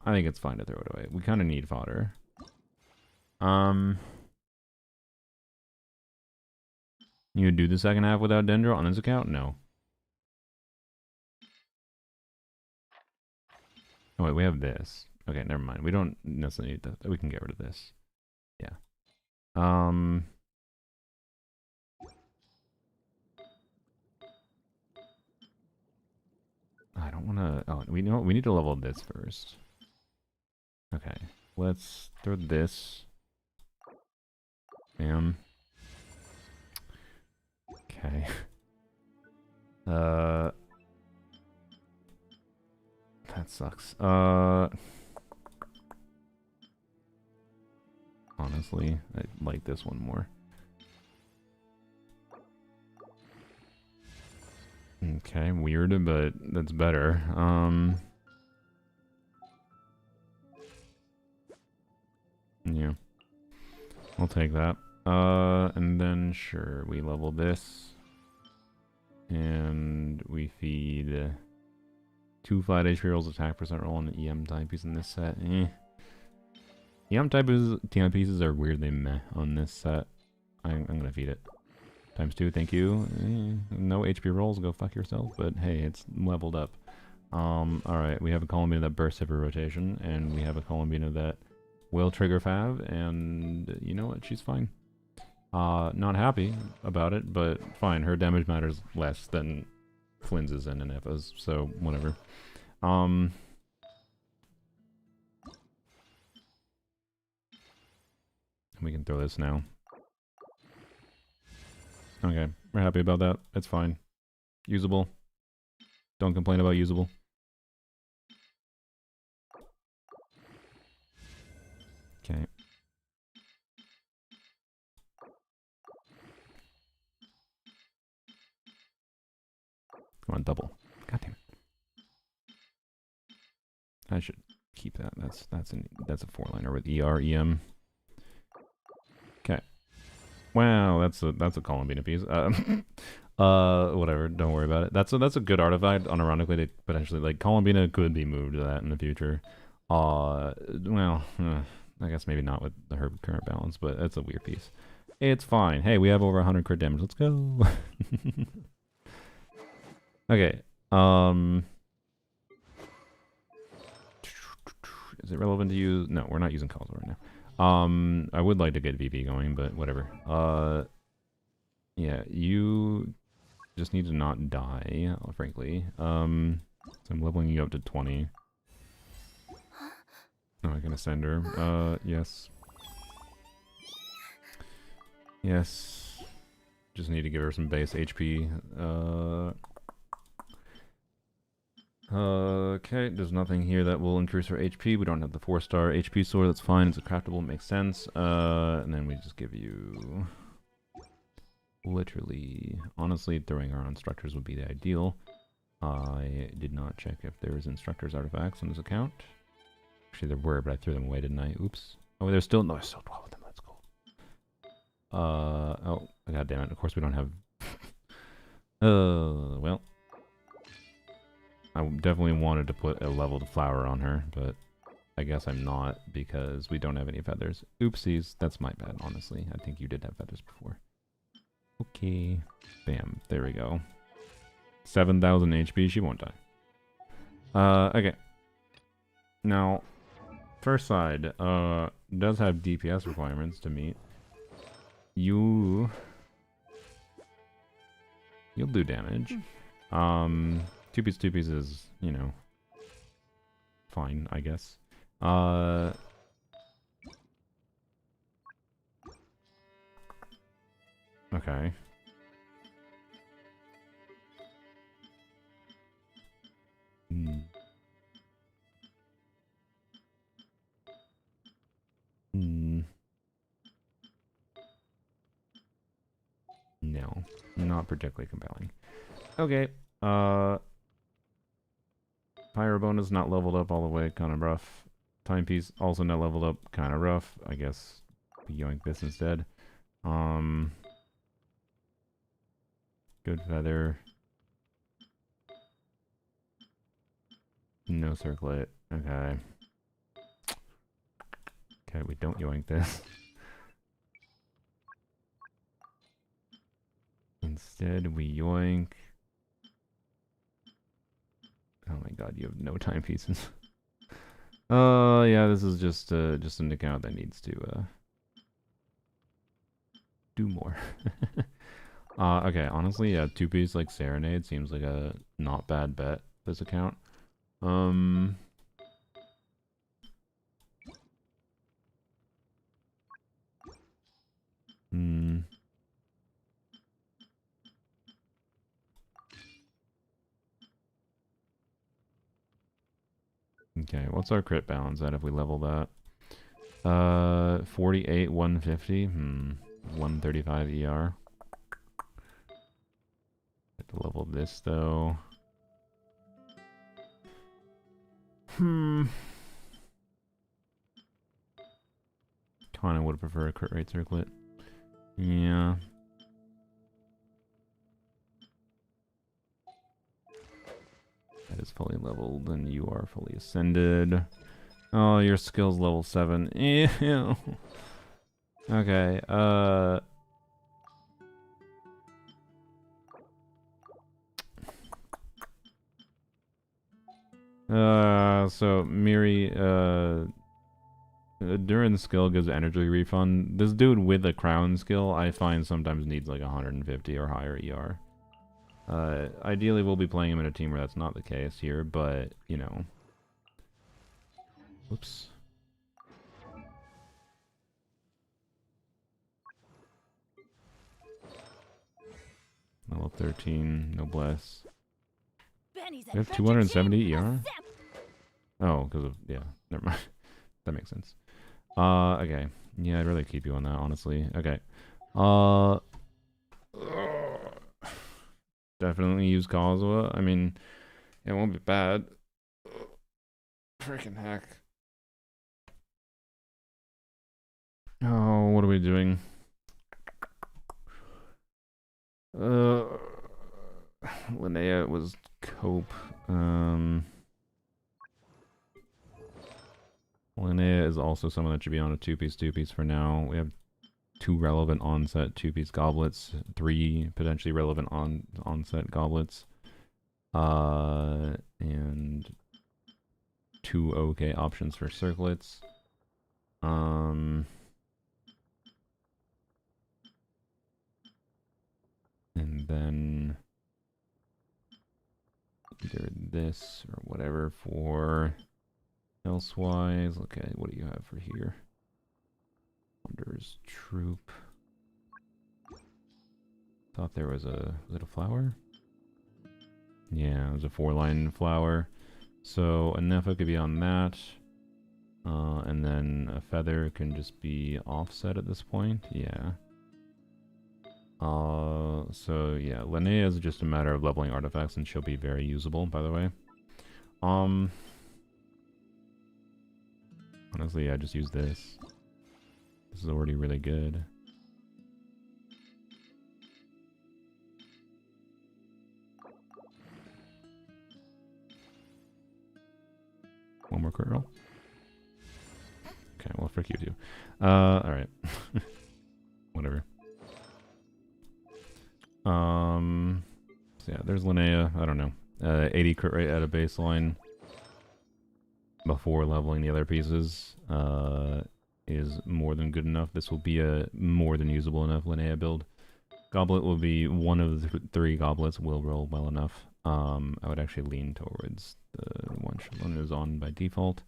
I think it's fine to throw it away. We kind of need fodder. You would do the second half without Dendro on this account? No. Oh wait, we have this. Okay, never mind. We don't necessarily need that. We can get rid of this. Yeah. I don't want to... Oh, we know we need to level this first. Okay, let's throw this. Bam. Okay. That sucks. Honestly, I like this one more. Okay, weird, but that's better. Yeah. I'll take that. And then sure, we level this. And we feed 2 flat HP rolls, attack percent roll, and an EM timepiece in this set. EM timepieces are weirdly meh on this set. I'm gonna feed it. ×2, thank you. No HP rolls, go fuck yourself, but hey, it's leveled up. Alright, we have a Columbina that bursts every rotation, and we have a Columbina that will trigger Fav, and you know what, she's fine. Not happy about it, but fine. Her damage matters less than Flynn's and Anefa's, so whatever. We can throw this now. Okay, we're happy about that. It's fine. Usable. Don't complain about usable. Okay. Come on, double. God damn it. I should keep that. That's a 4-liner with ER, EM. Wow, that's a Columbina piece. Whatever. Don't worry about it. That's a good artifact. Unironically, to potentially like Columbina could be moved to that in the future. Well, I guess maybe not with her current balance, but it's a weird piece. It's fine. Hey, we have over 100 crit damage. Let's go. Okay. Is it relevant to use? No, we're not using calls right now. I would like to get VP going, but whatever. Yeah, you just need to not die, frankly. So I'm leveling you up to 20. Oh, I can ascend her. Yes. Yes. Just need to give her some base HP. Okay, there's nothing here that will increase her HP. We don't have the 4-star HP sword. That's fine. It's a craftable. It makes sense. And then we just give you... Literally... Honestly, throwing her on instructors would be the ideal. I did not check if there was instructors artifacts on this account. Actually, there were, but I threw them away, didn't I? Oops. Oh, there's still... No, there's still 12 of them. That's cool. Oh, god damn it. Of course we don't have... well... I definitely wanted to put a leveled flower on her, but I guess I'm not because we don't have any feathers. Oopsies, that's my bad, honestly. I think you did have feathers before. Okay. Bam, there we go. 7,000 HP, she won't die. Okay. Now, first side, does have DPS requirements to meet. You'll do damage. Two piece is, you know, fine, I guess. Okay. No, not particularly compelling. Okay. Pyrobonus not leveled up all the way, kind of rough. Timepiece also not leveled up, kind of rough. I guess we yoink this instead. Good feather. No circlet. Okay. Okay, we don't yoink this. Instead, we yoink. Oh my god, you have no timepieces. Yeah, this is just an account that needs to do more. Okay, honestly, yeah, 2-piece like Serenade seems like a not bad bet, this account. Okay, what's our crit balance at if we level that? 48, 150. 135 ER. Have to level this though. Kinda would prefer a crit rate circlet. Yeah. That is fully leveled, and you are fully ascended. Oh, your skill's level 7. Ew. Okay, so Miri, Durin skill gives energy refund. This dude with a crown skill, I find sometimes needs like 150 or higher ER. Ideally we'll be playing him in a team where that's not the case here, but, you know. Whoops. Level 13, noblesse. We have 270 ER? Oh, because of, yeah, never mind. That makes sense. Okay. Yeah, I'd rather keep you on that, honestly. Okay. Definitely use Kazuha. I mean, it won't be bad. Freaking heck. Oh, what are we doing? Linnea was cope. Linnea is also someone that should be on a 2-piece for now. We have 2 relevant onset 2-piece goblets, 3 potentially relevant onset goblets, and 2 okay options for circlets. And then either this or whatever for elsewise. Okay, what do you have for here? Wanderer's Troop. Thought there was a little flower. Yeah, it was a 4-line flower. So a Nefa could be on that. And then a feather can just be offset at this point. Yeah. So yeah, Linnea is just a matter of leveling artifacts, and she'll be very usable, by the way. Honestly, I just use this. This is already really good. One more crit roll. Okay, well, frick you too. Alright. Whatever. So yeah, there's Linnea. I don't know. 80 crit rate at a baseline before leveling the other pieces is more than good enough. This will be a more than usable enough Linnea build. Goblet will be one of the 3 goblets will roll well enough. I would actually lean towards the one Shalon is on by default.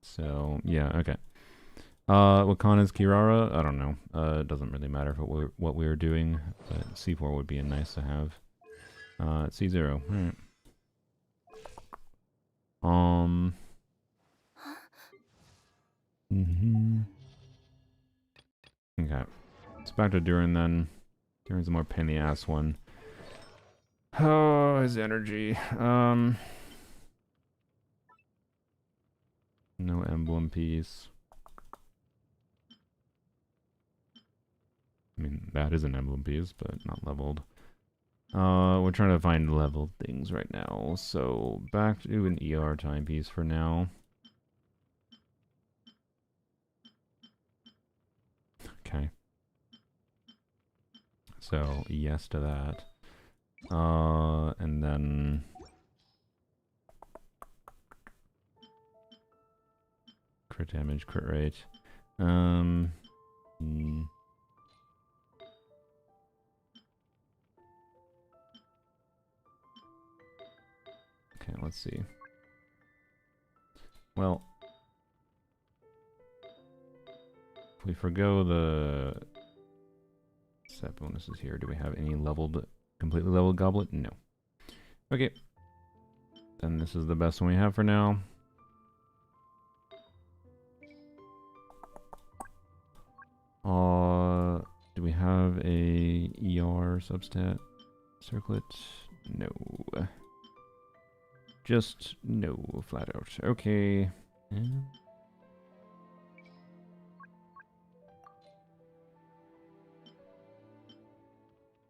So yeah, okay. Wakana's Kirara, I don't know. It doesn't really matter for what we were doing, but C4 would be a nice to have. C0. Alright. Okay. It's back to Durin then. Durin's a more pain in the ass one. Oh, his energy. No emblem piece. I mean, that is an emblem piece, but not leveled. We're trying to find leveled things right now. So, back to an ER timepiece for now. Okay. So, yes to that. And then... crit damage, crit rate. Okay, let's see. Well, if we forgo the set bonuses here, do we have any leveled, completely leveled goblet? No. Okay. Then this is the best one we have for now. Do we have a ER substat circlet? No. Just no, flat out. Okay. Yeah.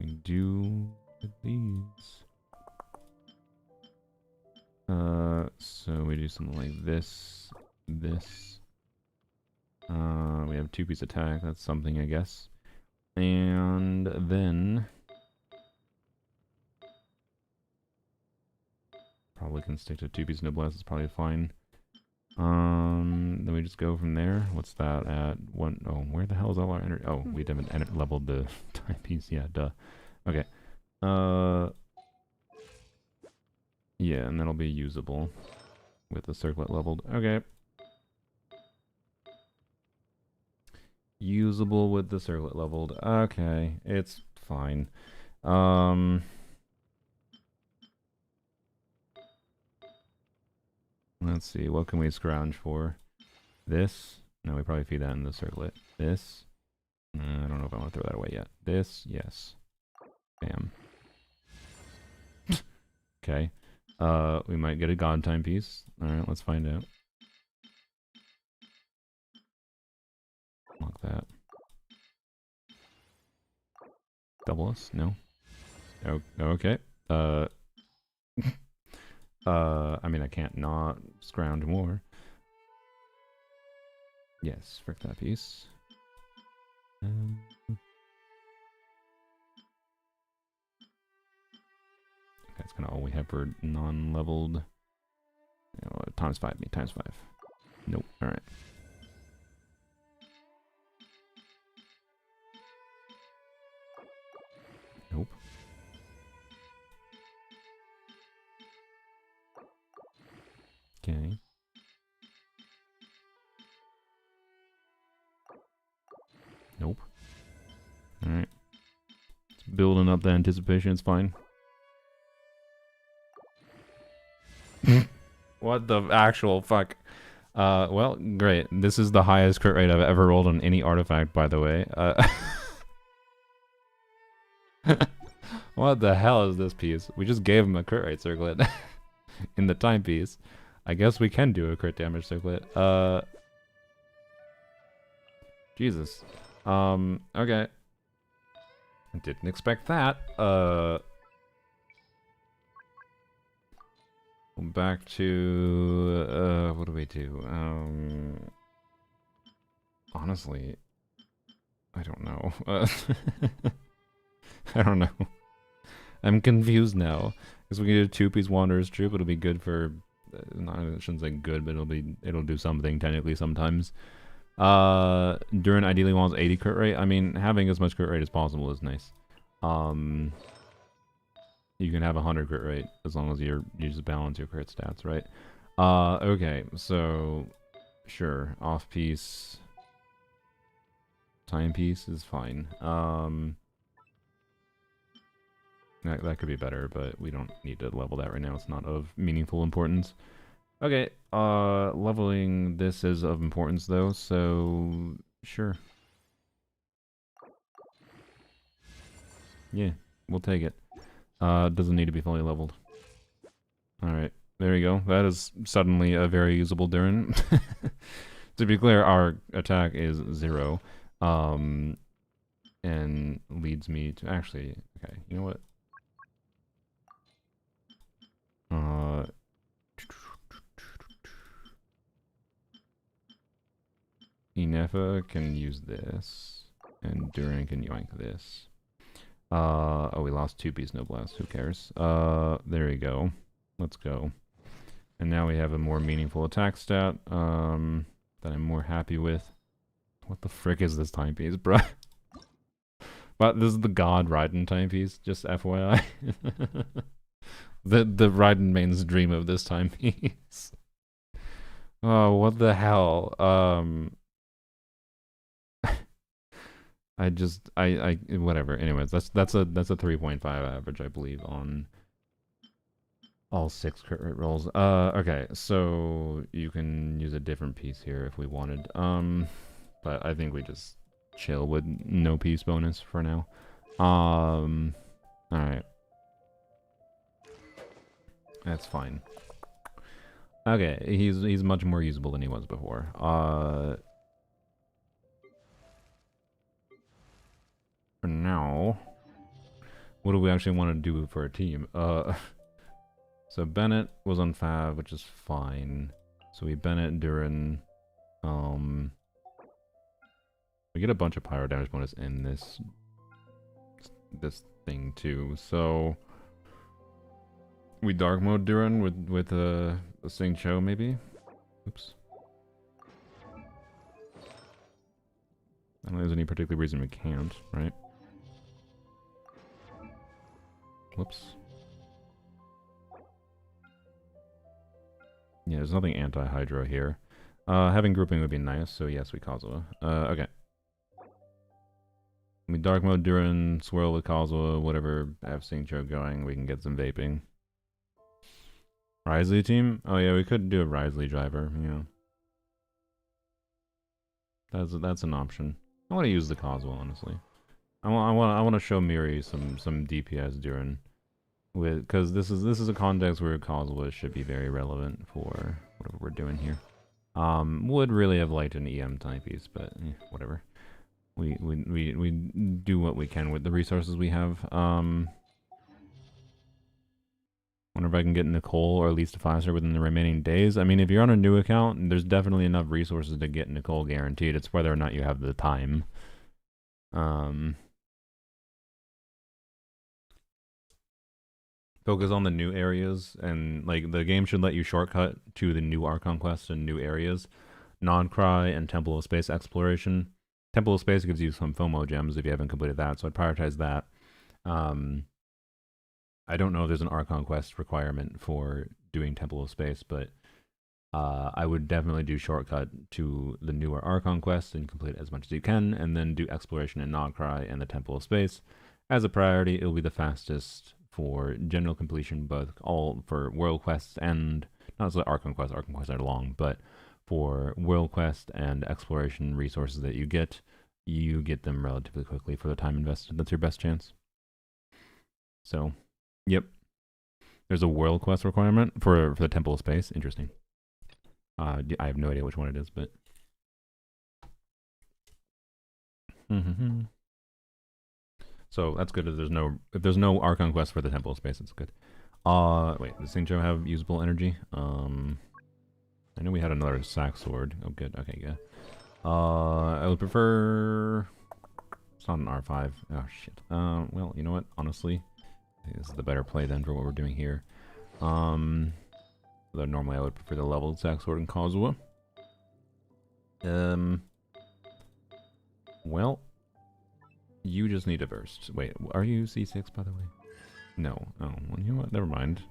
We do these. So we do something like this, this. We have 2-piece attack. That's something, I guess. And then probably can stick to 2-piece noblesse. It's probably fine. Then we just go from there. What's that at? One? Oh, where the hell is all our energy? Oh, we haven't leveled the timepiece. Yeah, duh. Okay. Yeah, and that'll be usable with the circlet leveled. Okay. Usable with the circlet leveled. Okay, it's fine. Let's see, what can we scrounge for? This? No, we probably feed that in the circlet. This? I don't know if I want to throw that away yet. This? Yes. Bam. Okay. We might get a god timepiece. Alright, let's find out. Lock that. Double us? No? Okay. I mean, I can't not scrounge more. Yes, frick that piece. That's kind of all we have for non-leveled. Times 5 me, times 5. Nope, alright. Nope. Okay. Nope. Alright. It's building up the anticipation, it's fine. What the actual fuck? Well, great. This is the highest crit rate I've ever rolled on any artifact, by the way. What the hell is this piece? We just gave him a crit rate circlet in the timepiece. I guess we can do a crit damage circlet. Jesus. Okay. Didn't expect that. Back to, what do we do? Honestly, I don't know. I don't know. I'm confused now. Because we can do a 2-piece Wanderer's Troop. It'll be good for, I shouldn't say good, but it'll do something technically sometimes. Durin ideally wants 80 crit rate. I mean, having as much crit rate as possible is nice. You can have 100 crit rate as long as you just balance your crit stats, right? Okay, so sure, off piece, timepiece is fine. That could be better, but we don't need to level that right now. It's not of meaningful importance. Okay, leveling this is of importance though, so sure. Yeah, we'll take it. Doesn't need to be fully leveled. Alright, there you go. That is suddenly a very usable Durin. To be clear, our attack is 0. And leads me to... Actually, okay, you know what? Inefa can use this, and Durin can yoink this. Oh, we lost 2-piece Noblesse. Who cares? There we go. Let's go. And now we have a more meaningful attack stat, that I'm more happy with. What the frick is this timepiece, bruh? But this is the God Raiden timepiece, just FYI. the Raiden main's dream of this timepiece. Oh, what the hell? Whatever. Anyways, that's a 3.5 average, I believe, on all 6 crit rate rolls. Okay, so you can use a different piece here if we wanted. But I think we just chill with no piece bonus for now. Alright. That's fine. Okay, he's much more usable than he was before. For now, what do we actually want to do for a team? So Bennett was on Fav, which is fine. So we Bennett, Durin. We get a bunch of pyro damage bonus in this thing too. So we dark mode Durin with a Sing Cho maybe. Oops. I don't think there's any particular reason we can't, right? Whoops. Yeah, there's nothing anti-Hydro here. Having grouping would be nice, so yes, we Kazuha. Okay. We dark mode Durin, swirl with Kazuha, whatever, have Sing Cho going, we can get some vaping. Risley team? Oh yeah, we could do a Risley driver, yeah. That's an option. I want to use the Kazuha, honestly. I want to show Miri some DPS Durin. Because this is a context where Kazuha should be very relevant for whatever we're doing here. Would really have liked an EM timepiece, but whatever. We do what we can with the resources we have. Wonder if I can get Nicole or at least a 5-star within the remaining days. I mean, if you're on a new account, there's definitely enough resources to get Nicole guaranteed. It's whether or not you have the time. Focus on the new areas, and like the game should let you shortcut to the new Archon quest and new areas. Non-Cry and Temple of Space exploration. Temple of Space gives you some FOMO gems if you haven't completed that, so I'd prioritize that. I don't know if there's an Archon quest requirement for doing Temple of Space, but I would definitely do shortcut to the newer Archon quest and complete as much as you can, and then do exploration in Non-Cry and the Temple of Space. As a priority, it'll be the fastest for general completion, both all for world quests and, not necessarily Archon quests are long, but for world quest and exploration resources that you get them relatively quickly for the time invested. That's your best chance. So, yep. There's a world quest requirement for the Temple of Space. Interesting. I have no idea which one it is, but... So that's good. If there's no Archon quest for the Temple of Space, it's good. Wait, does Xingqiu have usable energy? I know we had another sack sword. Oh, good. Okay, good. I would prefer... It's not an R5. Oh, shit. Well, you know what? Honestly, I think this is the better play then for what we're doing here. Though normally I would prefer the leveled sack sword in Kazuha. Well, you just need a burst. Wait, are you C6, by the way? No. Oh, well, you know what? Never mind.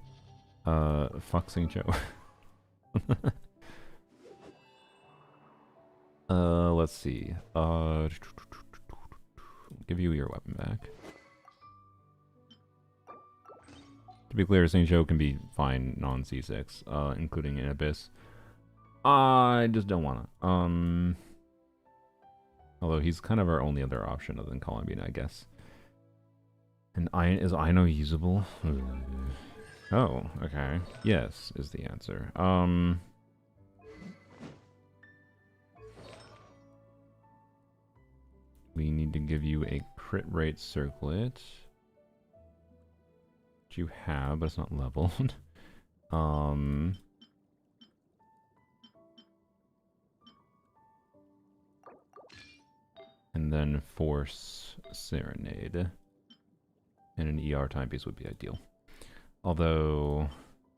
Fuck Xingqiu. Let's see. Give you your weapon back. To be clear, Xingqiu can be fine non-C6, including an Abyss. I just don't wanna. Although he's kind of our only other option other than Columbine, I guess. And is Ino usable? Oh, okay. Yes, is the answer. We need to give you a crit rate circlet. Which you have, but it's not leveled. And then Force Serenade. And an ER timepiece would be ideal. Although,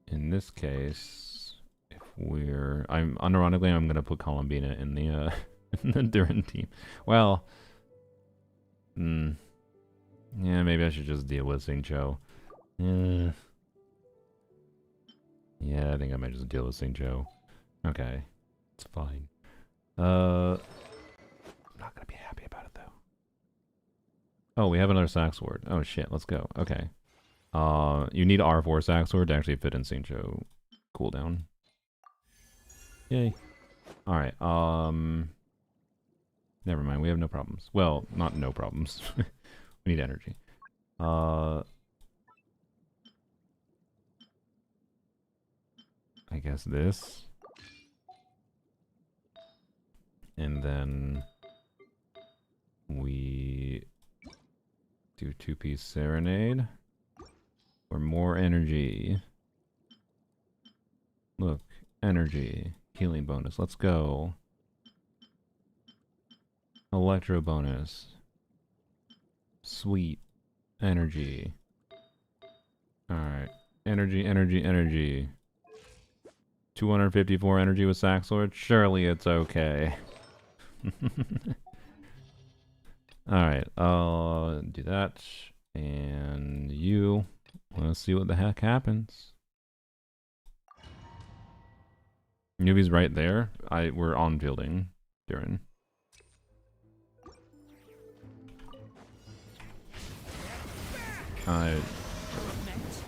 in this case, if unironically, I'm gonna put Columbina in the in the Durin team. Well, yeah, maybe I should just deal with Xingqiu. Yeah, I think I might just deal with Xingqiu. Okay, it's fine. I'm not gonna be happy about it though. Oh, we have another sack sword. Oh shit, let's go. Okay. You need R4 sack sword to actually fit in Xingqiu cooldown. Yay. Alright, never mind, we have no problems. Well, not no problems. We need energy. I guess this. And then we do 2-piece Serenade for more energy. Look, energy, healing bonus. Let's go. Electro bonus. Sweet. Energy. Alright. Energy, energy, energy. 254 energy with sack sword? Surely it's okay. Alright, I'll do that. And you. Let's see what the heck happens. Newbie's right there. We're on fielding Durin.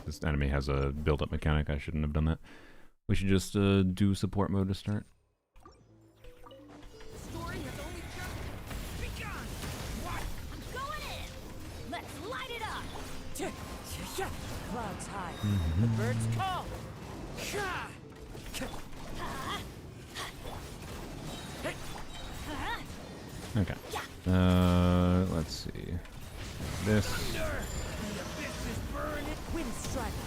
This enemy has a build-up mechanic. I shouldn't have done that. We should just do support mode to start. Story has only just begun. What? I'm going in. Let's light it up. Clouds high. The birds call. Okay. Let's see. this. Wind strike.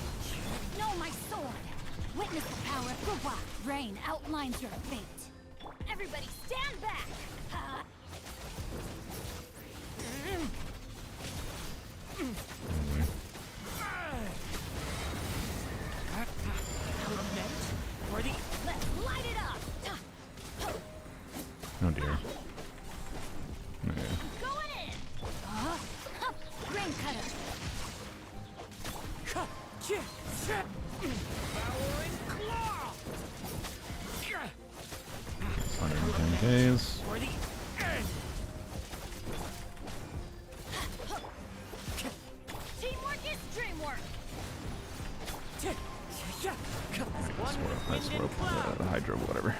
No, my sword. Witness the power of Guwa. Rain outlines your fate. Everybody stand back. Let's light it up. Oh dear. Okay. Going in. Rain cutter. 110 Ks. Teamwork is dreamwork. Nice rope. Hydro, whatever.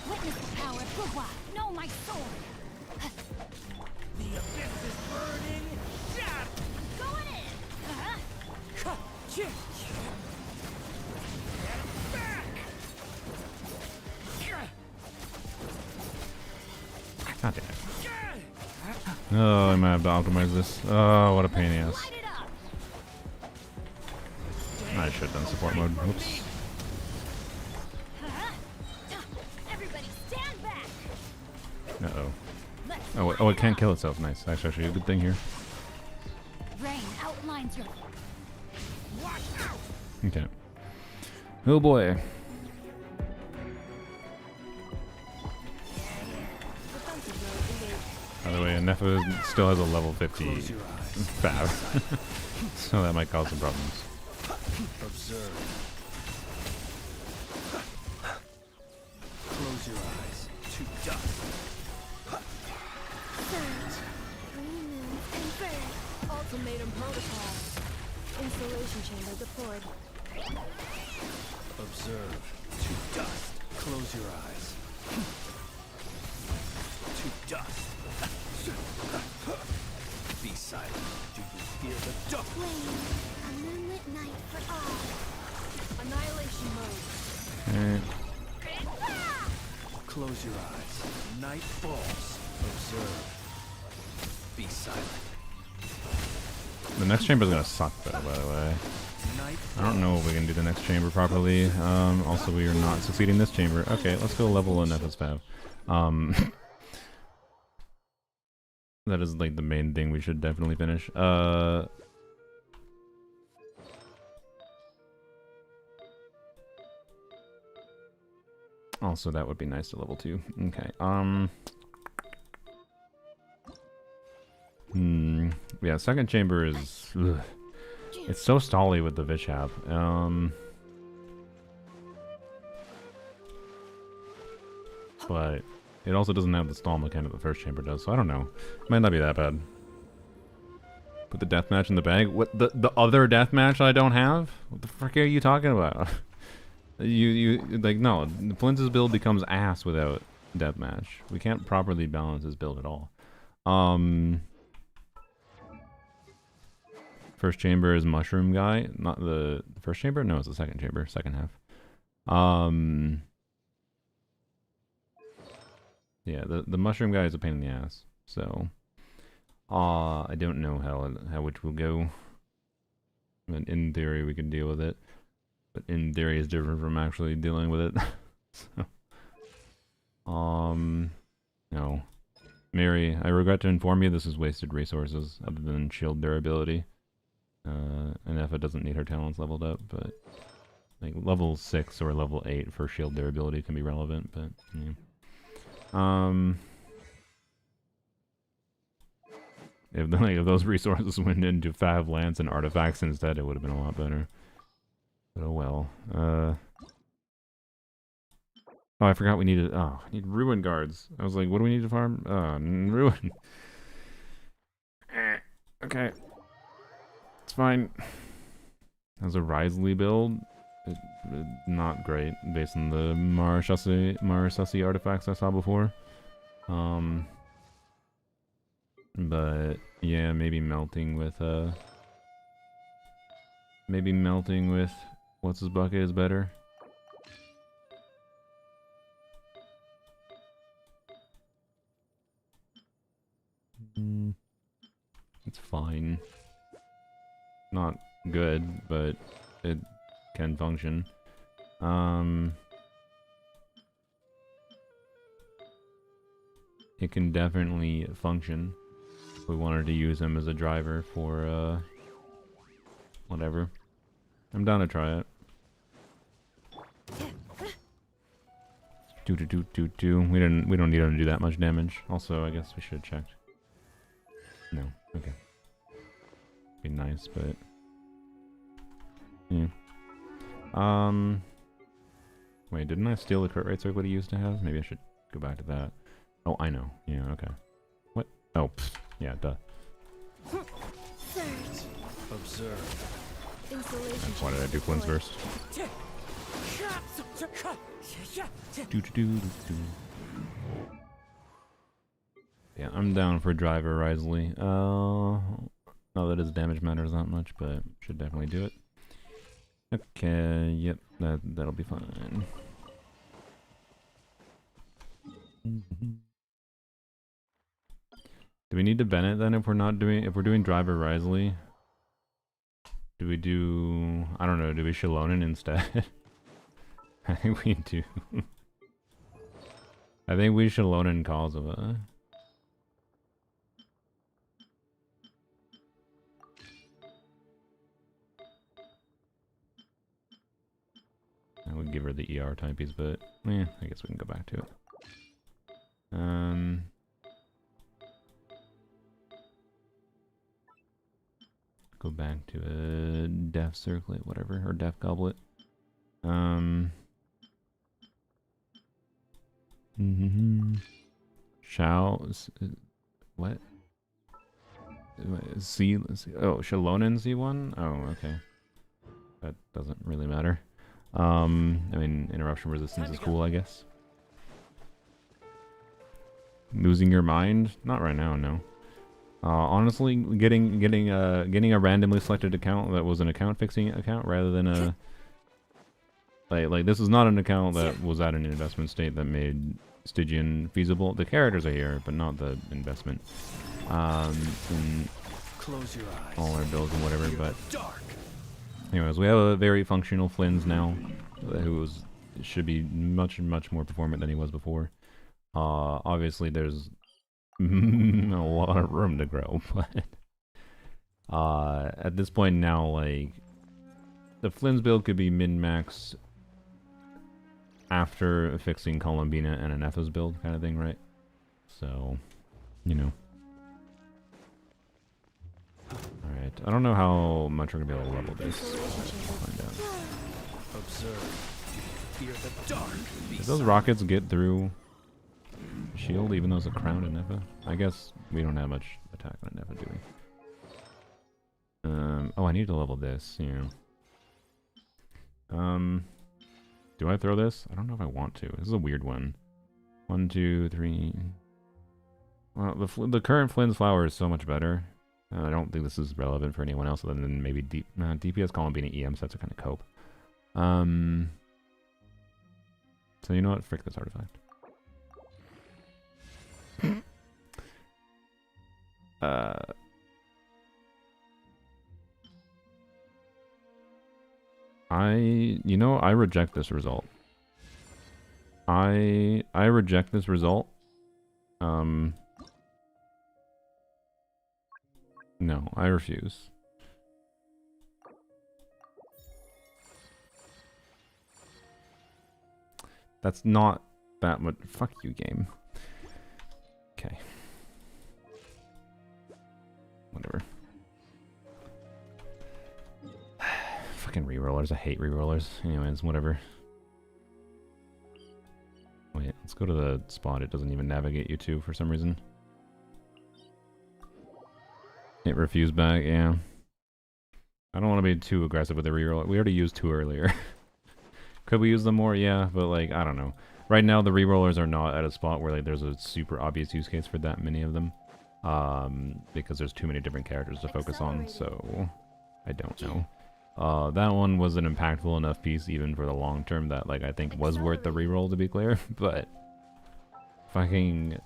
Witness the power of Guwa. Know my sword. The abyss is burning. Going in. God damn it. Oh, I might have to optimize this. Oh, what a pain in the ass. Light it up. I should have done support mode. Oops. Everybody stand back. Uh-oh. Let's Oh, it can't kill itself. Nice. That's actually a good thing here. Rain outlines your. Okay. Oh boy. By the way, Nefa still has a level 50 fab. So that might cause some problems. Observe. Close your eyes to dust. Surge. Green moon confirmed. Ultimatum protocol. Installation chamber deployed. Observe to dust. Close your eyes. To dust. Be silent. Do you hear the dust? Flame. A moonlit night for all. Annihilation mode. Okay. Close your eyes. Night falls. Observe. Be silent. The next chamber is gonna suck though, by the way. Night I don't know if we can do the next chamber properly. Also, we are not succeeding this chamber. Okay, let's go level in Nefa's fab. That is like the main thing we should definitely finish. Also, that would be nice to level 2. Okay. Yeah, second chamber is. Ugh. It's so stally with the Vishap. But it also doesn't have the stall mechanic the first chamber does, so I don't know. It might not be that bad. Put the deathmatch in the bag. What, the other deathmatch I don't have? What the frick are you talking about? you like, no, Plintz's build becomes ass without deathmatch. We can't properly balance his build at all. First chamber is mushroom guy, not the first chamber. No, it's the second chamber, second half. Yeah, the mushroom guy is a pain in the ass. So, I don't know how which will go. I mean, in theory, we can deal with it, but in theory, is different from actually dealing with it. So, no, Mary, I regret to inform you this is wasted resources other than shield durability. And Effa doesn't need her talents leveled up, but like level 6 or level 8 for shield durability can be relevant, but yeah. If those resources went into Fab Lance and artifacts instead, it would have been a lot better. But oh well. Oh, I forgot we needed. Oh, I need ruin guards. I was like, what do we need to farm? Ruin. Okay. It's fine. As a Risley build, not great based on the Marasasi artifacts I saw before. But yeah, maybe melting with what's his bucket is better. It's fine. Not good, but it can function. It can definitely function. If we wanted to use him as a driver for whatever. I'm down to try it. Do. We don't need him to do that much damage. Also, I guess we should have checked. No. Okay. Be nice, but yeah. Wait, didn't I steal the crit rate circle he used to have? Maybe I should go back to that. Oh, I know. Yeah, okay. What? Oh, pfft. Yeah, duh. Surge. Observe. Insulation. Why did I do Flynn's first? Yeah, I'm down for driver Risley. Not that his damage matters that much, but should definitely do it. Okay, yep, that'll be fine. Do we need to Bennett then if we're doing driver Risley? Do we do, I don't know, do we Shalonen instead? I think we do. I think we Shalonen Kozova. I would give her the ER typies, but I guess we can go back to it. Go back to a Death Circlet, whatever, or Death Goblet. What? C, oh, Shalonen C1? Oh, okay. That doesn't really matter. I mean, interruption resistance is cool, I guess. Losing your mind? Not right now, no. Honestly, getting a randomly selected account that was an account fixing account rather than a like this is not an account that was at an investment state that made Stygian feasible. The characters are here, but not the investment. And Close your eyes. all our builds and whatever, but Dark. anyways, we have a very functional Flynn's now, who should be much more performant than he was before. Obviously there's a lot of room to grow, but at this point now, like, the Flynn's build could be min-max after fixing Columbina and an Ethos build kind of thing, right? So, you know. Alright, I don't know how much we're gonna be able to level this. We'll find out. Observe. Fear the dark. Did those rockets get through shield even though it's a crown and Nefa? I guess we don't have much attack on Nefa, do we? Oh, I need to level this, yeah. Do I throw this? I don't know if I want to. This is a weird one. 1, 2, 3. Well, the current Flynn's flower is so much better. I don't think this is relevant for anyone else other than maybe DPS Columbina EM sets are kind of cope. So you know what? Frick this artifact. I reject this result. I reject this result. No, I refuse. That's not that much. Fuck you, game. Okay. Whatever. Fucking rerollers. I hate rerollers. Anyways, whatever. Wait, let's go to the spot it doesn't even navigate you to for some reason. It refused back, yeah. I don't want to be too aggressive with the reroll. We already used 2 earlier. Could we use them more? Yeah, but like, I don't know. Right now, the rerollers are not at a spot where like there's a super obvious use case for that many of them. Because there's too many different characters to focus on, so I don't know. That one was an impactful enough piece even for the long term that like I think was worth the reroll, to be clear, but fucking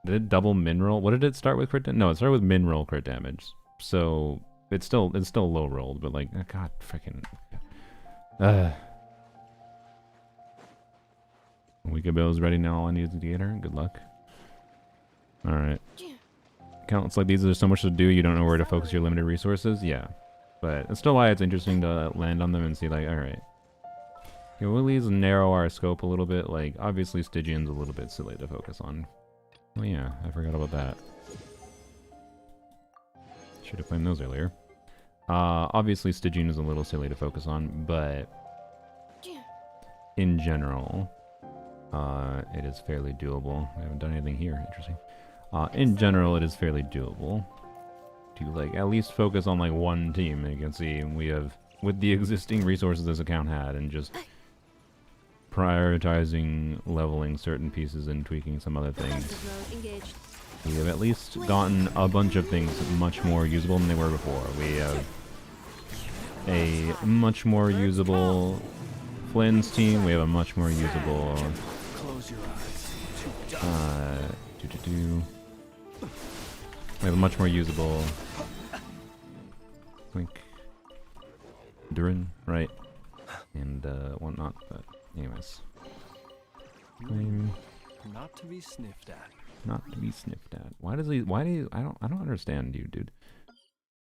Did it double mineral? What did it start with crit? No, it started with mineral crit damage. So it's still low rolled, but like, god, freaking. Weaker Bill's ready now. All I need is the theater. Good luck. All right. Counts like these, there's so much to do. You don't know where to focus your limited resources. Yeah, but it's still why it's interesting to land on them and see like, all right. Can we at least narrow our scope a little bit? Like, obviously Stygian's a little bit silly to focus on. Oh yeah, I forgot about that. Should have planned those earlier. Obviously Stygian is a little silly to focus on, but in general, it is fairly doable. I haven't done anything here, interesting. In general, it is fairly doable to like at least focus on like one team. And you can see we have, with the existing resources this account had, and just prioritizing leveling certain pieces and tweaking some other things, we have at least gotten a bunch of things much more usable than they were before. We have a much more usable Flynn's team. We have a much more usable we have a much more usable Clink, Durin, right? And whatnot, but anyways. Not to be sniffed at. Not to be sniffed at. Why do you, I don't understand you, dude.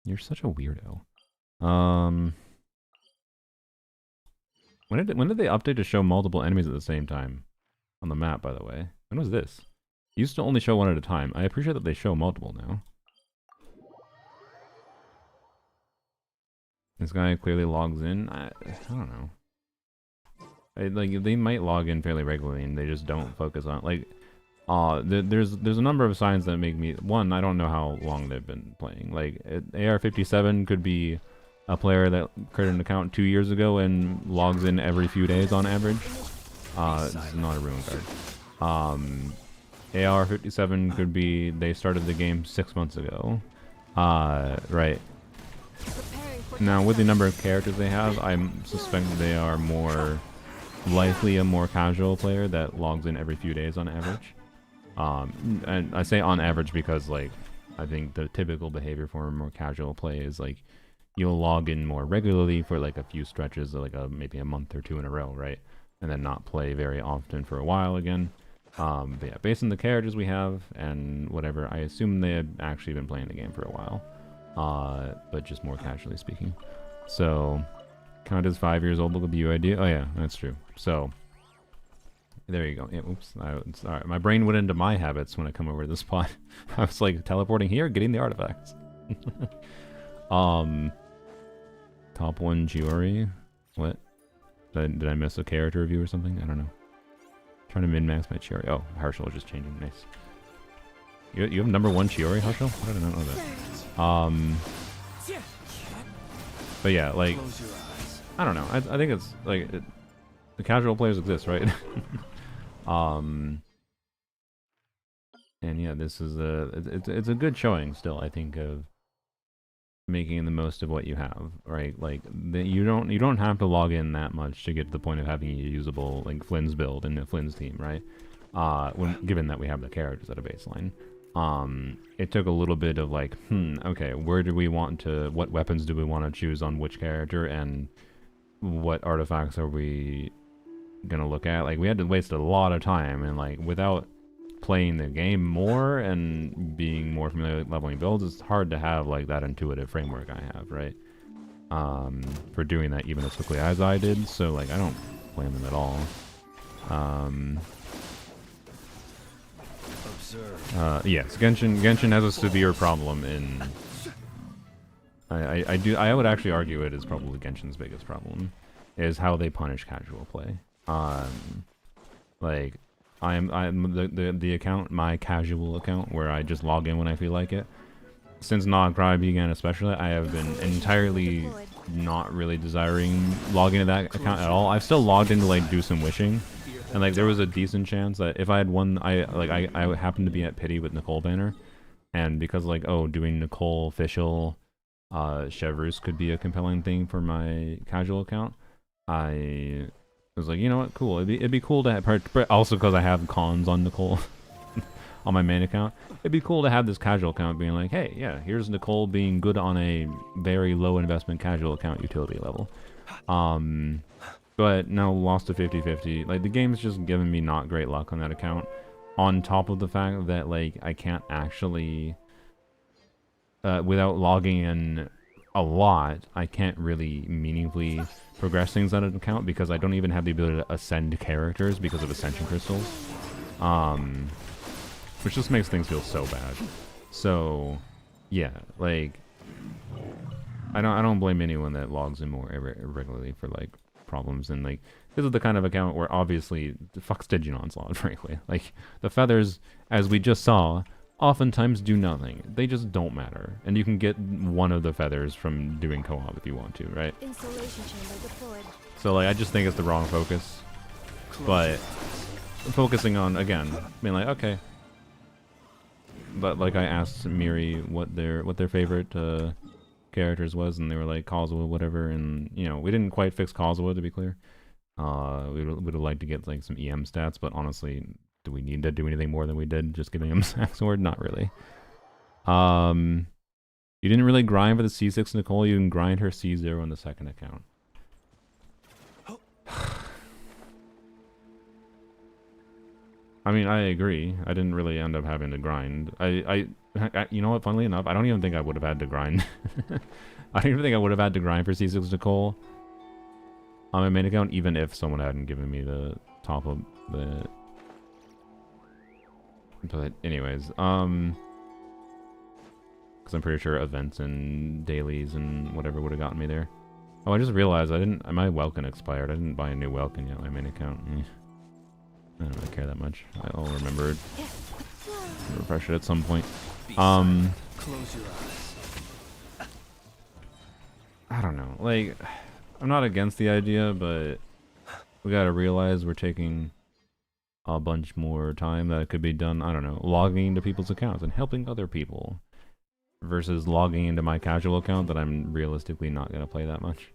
You're such a weirdo. When did they update to show multiple enemies at the same time on the map, by the way? When was this? It used to only show one at a time. I appreciate that they show multiple now. This guy clearly logs in. I don't know. Like, they might log in fairly regularly and they just don't focus on, like, there's a number of signs that make me, one, I don't know how long they've been playing. Like, AR-57 could be a player that created an account 2 years ago and logs in every few days on average. This is not a ruin card. AR-57 could be, they started the game 6 months ago. Right. Now, with the number of characters they have, I suspect they are more likely a more casual player that logs in every few days on average. And I say on average because, like, I think the typical behavior for a more casual play is, like, you'll log in more regularly for, like, a few stretches, like maybe a month or two in a row, right? And then not play very often for a while again. But yeah, based on the characters we have and whatever, I assume they had actually been playing the game for a while. But just more casually speaking. So, count as 5 years old, look at the UID. Oh yeah, that's true. So, there you go. Yeah, oops. Alright, my brain went into my habits when I come over to this spot. I was like, teleporting here, getting the artifacts. Top 1 Chiori? What? Did I miss a character review or something? I don't know. Trying to min-max my Chiori. Oh, Harshal is just changing. Nice. You have number 1 Chiori, Harshal? How did I not know that? But yeah, like, I don't know. I think it's like the casual players exist, right? And yeah, this is it's a good showing still, I think, of making the most of what you have, right? Like, you don't have to log in that much to get to the point of having a usable, like, Flynn's build in a Flynn's team, right? Given that we have the characters at a baseline. It took a little bit of like, okay, where do we want to, what weapons do we want to choose on which character, and what artifacts are we gonna look at? Like, we had to waste a lot of time, and like, without playing the game more and being more familiar with leveling builds, it's hard to have like that intuitive framework I have, right? For doing that even as quickly as I did, so like, I don't blame them at all. Yes, Genshin has a severe problem in... I would actually argue it is probably Genshin's biggest problem, is how they punish casual play. Like, I'm the account, my casual account, where I just log in when I feel like it. Since Nogcry began especially, I have been entirely not really desiring logging into that account at all. I've still logged in to like do some wishing. And like, there was a decent chance that if I had won, I happened to be at Pity with Nicole Banner, and because like, oh, doing Nicole official Chevreuse could be a compelling thing for my casual account, I was like, you know what, cool. It'd be cool to have, also because I have cons on Nicole. on my main account. It'd be cool to have this casual account being like, hey, yeah, here's Nicole being good on a very low investment casual account utility level. But no, lost to 50-50. Like, the game's just giving me not great luck on that account. On top of the fact that, like, I can't actually, without logging in a lot, I can't really meaningfully progress things on an account because I don't even have the ability to ascend characters because of Ascension Crystals. Which just makes things feel so bad. So, yeah, like, I don't blame anyone that logs in more irregularly for, like, problems. And, like, this is the kind of account where, obviously, the fuck's Digimon Onslaught, frankly. Like, the feathers, as we just saw, oftentimes do nothing. They just don't matter. And you can get one of the feathers from doing co-op if you want to, right? Installation chamber deployed. So, like, I just think it's the wrong focus. But focusing on, again, being like, okay. But, like, I asked Miri what their favorite characters was, and they were like, Kazuha, whatever, and, you know, we didn't quite fix Kazuha, to be clear. We would have liked to get, like, some EM stats, but honestly, do we need to do anything more than we did just giving him Sack Sword? Not really. You didn't really grind for the C6 Nicole, you can grind her C0 on the second account. I mean, I agree. I didn't really end up having to grind. You know what, funnily enough, I don't even think I would have had to grind. I don't even think I would have had to grind for C6 Nicole on my main account, even if someone hadn't given me the top of the... But anyways, because I'm pretty sure events and dailies and whatever would have gotten me there. Oh, I just realized my Welkin expired. I didn't buy a new Welkin yet on my main account. I don't really care that much. I'll remember it. Refresh it at some point. Close your eyes. I don't know. Like, I'm not against the idea, but we gotta realize we're taking a bunch more time that could be done, I don't know, logging into people's accounts and helping other people versus logging into my casual account that I'm realistically not gonna play that much.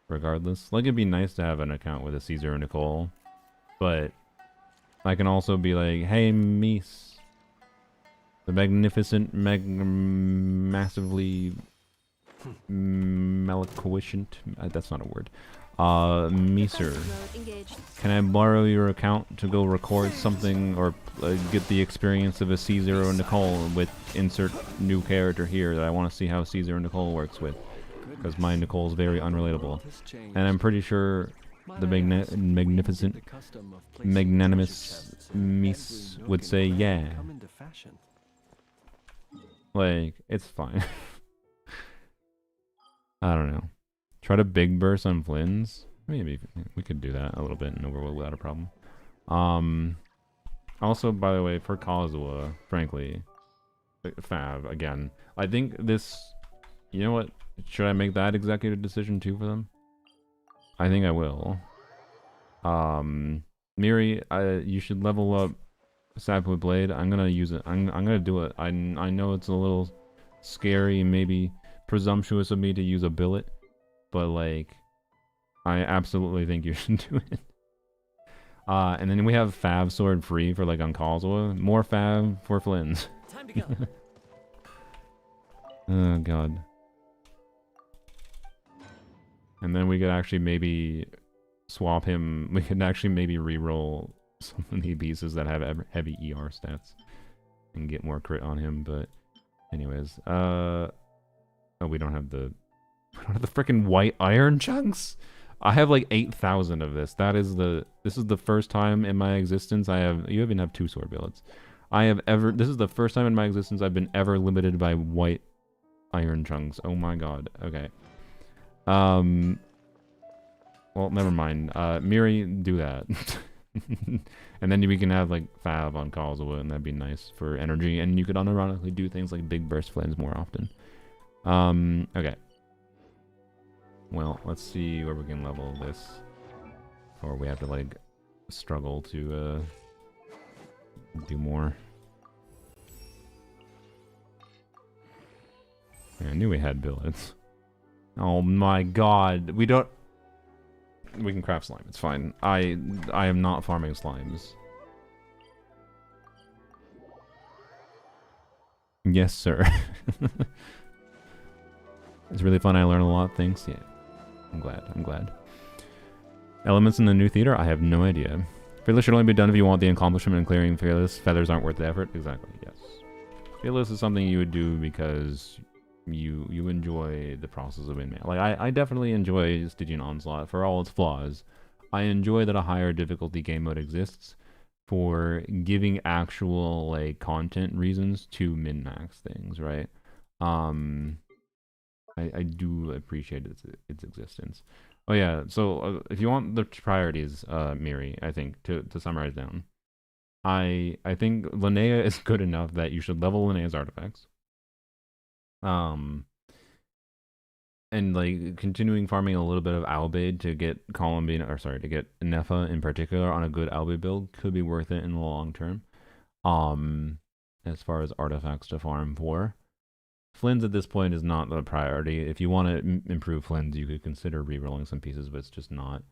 Regardless. Like, it'd be nice to have an account with a Caesar and Nicole, but I can also be like, hey, Mies, the magnificent, massively malequicent, that's not a word, Mieser, can I borrow your account to go record something or get the experience of a C0 Nicole with insert new character here that I want to see how C0 Nicole works with, because my Nicole's very unrelatable, and I'm pretty sure the magnificent, magnanimous Mies would say, yeah. Like, it's fine. I don't know. Try to big burst on Flynn's? Maybe we could do that a little bit and overworld without a problem. Also, by the way, for Kazuha, frankly, Fab, again, I think this, you know what? Should I make that executive decision too for them? I think I will. Miri, you should level up Sapwood Blade. I'm gonna use it. I'm gonna do it. I know it's a little scary and maybe presumptuous of me to use a billet, but like, I absolutely think you should do it. And then we have Fab Sword free for like on Kazuha. More Fab for Flynn's. Time to go. Oh god. And then we could actually maybe swap him. We could actually maybe re-roll some of the pieces that have heavy ER stats and get more crit on him. But anyways, oh, we don't have the freaking white iron chunks. I have like 8,000 of this. This is the first time in my existence you even have 2 sword billets. This is the first time in my existence I've been ever limited by white iron chunks. Oh my god. Okay. Well, never mind. Miri, do that. And then we can have, like, Fab on Kazuha, and that'd be nice for energy, and you could unironically do things like Big Burst Flames more often. Okay. Well, let's see where we can level this before we have to, like, struggle to, do more. Yeah, I knew we had billets. Oh my god, we can craft slime, it's fine. I am not farming slimes. Yes, sir. It's really fun. I learn a lot of things. Yeah. I'm glad. I'm glad. Elements in the new theater? I have no idea. Fearless should only be done if you want the accomplishment in clearing Fearless. Feathers aren't worth the effort. Exactly, yes. Fearless is something you would do because you enjoy the process of windmail. Like, I definitely enjoy Stygian Onslaught for all its flaws. I enjoy that a higher difficulty game mode exists for giving actual, like, content reasons to min-max things, right? I do appreciate its existence. Oh yeah, so if you want the priorities, Miri, I think, to summarize down, I think Linnea is good enough that you should level Linnea's artifacts. And like continuing farming a little bit of Albedo to get Columbine, or sorry, to get Nefa in particular on a good Albedo build could be worth it in the long term. As far as artifacts to farm for. Flynn's at this point is not the priority. If you want to improve Flynn's, you could consider rerolling some pieces, but it's just not.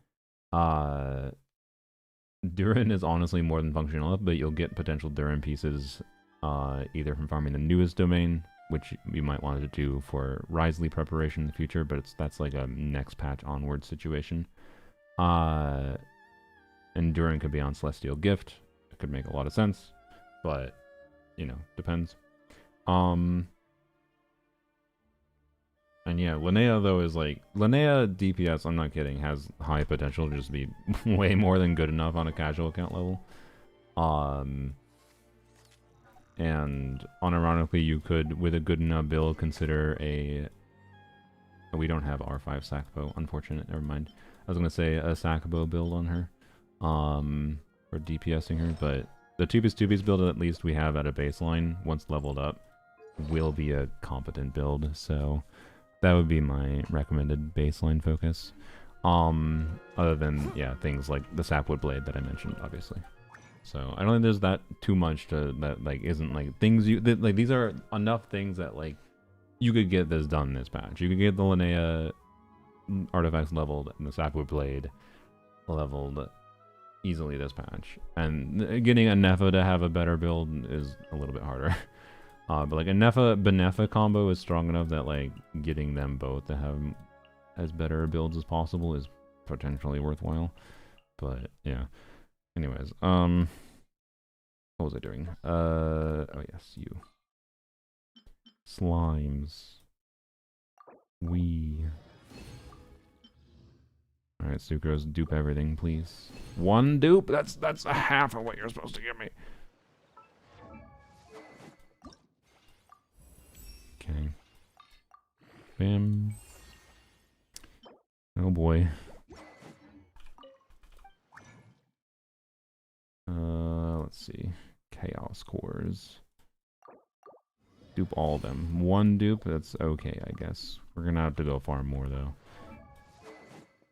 Durin is honestly more than functional enough, but you'll get potential Durin pieces either from farming the newest domain, which you might want to do for Risley preparation in the future, but that's like a next patch onward situation. And Durin could be on Celestial Gift. It could make a lot of sense, but, you know, depends. And yeah, Linnea, though, is like... Linnea DPS, I'm not kidding, has high potential to just be way more than good enough on a casual account level. And unironically, you could, with a good enough build, consider a... We don't have R5 Sakubo, unfortunate, never mind. I was going to say a Sakubo build on her. For DPSing her, but the 2piece build at least we have at a baseline, once leveled up, will be a competent build, so... That would be my recommended baseline focus. Other than, yeah, things like the Sapwood Blade that I mentioned, obviously. So, I don't think there's that too much to, that, like, isn't, like, things you, like, these are enough things that, like, you could get this done in this patch. You could get the Linnea artifacts leveled and the Sapwood Blade leveled easily this patch. And getting a Nefa to have a better build is a little bit harder. But like a Benefa combo is strong enough that like getting them both to have as better builds as possible is potentially worthwhile. But yeah. Anyways, what was I doing? Oh yes, you. Slimes. Alright, Sucrose, dupe everything, please. One dupe? That's a half of what you're supposed to give me. Okay. Bam. Oh boy. Let's see. Chaos cores. Dupe all of them. One dupe, that's okay, I guess. We're gonna have to go farm more though.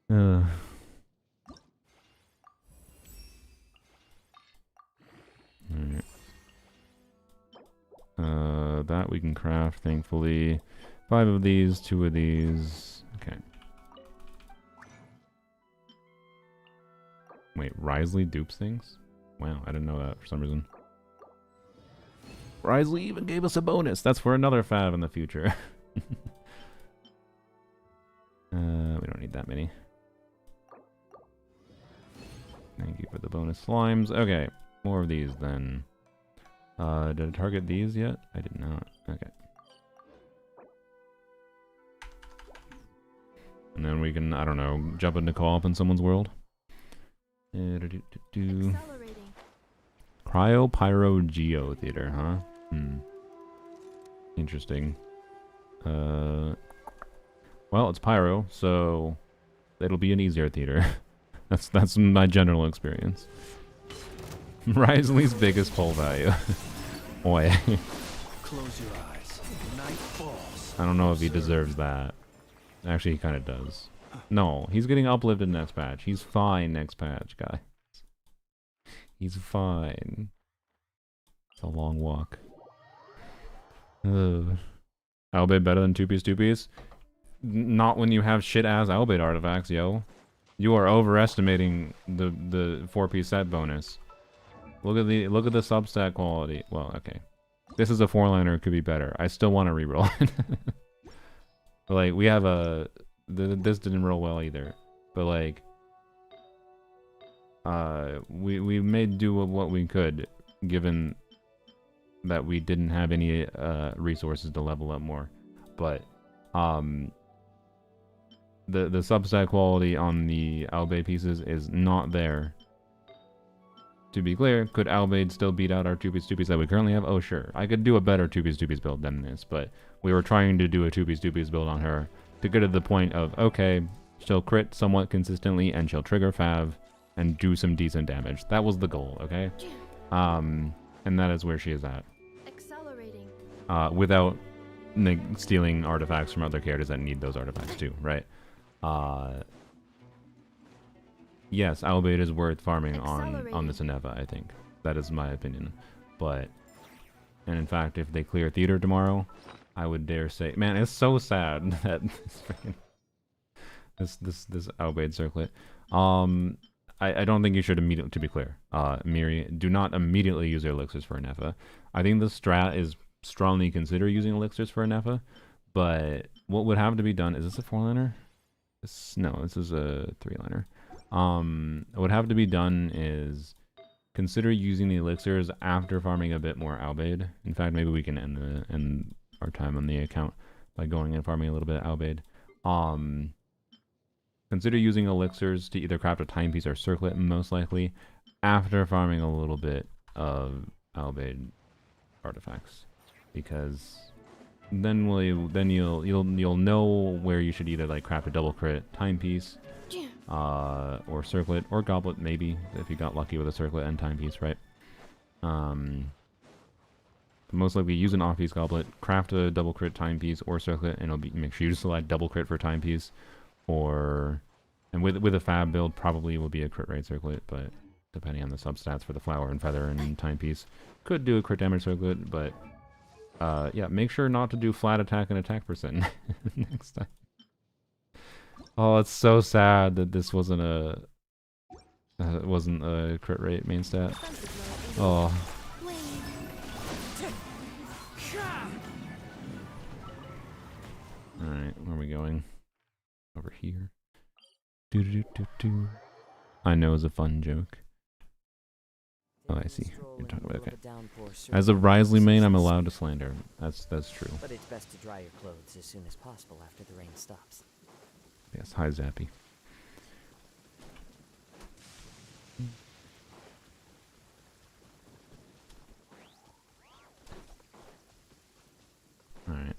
Alright. That we can craft, thankfully. 5 of these, 2 of these. Okay. Wait, Risley dupes things? Wow, I didn't know that for some reason. Risley even gave us a bonus. That's for another fav in the future. We don't need that many. Thank you for the bonus slimes. Okay, more of these then. Did I target these yet? I did not. Okay. And then we can, I don't know, jump into co-op in someone's world. Accelerating. Cryo Pyro Geo Theater, huh? Interesting. Well, it's Pyro, so it'll be an easier theater. That's my general experience. Risley's biggest pull value. Boy. Close your eyes. Night falls. I don't know if he deserves that. Actually, he kind of does. No, he's getting uplifted next patch. He's fine next patch, guys. He's fine. It's a long walk. Albedo better than 2piece? Not when you have shit-ass Albedo artifacts, yo. You are overestimating the 4-piece set bonus. Look at the substat quality. Well, okay. This is a 4-liner, could be better. I still want to reroll it. But like, we have a... this didn't roll well either. But like... we made do with what we could, given that we didn't have any resources to level up more. But the substat quality on the Albade pieces is not there. To be clear, could Albade still beat out our 2-piece that we currently have? Oh sure, I could do a better 2-piece build than this, but we were trying to do a 2-piece build on her to get to the point of, okay, she'll crit somewhat consistently and she'll trigger Fav and do some decent damage. That was the goal, okay? And that is where she is at. Accelerating. Without stealing artifacts from other characters that need those artifacts too, right? Yes, Albade is worth farming on the Ceneva, I think. That is my opinion. But, and in fact, if they clear Theater tomorrow, I would dare say, man, it's so sad that this Albade circlet. I don't think you should immediately, to be clear, Miri, do not immediately use your elixirs for a Nefa. I think the strat is strongly consider using elixirs for a Nefa, but what would have to be done, is this a 4-liner? No, this is a 3-liner. What would have to be done is consider using the elixirs after farming a bit more Albade. In fact, maybe we can end our time on the account by going and farming a little bit of Albade. Consider using elixirs to either craft a timepiece or circlet, most likely, after farming a little bit of Albade artifacts, because then you'll know where you should either like craft a double crit timepiece, or circlet, or goblet maybe if you got lucky with a circlet and timepiece, right? Most likely use an off-piece goblet, craft a double crit timepiece or circlet, and it'll be, make sure you select double crit for timepiece. Or, and with a fab build, probably will be a crit rate circlet, but depending on the substats for the flower and feather and timepiece, could do a crit damage circlet, but yeah, make sure not to do flat attack and attack percent next time. Oh, it's so sad that this wasn't a crit rate main stat. Oh. All right, where are we going? Over here. I know it's a fun joke. Oh, I see. You're talking about, okay. As a Risley main, I'm allowed to slander. That's true. But it's best to dry your clothes as soon as possible after the rain stops. Yes, hi Zappy. Alright.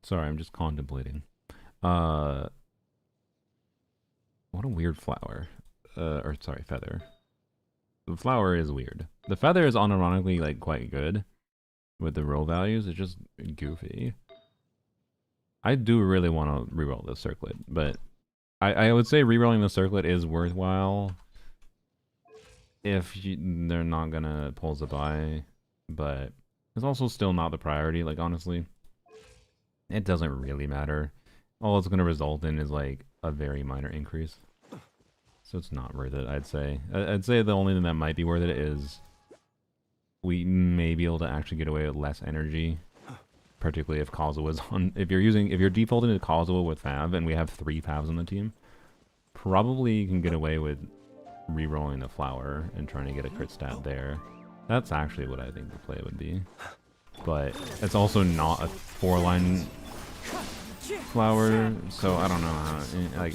Sorry, I'm just contemplating. What a weird flower. Or sorry, feather. The flower is weird. The feather is unironically like quite good with the roll values. It's just goofy. I do really want to reroll this circlet, but I would say rerolling the circlet is worthwhile if they're not gonna pull the buy, but it's also still not the priority. Like honestly, it doesn't really matter. All it's gonna result in is like a very minor increase. So it's not worth it, I'd say. I'd say the only thing that might be worth it is we may be able to actually get away with less energy, particularly if Kazuha's on. If you're defaulting to Kazuha with Fav, and we have 3 Favs on the team, probably you can get away with re-rolling the flower and trying to get a crit stat there. That's actually what I think the play would be. But it's also not a 4-line flower, so I don't know how, like,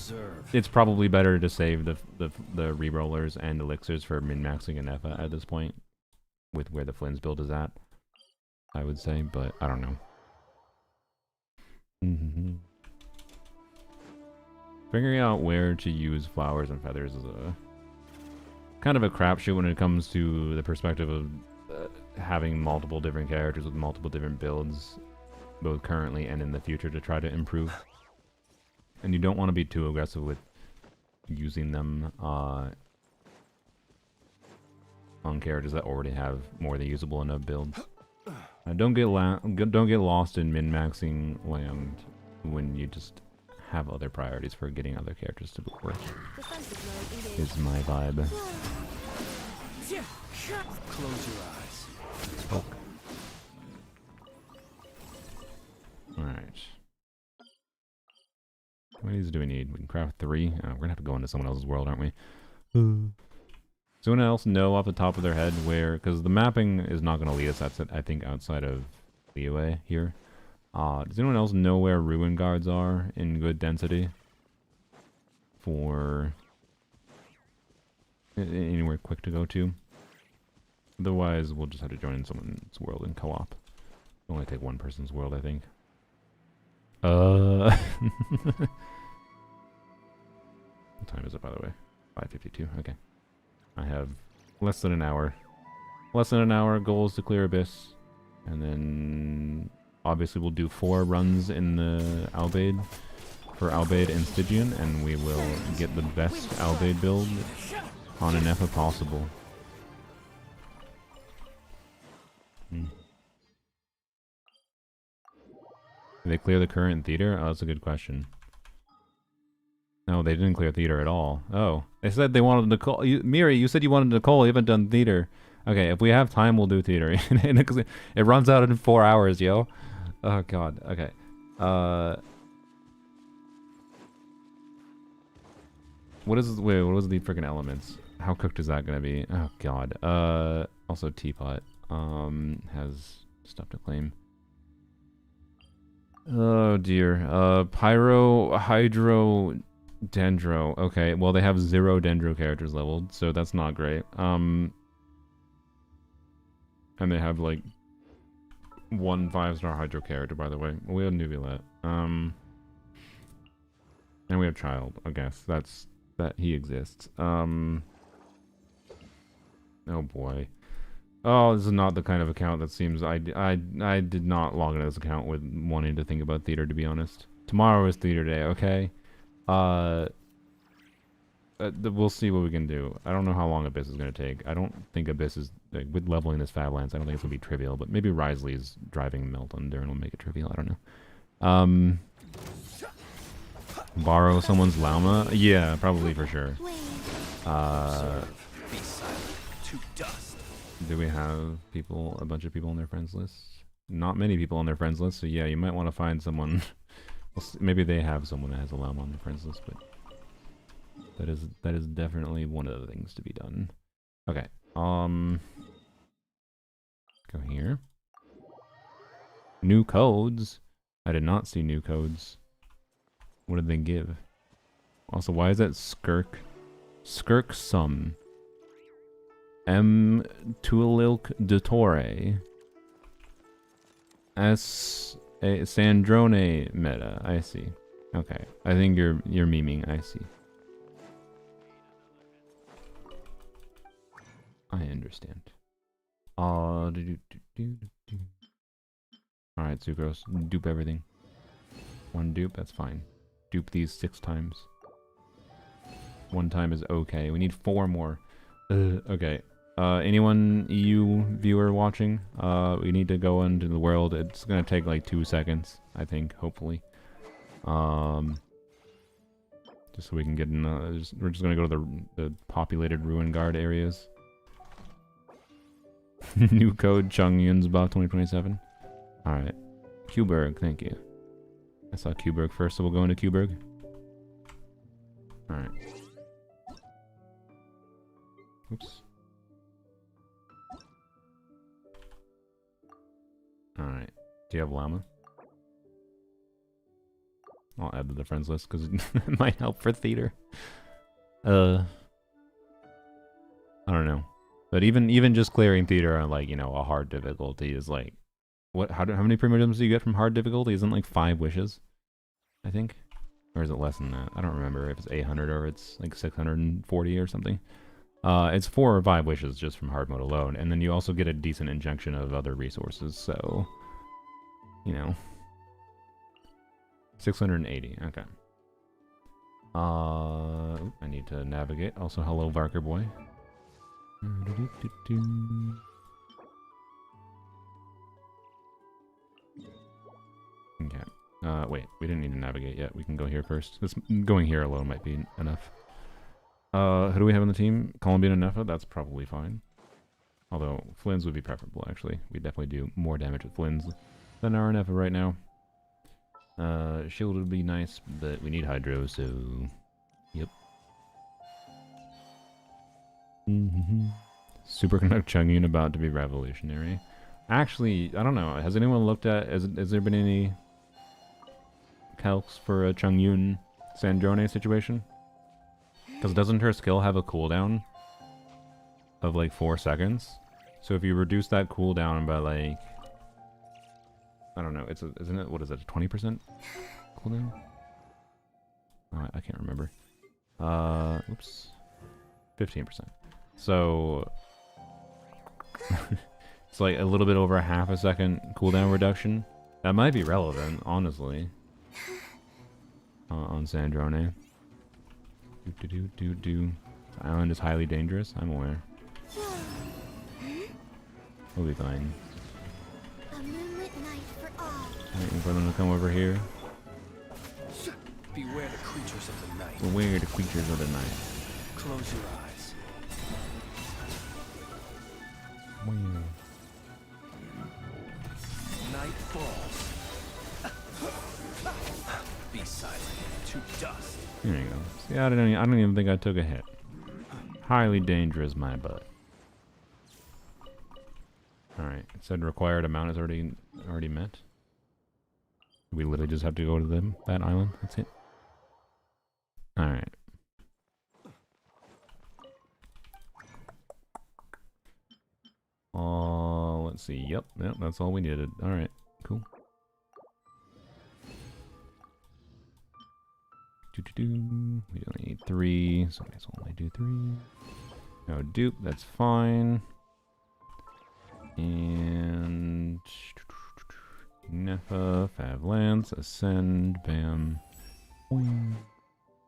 it's probably better to save the re-rollers and elixirs for min-maxing an Nefa at this point, with where the Flynn's build is at, I would say, but I don't know. Figuring out where to use flowers and feathers is a kind of a crapshoot when it comes to the perspective of having multiple different characters with multiple different builds, both currently and in the future, to try to improve. And you don't want to be too aggressive with using them on characters that already have more than usable enough builds. Don't get lost in min-maxing land when you just have other priorities for getting other characters to work. Defensive mode Is my vibe. Close your eyes. Poke. Alright. How many of these do we need? We can craft 3. We're gonna have to go into someone else's world, aren't we? Does anyone else know off the top of their head where... Because the mapping is not going to lead us, that's it, I think, outside of Liyue here. Does anyone else know where ruin guards are in good density? For... anywhere quick to go to? Otherwise, we'll just have to join in someone's world in co-op. Only take one person's world, I think. What time is it, by the way? 5:52, okay. I have less than an hour. Less than an hour, goals to clear Abyss. And then obviously we'll do 4 runs in the Albeid for Albeid and Stygian, and we will get the best Albeid build on an F if possible. Did they clear the current theater? Oh, that's a good question. No, they didn't clear theater at all. Oh, they said they wanted Nicole. Miri, you said you wanted Nicole. You haven't done theater. Okay, if we have time, we'll do theater. It runs out in 4 hours, yo. Oh god. Okay. What is? Wait, what was the freaking elements? How cooked is that gonna be? Oh god. Also teapot. Has stuff to claim. Oh dear. Pyro, Hydro, Dendro. Okay, well they have 0 Dendro characters leveled, so that's not great. And they have like 1 5-star Hydro character, by the way. We have Nubilet. And we have Child, I guess. That he exists. Oh boy. Oh, this is not the kind of account that seems... I did not log into this account with wanting to think about theater, to be honest. Tomorrow is theater day, okay? We'll see what we can do. I don't know how long Abyss is going to take. I don't think Abyss is... Like, with leveling this Fablands, I don't think it's going to be trivial, but maybe Risley's driving Melt Under and will make it trivial. I don't know. Borrow someone's llama? Yeah, probably for sure. Be silent. To dust. Do we have a bunch of people on their friends list? Not many people on their friends list, so yeah, you might want to find someone. Maybe they have someone that has a llama on the friends list, but that is definitely one of the things to be done. Okay, go here. New codes. I did not see new codes. What did they give? Also, why is that Skirk? Skirk Sum. M. Tualilk Dottore. S. A Sandrone meta. I see. Okay. I think you're memeing. I see. I understand. Alright, Sucrose. Dupe everything. 1 dupe, that's fine. Dupe these 6 times. 1 time is okay. We need 4 more. Okay. Anyone EU viewer watching? We need to go into the world. It's gonna take like 2 seconds, I think, hopefully. Just so we can get in. We're just gonna go to the populated ruin guard areas. New code Chongyun's about 2027. Alright. Kuberg, thank you. I saw Kuberg first, so we'll go into Kuberg. Alright. Oops. Alright. Do you have llama? I'll add to the friends list because it might help for theater. I don't know. But even just clearing theater on, like, you know, a hard difficulty is like, how many primitives do you get from hard difficulty? Isn't it like 5 wishes? I think, or is it less than that? I don't remember if it's 800 or it's like 640 or something. It's 4 or 5 wishes just from hard mode alone, and then you also get a decent injection of other resources. So, you know, 680. Okay. I need to navigate. Also, hello, Barker boy. Wait, we didn't need to navigate yet. We can go here first. This going here alone might be enough. Who do we have on the team? Columbine and Neffa? That's probably fine. Although, Flynn's would be preferable, actually. We definitely do more damage with Flynn's than our Neffa right now. Shield would be nice, but we need Hydro, so... Yep. Superconduct Chungyun about to be revolutionary. Actually, I don't know. Has anyone looked at... Has there been any... calcs for a Chungyun Sandrone situation? Because doesn't her skill have a cooldown of like 4 seconds? So if you reduce that cooldown by like, I don't know, isn't it, what is it, a 20% cooldown? I can't remember. Oops. 15%. So it's like a little bit over a half a second cooldown reduction. That might be relevant, honestly, on Sandrone. This island is highly dangerous. I'm aware. We'll be fine. A moonlit night for all. Waiting for them to come over here. Beware the creatures of the night. Beware the creatures of the night. Close your eyes. Wow. Night falls. Be silent. To dust. There you go. See, I don't even think I took a hit. Highly dangerous, my butt. Alright, it said required amount is already met. We literally just have to go to that island. That's it. Alright. Let's see. Yep, that's all we needed. Alright, cool. We only need 3, so I guess we'll only do 3. No dupe, that's fine. And Neffa, Fav Lance, Ascend, bam.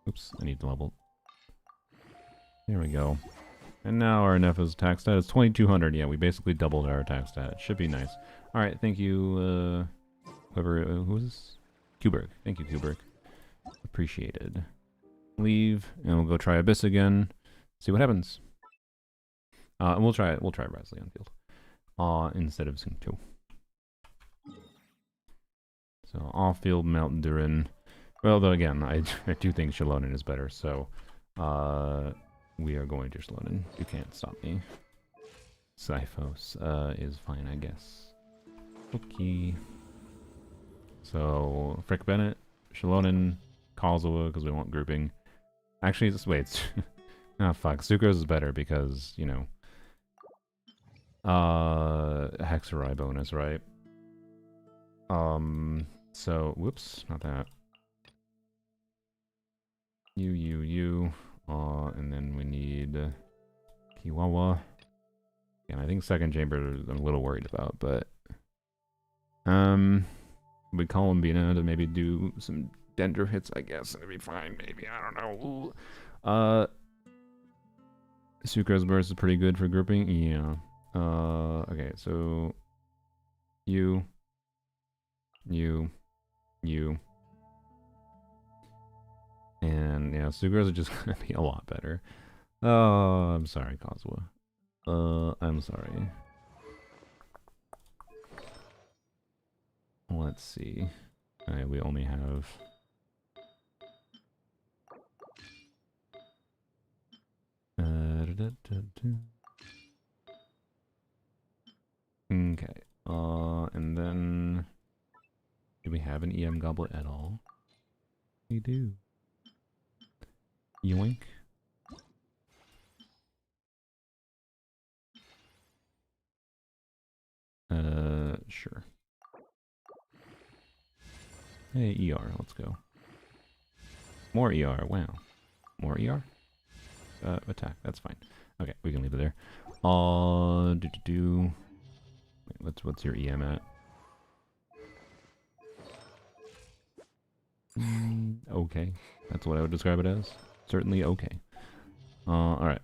Oops, I need to level. There we go. And now our Neffa's attack stat is 2200. Yeah, we basically doubled our attack stat. It should be nice. Alright, thank you, whoever, who was this? Kuberg. Thank you, Kuberg. Appreciated. Leave, and we'll go try Abyss again. See what happens. And we'll try Rasley on field. Instead of Sync 2. So off-field Melt Durin. Well, though again, I do think Shalonen is better, so we are going to Shalonen. You can't stop me. Syphos is fine, I guess. Okay. So Frick Bennett, Shalonen, Kazuha, because we want grouping. Actually, just wait. Ah, fuck. Sucrose is better because, you know, Hexarai bonus, right? So, whoops, not that. You. And then we need Kiwawa. And I think second chamber I'm a little worried about, but we call Columbina to maybe do some Dendro hits, I guess, and it'd be fine, maybe, I don't know. Sucrose burst is pretty good for grouping, yeah. Okay, so you. And yeah, Sucrose are just gonna be a lot better. Oh, I'm sorry, Kazuha. I'm sorry. Let's see. Alright, we only have okay. And then do we have an EM goblet at all? We do. Yoink. Sure. Hey, ER, let's go. More ER, wow. More ER? Attack, that's fine. Okay, we can leave it there. Wait, what's your EM at? Okay, that's what I would describe it as. Certainly okay. Alright.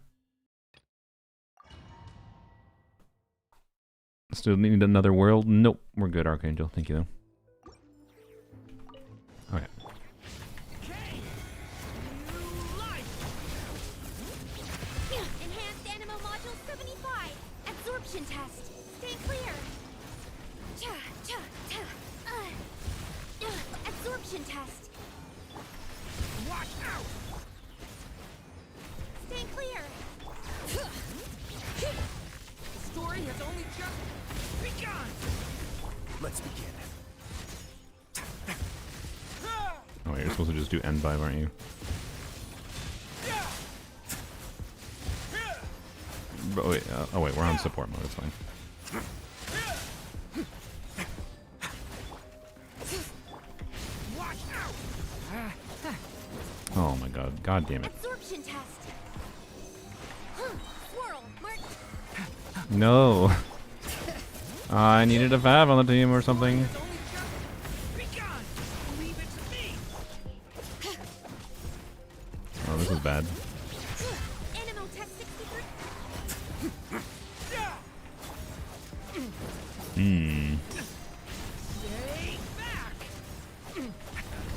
Still need another world? Nope, we're good, Archangel. Thank you, though. Absorption test. Watch out! Stay clear. The story has only just begun. Let's begin. Oh, wait, you're supposed to just do end 5, aren't you? Oh wait, we're on support mode. It's fine. Watch out! Oh my god. God damn it. Absorption test. Swirl. Mark. No. I needed a Fav on the team or something. Has only just begun. Leave it to me. Oh, this is bad. Animal test 63. Hmm. Stay back.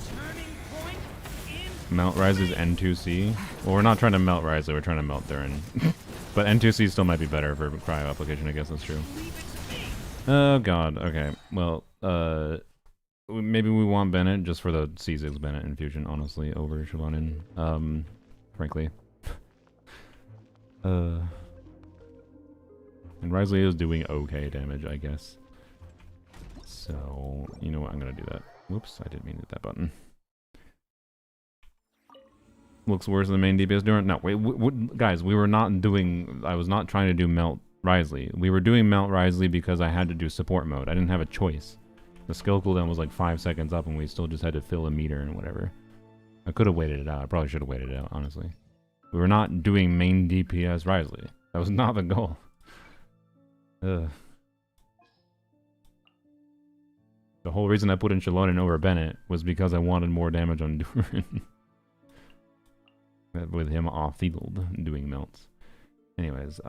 Turning point in. Melt Rises N2C. Well, we're not trying to melt Riser, we're trying to melt Durin. But N2C still might be better for cryo application, I guess that's true. Leave it to me. Oh god, okay. Well, maybe we want Bennett just for the C6 Bennett infusion, honestly, over Shallonen. Frankly. And Risley is doing okay damage, I guess. So, you know what, I'm gonna do that. Whoops, I didn't mean to hit that button. Looks worse than the main DPS doing. No, wait, guys, we were not doing. I was not trying to do Melt Risley. We were doing Melt Risley because I had to do support mode. I didn't have a choice. The skill cooldown was like 5 seconds up, and we still just had to fill a meter and whatever. I could have waited it out. I probably should have waited it out, honestly. We were not doing main DPS Risley. That was not the goal. Ugh. The whole reason I put in Shallonen over Bennett was because I wanted more damage on Durin. With him off field doing melts. Anyways,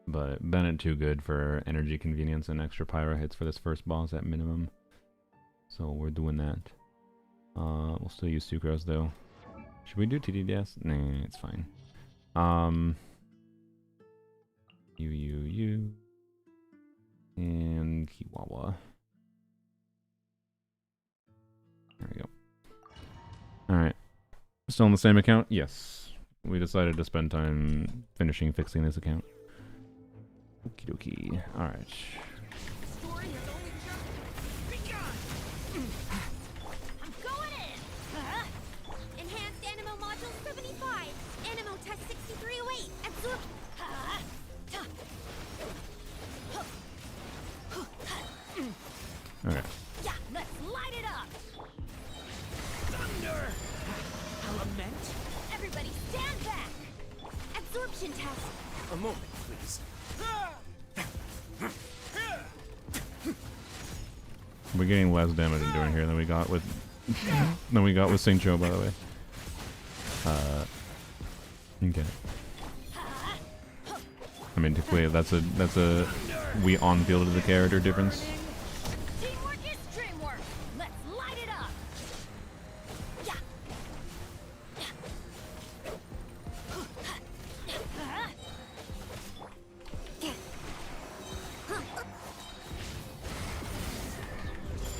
but Bennett too good for energy convenience and extra pyro hits for this first boss at minimum. So we're doing that. We'll still use Sucrose though. Should we do TDDS? Nah, it's fine. You. And Kiwawa. There we go. Alright. Still on the same account? Yes. We decided to spend time fixing this account. Okie dokie. Alright. Story has only just begun. I'm going in. Enhanced Animo Module 75. Animo test 6308. Absorb. Okay. Yeah, let's light it up. Thunder. Element. Everybody stand back. Absorption test. A moment, please. We're getting less damage in doing here than we got with Singcho, by the way. Okay. I mean, technically, that's a we on field of the character difference. Teamwork is dreamwork. Let's light it up. Yeah.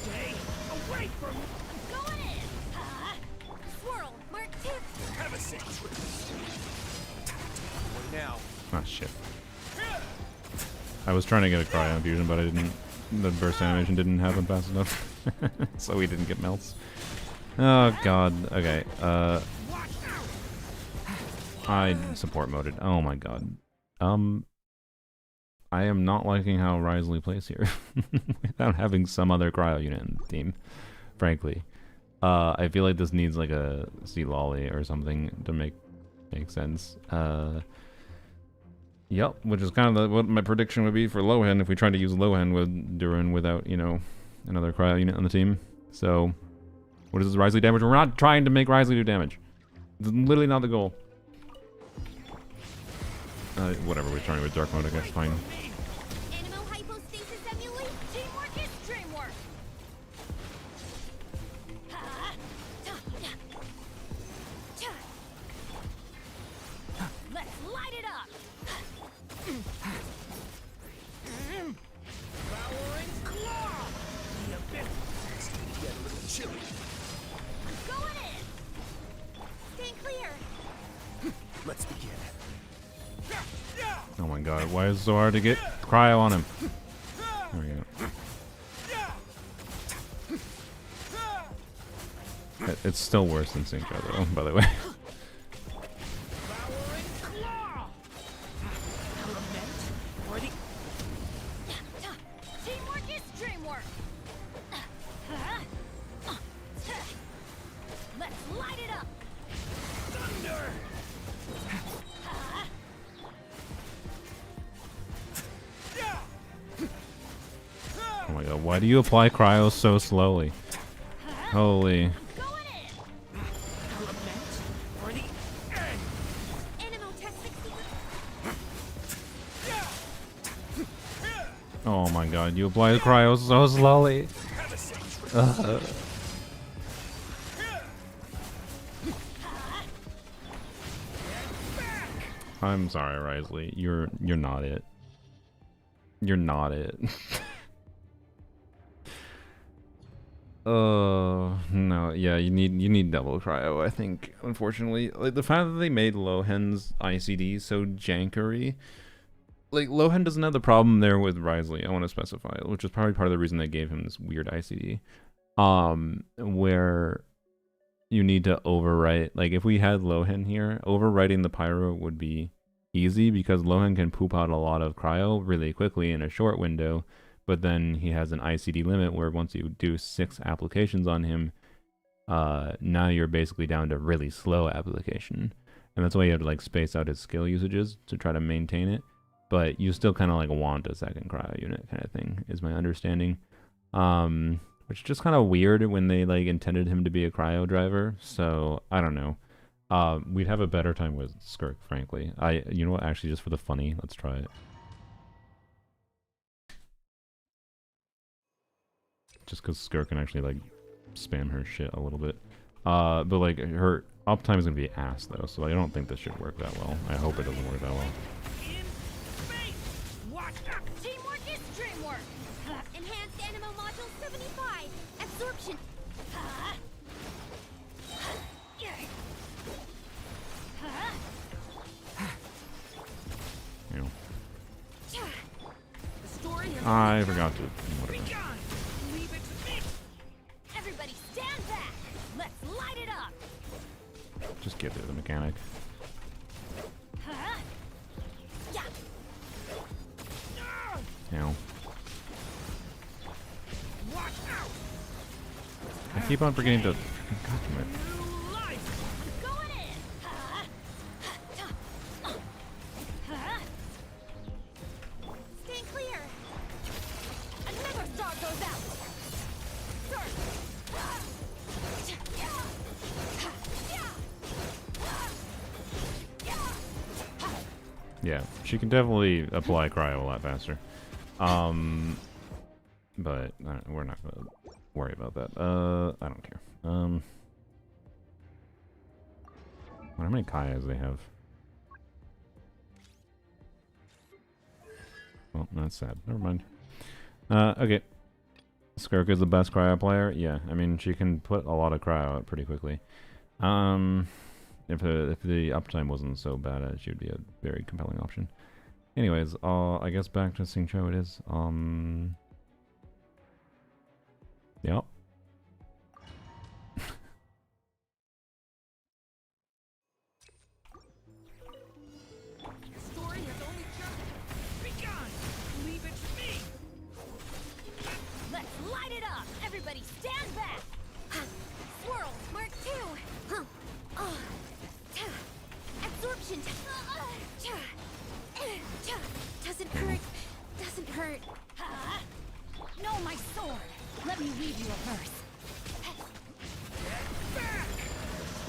Stay away from. I'm going in. Swirl. Mark 2. Have a seat. Now. Ah, shit. I was trying to get a cryo infusion, but I didn't. The burst animation didn't happen fast enough, so we didn't get melts. Oh god. Okay. Watch out. I support moded. Oh my god. I am not liking how Risley plays here without having some other cryo unit in the team. Frankly, I feel like this needs like a sea lolly or something to make sense. Yep, which is kind of what my prediction would be for Lohan if we tried to use Lohan with Durin without, you know, another cryo unit on the team. So, what is this Risley damage? We're not trying to make Risley do damage. It's literally not the goal. Whatever, we're starting with dark mode, I guess, fine. Animo hypostasis emulate. Teamwork is dreamwork. Let's light it up. Powering claw. God, why is it so hard to get cryo on him? There we go. It's still worse than Xingqiu though, by the way. Teamwork is dreamwork. Let's light it up. Thunder! Oh my god, why do you apply cryo so slowly? Holy. Going in. Animal test 60. Oh my god, you apply the cryo so slowly. Ugh. I'm sorry, Risley. You're not it. You're not it. No, yeah, you need double cryo, I think, unfortunately. Like the fact that they made Lohen's ICD so jankery. Like Lohen doesn't have the problem there with Risley, I want to specify, which is probably part of the reason they gave him this weird ICD. Where you need to overwrite, like if we had Lohen here, overwriting the pyro would be easy because Lohen can poop out a lot of cryo really quickly in a short window, but then he has an ICD limit where once you do 6 applications on him, now you're basically down to really slow application, and that's why you have to like space out his skill usages to try to maintain it, but you still kind of like want a second cryo unit kind of thing is my understanding. Which is just kind of weird when they like intended him to be a cryo driver. So I don't know. We'd have a better time with Skirk, frankly. You know what? Actually, just for the funny, let's try it. Just because Skirk can actually like spam her shit a little bit. But like her uptime is gonna be ass though, so I don't think this should work that well. I hope it doesn't work that well. In space. Watch out. Teamwork is dreamwork. Enhanced animal module 75. Absorption. You know. The story has I forgot to. Whatever. Leave it to me. Everybody stand back. Let's light it up. Just get there, the mechanic. Yeah. You know. Watch out. I keep on forgetting to. God damn it. New life. Going in. staying clear. Another star goes out. Sir. Yeah, she can definitely apply cryo a lot faster. But we're not gonna worry about that. I don't care. How many Kayas they have? Well, that's sad. Never mind. Okay. Skirk is the best cryo player. Yeah, I mean she can put a lot of cryo out pretty quickly. If the uptime wasn't so bad, she would be a very compelling option. Anyways, I guess back to Xingqiu it is. Yep. The story has only just begun. Leave it to me. Let's light it up. Everybody stand back. Swirl. Mark 2. Absorption. Doesn't hurt. Doesn't hurt. No, my sword. Let me read you a verse. Back!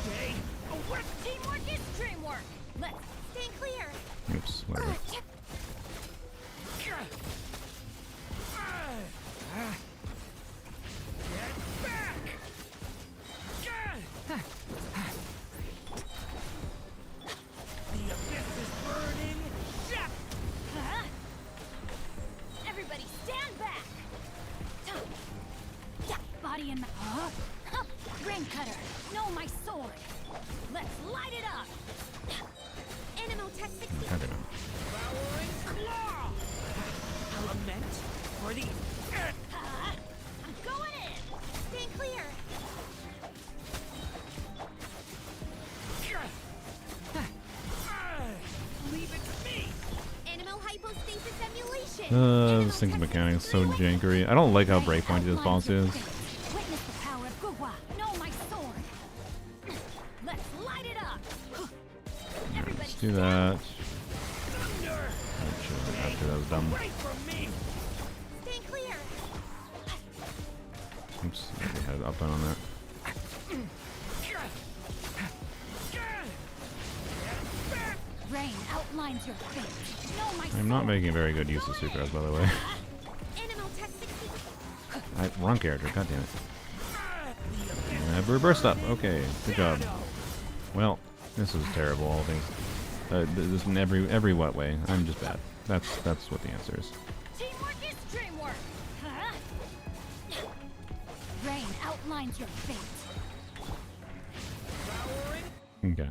Stay away! Teamwork is dreamwork. Let's Staying clear. Oops. Whatever. Get back! The abyss is burning! everybody stand back. Body and Rain cutter. No, my sword. Let's light it up. Animal test 60. I don't know. Devouring claw! This thing's mechanic is so jankery. I don't like how breakpointy this boss is. Witness the power of Gugwa. Know my sword. Let's light it up. Everybody Let's do that. Thunder! After that was done. Away from me! Stay clear. Oops, we had up on that. Rain outlines your fate. Know my I'm not sword. making very good use of Sucrose, by the way. Animal test 60. Wrong character, god damn it. Never burst up. Okay, good job. Well, this is terrible, all things. This in every what way. I'm just bad. That's what the answer is. Teamwork is dreamwork. Huh? Rain outlines your fate. Okay.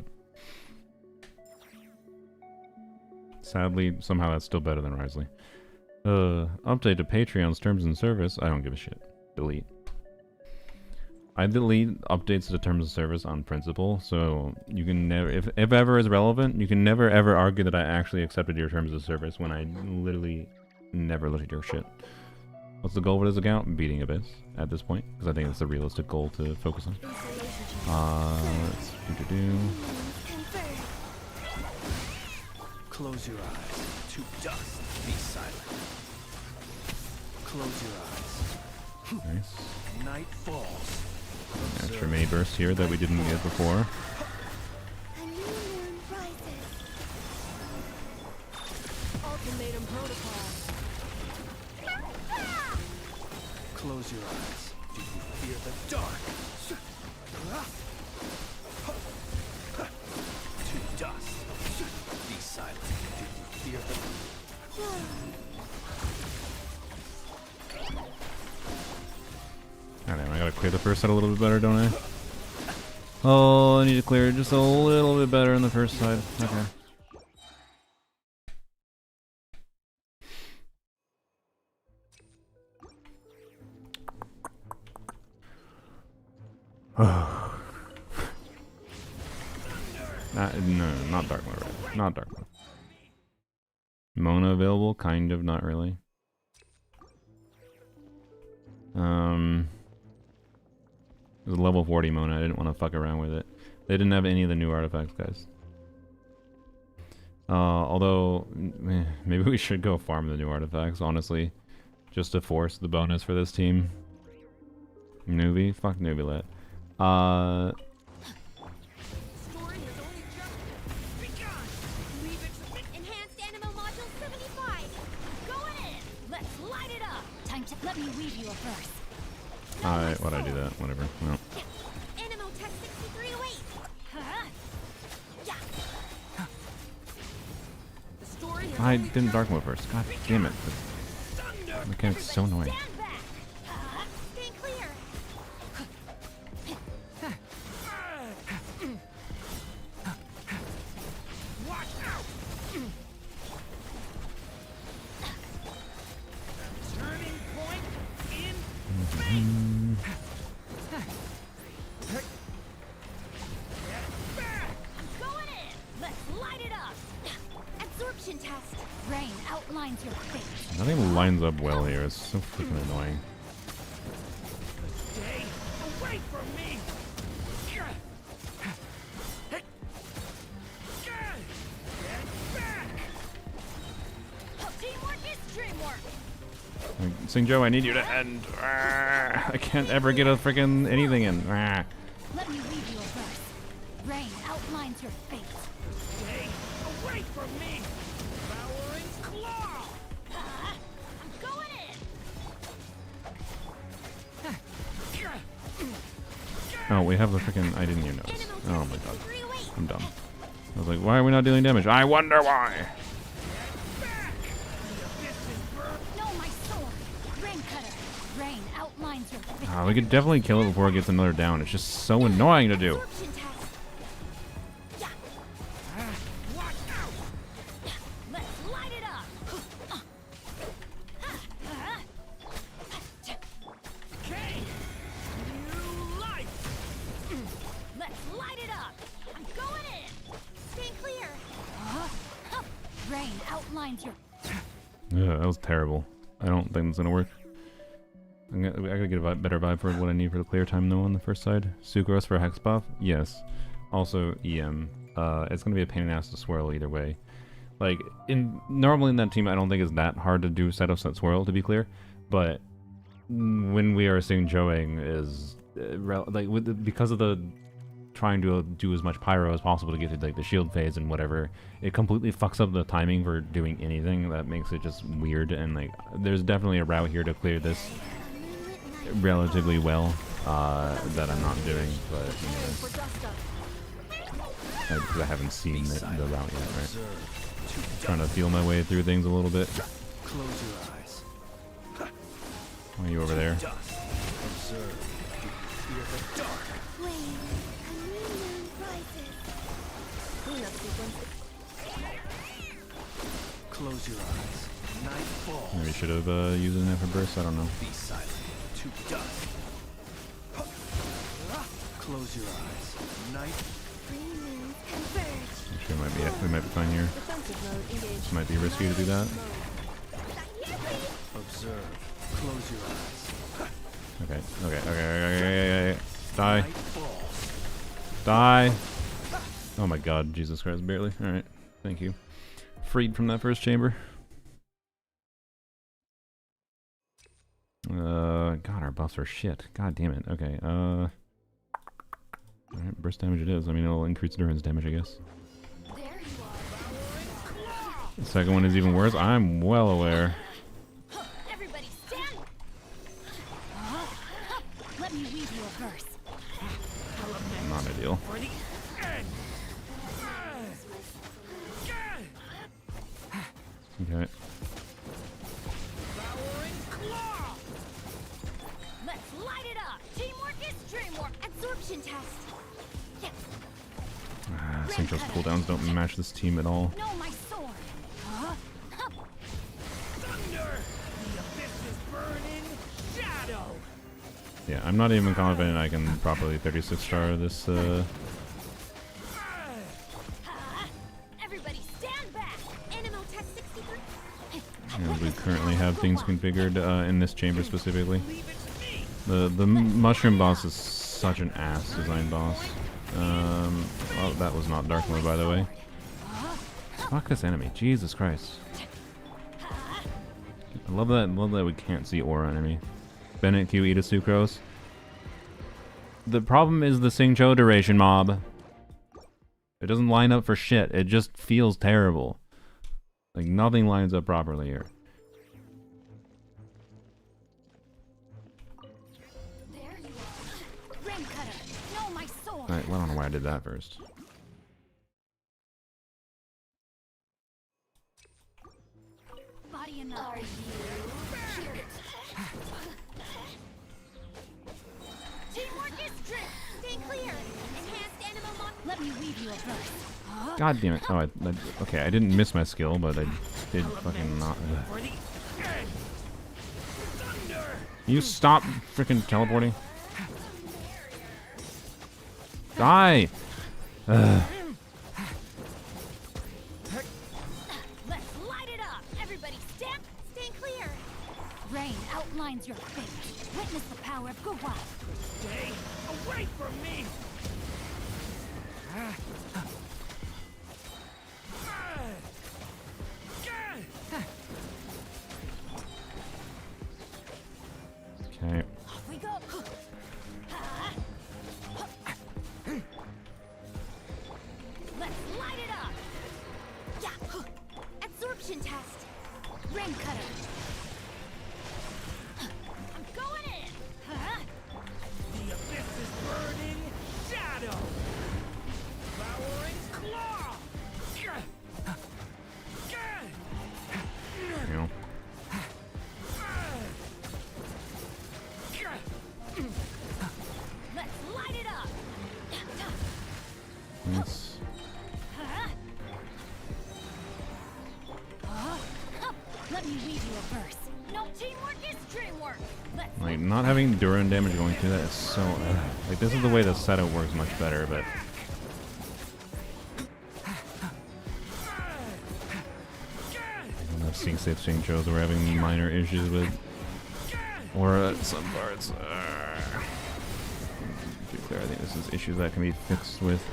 Sadly, somehow that's still better than Risley. Update to Patreon's terms and service. I don't give a shit. Delete. I delete updates to terms of service on principle, so you can never, if ever is relevant, you can never ever argue that I actually accepted your terms of service when I literally never looked at your shit. What's the goal for this account? Beating Abyss at this point, because I think it's a realistic goal to focus on. Let's do. Close your eyes. To dust. Be silent. Close your eyes. Nice. Night falls. Extra mini burst here that we didn't get before. A new moon rises. Ultimatum protocol. Close your eyes. Do you fear the dark? To dust. Be silent. Do you fear the... God damn, I gotta clear the first side a little bit better, don't I? Oh, I need to clear it just a little bit better in the first side. Okay. No, not Dark Mode, right? Not Dark Mode. Mona available? Kind of, not really. It was a level 40 Mona. I didn't want to fuck around with it. They didn't have any of the new artifacts, guys. Although, maybe we should go farm the new artifacts, honestly. Just to force the bonus for this team. Newbie? Fuck Newbie-let. Story has only just begun. Leave it. Enhanced animal module 75. Going in. Let's light it up. Time to let me weave you a verse. Why'd I do that? Whatever. Well. Animal test 6308. Huh? Yeah. The story has I only didn't Dark Mode first. God damn it. Thunder! The mechanic's so annoying. Stand back. Stay clear. Watch out! Turning point in space! I'm going in. Let's light it up. Absorption test. Rain outlines your fate. Nothing lines up well here. It's so freaking annoying. Stay away from me! Get back! Teamwork is dreamwork. Like, Sing Joe, I need you to end. I can't ever get a freaking anything in. Let me weave you a verse. Rain outlines your fate. Stay away from me! Devouring claw! I'm going in. Oh, we have the freaking. I didn't even notice. Animal test Oh my god. 6308. I'm dumb. I was like, why are we not dealing damage? I wonder why. Know my sword. Rain cutter. Rain outlines your fate. We could definitely kill it before it gets another down. It's just so annoying to do. Absorption test. Yeah. Watch out! Let's light it up. Okay! New life! Let's light it up. I'm going in. Stay clear. Rain outlines your. Yeah, that was terrible. I don't think that's gonna work. I gotta get a better vibe for what I need for the clear time though on the first side. Sucrose for Hex buff? Yes. Also EM. It's gonna be a pain in the ass to swirl either way. Like, normally in that team I don't think it's that hard to do Cyto Set Swirl, to be clear. But when we are seeing Joeing is because of the trying to do as much pyro as possible to get to like the shield phase and whatever, it completely fucks up the timing for doing anything. That makes it just weird, and like there's definitely a route here to clear this relatively well that I'm not doing, but anyways, because I haven't seen the route yet, right? Trying to feel my way through things a little bit. Close your eyes. Why are you over there? Dust. Observe. Fear the dark. Rain, a new moon rises. Cleanup sequence. Close your eyes. Night falls. Maybe should have used an effort burst. I don't know. Be silent. To dust. Close your eyes. Night. Three moons converge. Actually, we might be fine here. Defensive mode engaged. Might be risky to do that. Observe. Close your eyes. Okay. Die. Night falls. Die. Oh my god, Jesus Christ, barely. Alright, thank you. Freed from that first chamber. God, our buffs are shit. God damn it. Okay, alright, burst damage it is. I mean, it'll increase endurance damage, I guess. There you are. The second one is even worse. I'm well aware. Everybody stand. Let me weave you a verse. Not ideal. Okay. Let's light it up. Teamwork is dreamwork. Absorption test. Essentials cooldowns don't match this team at all. Know my sword. Thunder. The abyss is burning. Shadow. Yeah, I'm not even confident I can properly 36 star this. Everybody stand back. Animal test 63. And we currently have things configured in this chamber specifically. Leave it to me. The mushroom boss is such an ass design boss. Well, that was not dark mode, by the way. Fuck this enemy, Jesus Christ. I love that we can't see aura enemy. Bennett Q, eat a sucrose. The problem is the Xingqiu duration mob. It doesn't line up for shit. It just feels terrible. Like nothing lines up properly here. There you are. Rain cutter. Know my sword. I don't know why I did that first. Body and are you? Teamwork is strict. Stay clear. Enhanced animal mod. Let me weave you a verse. God damn it. Oh, okay, I didn't miss my skill, but I did fucking not. For the end. Thunder. You stop freaking teleporting. Die! Ugh. Let's light it up. Everybody stand. Stay clear. Rain outlines your fate. Witness the power of Guwa. Stay away from me. Okay. Off we go. Let's light it up. Yeah. Absorption test. Rain cutter. I'm going in. The abyss is burning. Shadow. Devouring claw. You know. Let's light it up. It's, Let me weave you a verse. No teamwork is dreamwork. Let's like, not having Duran damage going through that is so... like, this is the way the setup works much better, but... Sync Safe Sync shows we're having minor issues with. Or some parts. To be clear, I think this is issues that can be fixed with.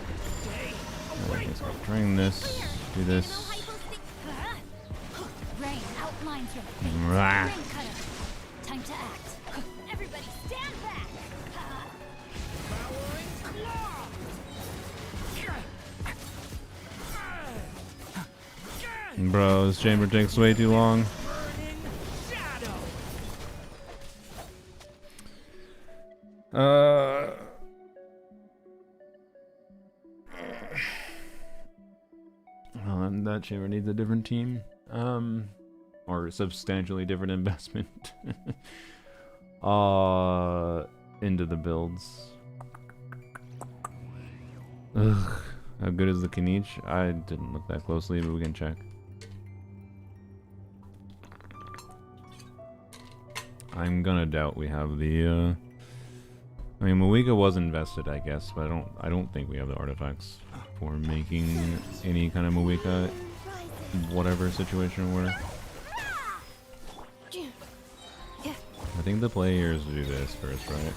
Let's start trying this. Do this. Rain outlines your fate. Rah. Rain cutter. Time to act. Everybody stand back. Bro, this chamber takes way too long. Well, and that chamber needs a different team. Or substantially different investment. Into the builds. Ugh. How good is the Kinich? I didn't look that closely, but we can check. I'm gonna doubt we have the I mean, Moika was invested, I guess, but I don't think we have the artifacts for making any kind of Moika whatever situation we're. I think the play here is to do this first, right?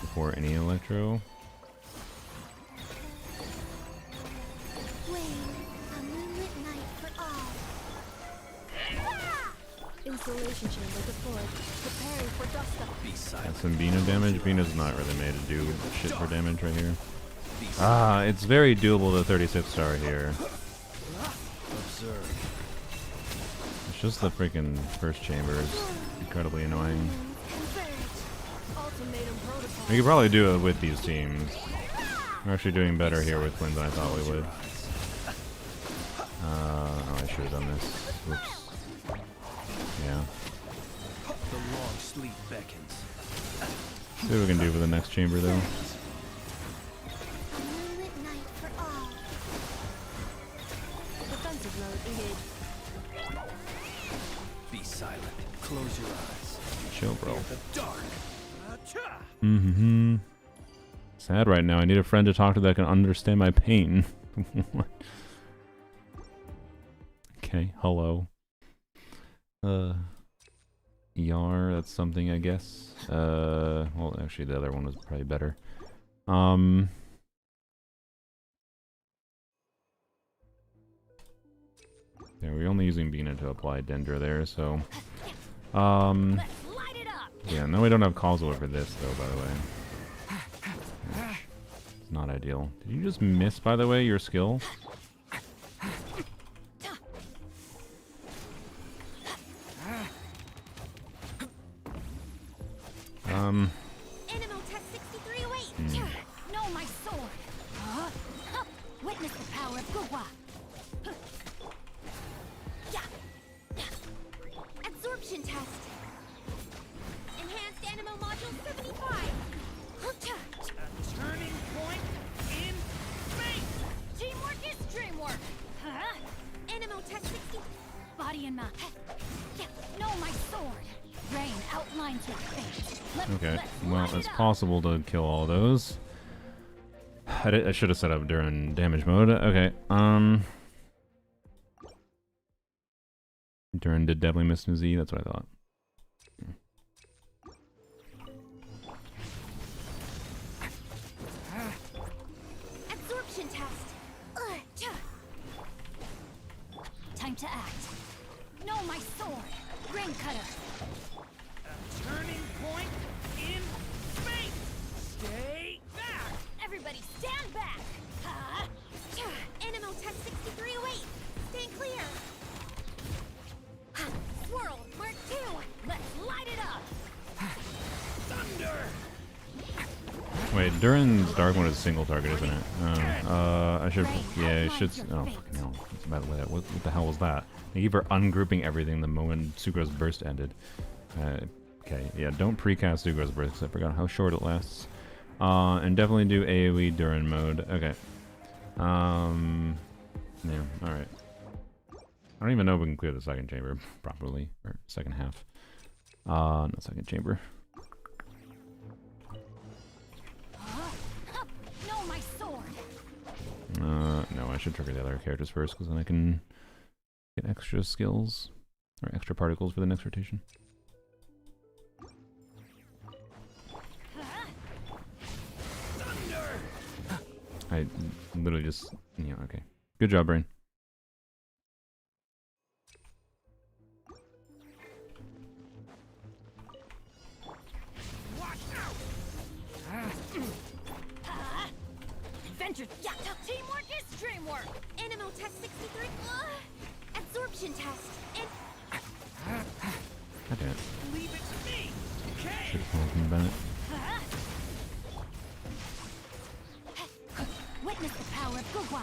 Before any Electro. Installation chamber deployed. Preparing for dust up. Be silent. Got some Bina damage. Bina's not really made to do shit for damage right here. It's very doable to 36 star here. Observe. It's just the freaking first chamber is incredibly annoying. Ultimatum protocol. We could probably do it with these teams. We're actually doing better here with Twins than I thought we would. Oh, I should have done this. Whoops. Yeah. The long sleep beckons. See what we can do for the next chamber, though. Moonlit night for all. Defensive mode engaged. Be silent. Close your eyes. Chill, bro. The dark. Acha! Mm-hmm. Sad right now. I need a friend to talk to that can understand my pain. What? Okay, hello. Yar, that's something, I guess. Well, actually, the other one was probably better. Yeah, we're only using Bina to apply Dendra there, so. Let's light it up. Yeah, no, we don't have Causal for this, though, by the way. It's not ideal. Did you just miss, by the way, your skill? Animal test 6308. No, my sword. Witness the power of Gugwa. Absorption test. Enhanced animal module 75. Turning point in space. Teamwork is dreamwork. Animal test 60. Body and mind. No, my sword. Rain outlines your fate. Okay, Let's well, light it's it up. possible to kill all those. I should have set up during damage mode. Okay, Durin did definitely miss Z, that's what I thought. Absorption test. Time to act. No, my sword. Rain cutter. Turning point in space. Stay back. Everybody stand back. Animal test 6308. Stand clear. Swirl, Mark 2. Let's light it up. Thunder. Wait, Durin's Dark One is a single target, isn't it? I should, yeah, it should, oh, fucking hell. It's about to lay out. What the hell was that? Thank you for ungrouping everything the moment Sucro's burst ended. Okay, yeah, don't precast Sucro's burst because I forgot how short it lasts. And definitely do AoE Durin mode. Okay. Yeah, alright. I don't even know if we can clear the second chamber properly, or second half. No, second chamber. No, my sword. No, I should trigger the other characters first, because then I can Get extra skills or extra particles for the next rotation. I literally just, yeah, okay. Good job, Brain. Adventure, yeah, teamwork is dreamwork. Animal test 63. Absorption test. And God damn it. Leave it to me. Okay. Should've spoken Bennett. Witness the power of Gugwa.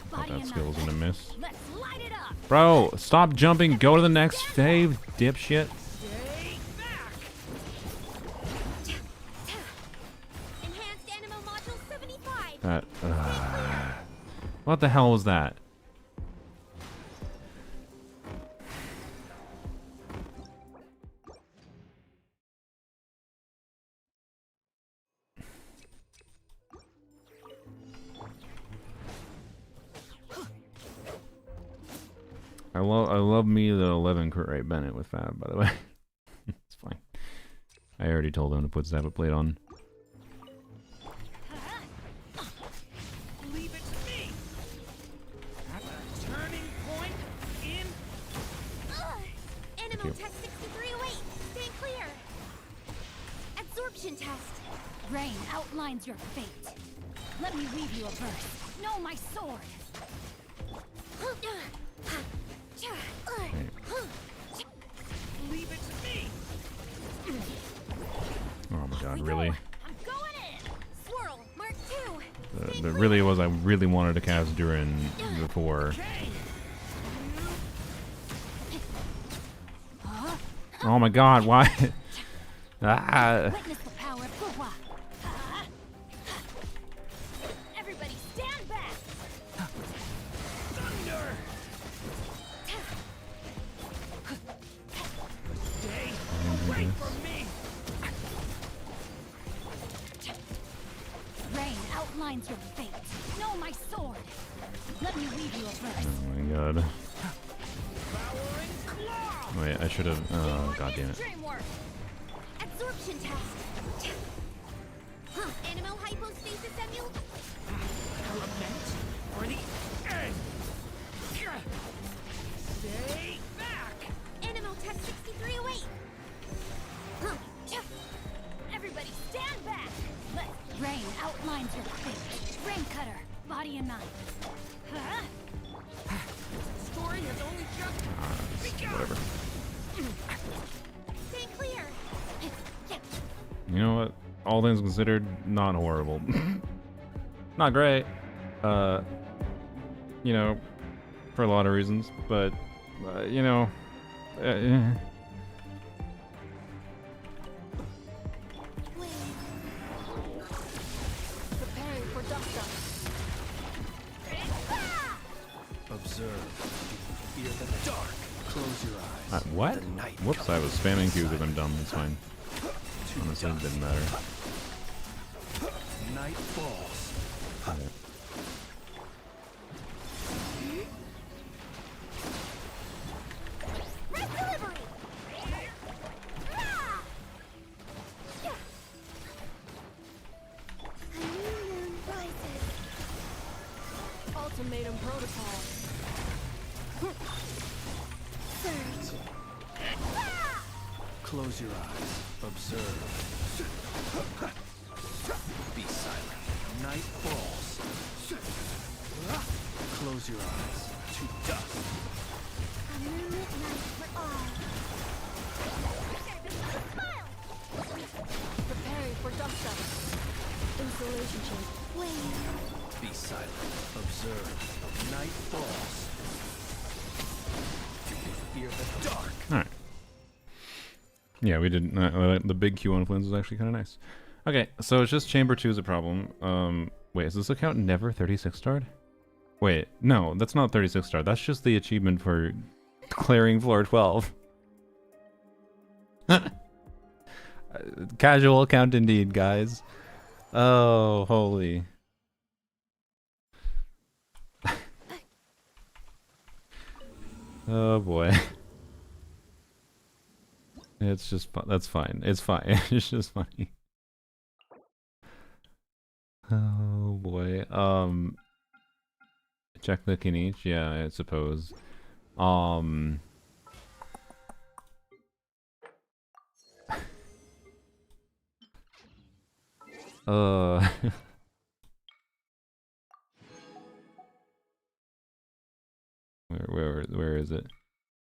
Thought Body that and skill was mind. gonna miss. Let's light it up. Bro, stop jumping. Go to the next save, dipshit. Stay back. enhanced animal module 75. That. What the hell was that? I love me the 11 crit rate Bennett with Fab, by the way. It's fine. I already told him to put Sabbath Blade on. Leave it to me. At the turning point in. Animal you. test 6308. Stay clear. Absorption test. Rain outlines your fate. Let me weave you a verse. Know my sword. Leave it to me. Oh my god, We really? go. I'm going in. Swirl. Mark 2. The really was I really wanted to cast Durin before. Okay. Oh my god, why? Ah. Witness the power of Gugwa. Everybody stand back. Thunder. Stay away from me. Rain outlines your fate. Know my sword. Let me weave you a verse. Oh my god. Devouring claw. Wait, I should have. Oh god damn it. Dreamwork. Absorption test. Animal hypostasis emule. Element for the end. Stay back. Animal test 6308. Everybody stand back. Rain outlines your fate. Rain cutter. Body and mind. Story has only just begun. Whatever. Stay clear. You know what? All things considered, not horrible. Not great. You know, for a lot of reasons, but you know, Preparing for dust up. Observe. Fear the dark. Close your eyes. what? The night Whoops, I was spamming Q because I'm dumb. It's fine. Honestly, it didn't matter. Night falls. Red delivery. A new moon rises. Ultimatum protocol. Surge. Close your eyes. Observe. Be silent. Night falls. Close your eyes. To dust. A moonlit night for all. Smile. Preparing for dust up. Insulation chamber. Wave. Be silent. Observe. Night falls. Fear the dark. All right. Yeah, we did. The big Q on Flynn's was actually kind of nice. Okay, so it's just Chamber 2 is a problem. Wait, is this account never 36 starred? Wait, no, that's not 36 star. That's just the achievement for clearing floor 12. Casual account indeed, guys. Oh, holy. Oh boy. It's just that's fine. It's fine. It's just funny. Oh boy. Check the Kinich. Yeah, I suppose. Uh. Where is it?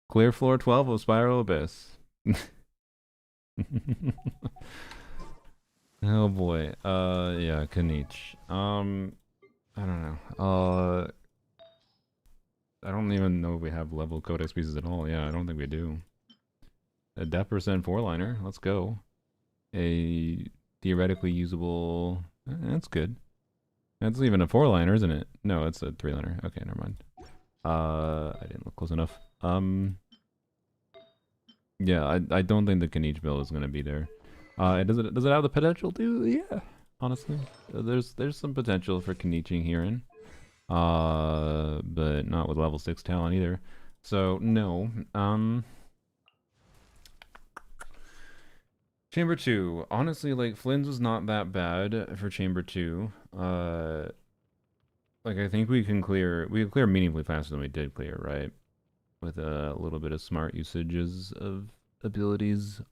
Clear floor 12 of Spiral Abyss. Oh boy. Yeah, Kanich. I don't know. I don't even know if we have level codex pieces at all. Yeah, I don't think we do. A depth percent 4-liner. Let's go. A theoretically usable. That's good. That's even a 4-liner, isn't it? No, it's a 3-liner. Okay, never mind. I didn't look close enough. Yeah, I don't think the Kanich build is gonna be there. Does it have the potential to? Yeah, honestly, there's some potential for Kaniching herein. But not with level 6 talent either. So no. Chamber 2. Honestly, like Flynn's was not that bad for Chamber 2. Like I think we can clear meaningfully faster than we did clear, right? With a little bit of smart usages of abilities.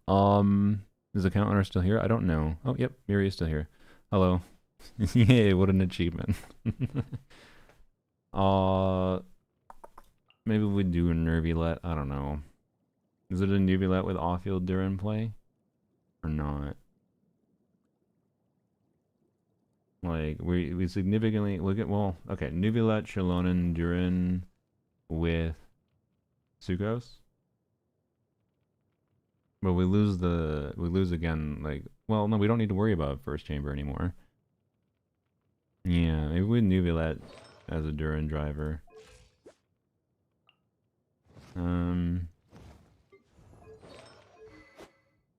Is the counter still here? I don't know. Oh, yep, Miri is still here. Hello. Yay, what an achievement. Maybe we do a Nervulette. I don't know. Is it a Nervulette with off-field Durin play? Or not? Like, we significantly look at, well, okay, Nervulette, Shallonen, Durin with Sucrose. But we lose again, like, well, no, we don't need to worry about first chamber anymore. Yeah, maybe with Nervulette as a Durin driver. I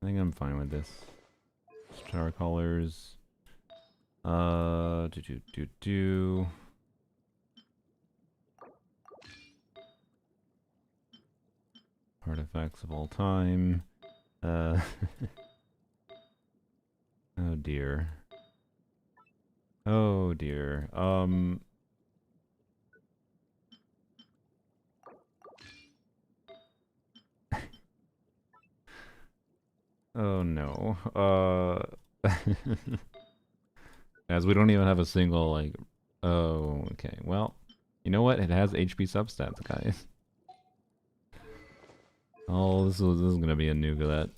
think I'm fine with this. Star colors. Artifacts of all time. Oh dear. Oh dear. Oh no. As we don't even have a single, like, oh, okay. Well, you know what? It has HP substats, guys. Oh, this is gonna be a Nervulette.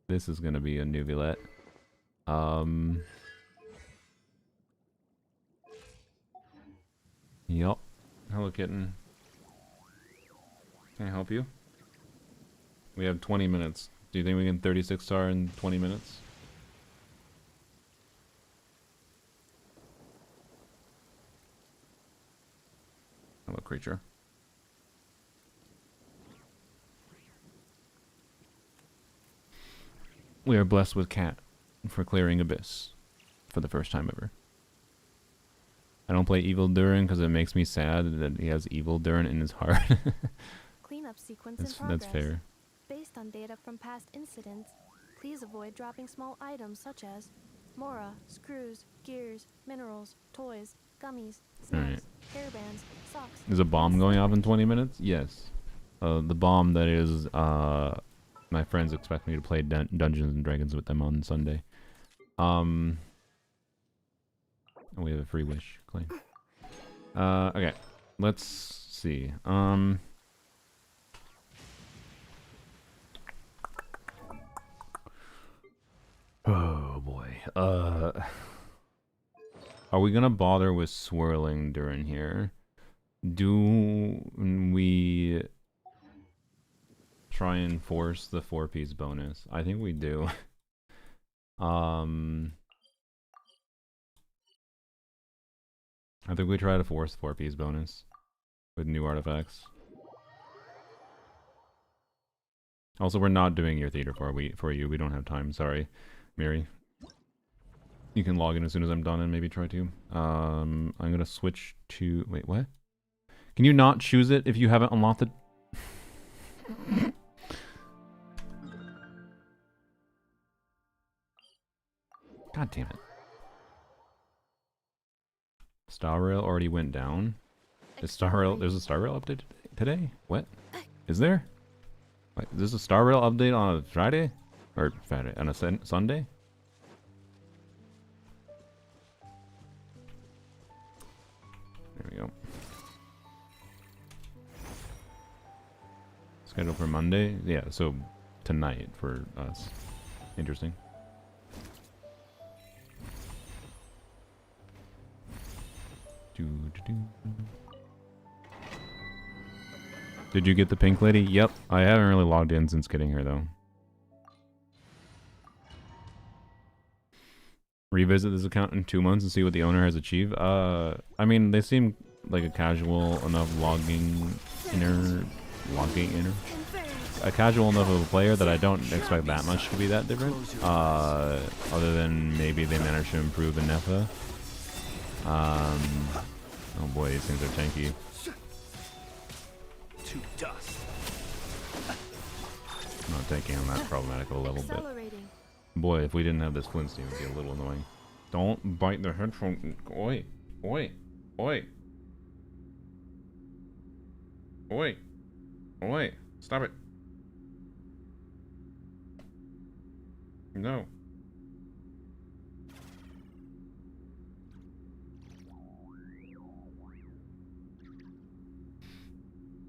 This is gonna be a Nervulette. Yup. Hello, kitten. Can I help you? We have 20 minutes. Do you think we can 36 star in 20 minutes? Hello, creature. We are blessed with Cat for clearing Abyss for the first time ever. I don't play Evil Durin because it makes me sad that he has Evil Durin in his heart. Cleanup sequence in progress. That's fair. Based on data from past incidents, please avoid dropping small items such as Mora, screws, gears, minerals, toys, gummies, snacks, hairbands, socks. Is a bomb going off in 20 minutes? Yes. The bomb that is, my friends expect me to play Dungeons and Dragons with them on Sunday. We have a free wish claim. Okay. Let's see. Oh boy. Are we gonna bother with swirling during here? Do we try and force the 4-piece bonus? I think we do. I think we try to force 4-piece bonus with new artifacts. Also, we're not doing your theater for you. We don't have time. Sorry, Mary. You can log in as soon as I'm done and maybe try to. I'm gonna switch to... Wait, what? Can you not choose it if you haven't unlocked it? God damn it. Star Rail already went down. Is Star Rail, there's a Star Rail update today? What? Is there? Wait, is this a Star Rail update on a Friday? Or Friday, on a Sunday? There we go. Scheduled for Monday? Yeah, so tonight for us. Interesting. Did you get the pink lady? Yep. I haven't really logged in since getting her though. Revisit this account in 2 months and see what the owner has achieved. I mean, they seem like a casual enough a casual enough of a player that I don't expect that much to be that different. Other than maybe they managed to improve the Nepha. Oh boy, these things are tanky. To dust. I'm not taking on that problematical level, but Accelerating. boy, if we didn't have this Flintstone, it would be a little annoying. Don't bite the headphone. Oi, oi, oi, oi, oi! Stop it! No.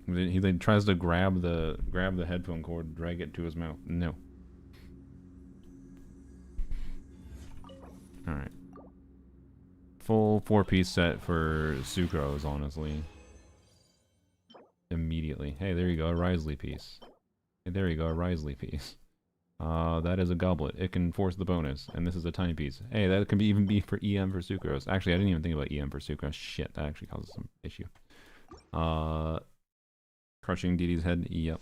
He then tries to grab the headphone cord, drag it to his mouth. No. All right. Full 4-piece set for Sucrose, honestly. Immediately. Hey, there you go, a Risley piece. Hey, there you go, a Risley piece. That is a goblet. It can force the bonus, and this is a tiny piece. Hey, that can even be for EM for Sucrose. Actually, I didn't even think about EM for Sucrose. Shit, that actually causes some issue. Crushing DD's head. Yep.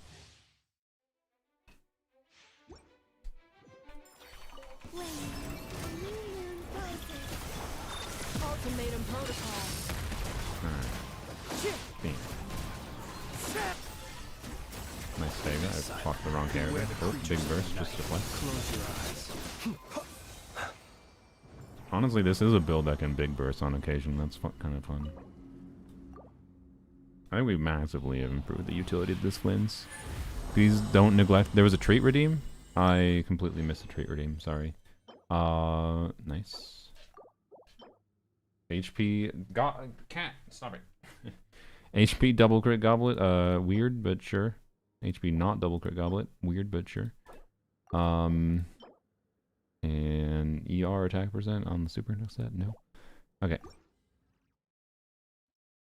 Ultimatum protocol. Alright. Bing. Nice save. I fucked the wrong character. Oh, big burst just to play. Close your eyes. Honestly, this is a build that can big burst on occasion. That's kind of fun. I think we massively have improved the utility of this Flins. Please don't neglect. There was a trait redeem. I completely missed a trait redeem. Sorry. Nice. HP. Cat. Stop it. HP double crit goblet. Weird, but sure. HP not double crit goblet. Weird, but sure. And ER attack percent on the super next set. No. Okay.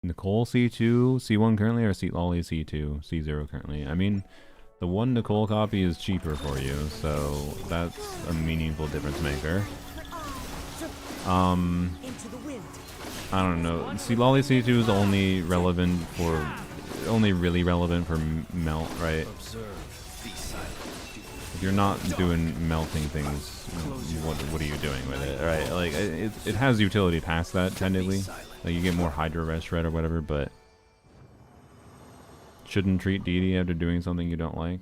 Nicole C2, C1 currently, or Lolly C2, C0 currently. I mean, the one Nicole copy is cheaper for you, so that's a meaningful difference maker. I don't know. Lolly C2 is only relevant for, only really relevant for melt, right? If you're not doing melting things, what are you doing with it, right? Like, it has utility past that, technically. Like, you get more Hydra Rest Shred or whatever, but shouldn't treat DD after doing something you don't like.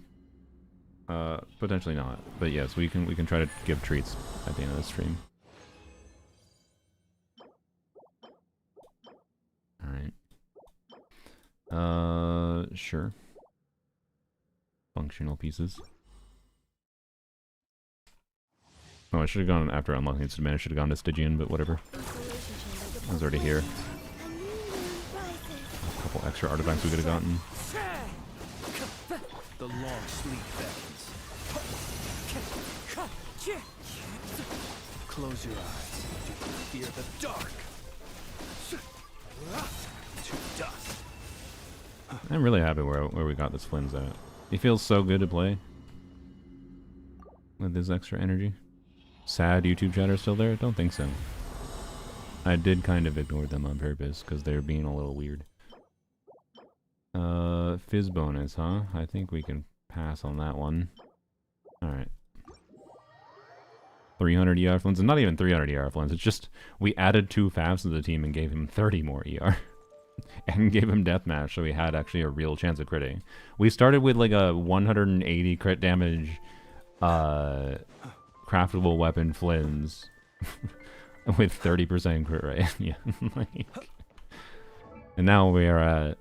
Potentially not, but yes, we can try to give treats at the end of the stream. All right. Sure. Functional pieces. Oh, I should have gone after unlocking its demand. I should have gone to Stygian, but whatever. I was already here. A couple extra artifacts we could have gotten. The long sleep beckons. Close your eyes. Fear the dark. To dust. I'm really happy where we got this Flins at. He feels so good to play with his extra energy. Sad YouTube chatter still there? Don't think so. I did kind of ignore them on purpose because they're being a little weird. Fizz bonus, huh? I think we can pass on that one. Alright. 300 ER Flins. It's not even 300 ER Flins. It's just we added 2 Favs to the team and gave him 30 more ER. and gave him deathmatch, so he had actually a real chance of critting. We started with like a 180 crit damage, craftable weapon Flynn's with 30% crit rate. Yeah, like, and now we are at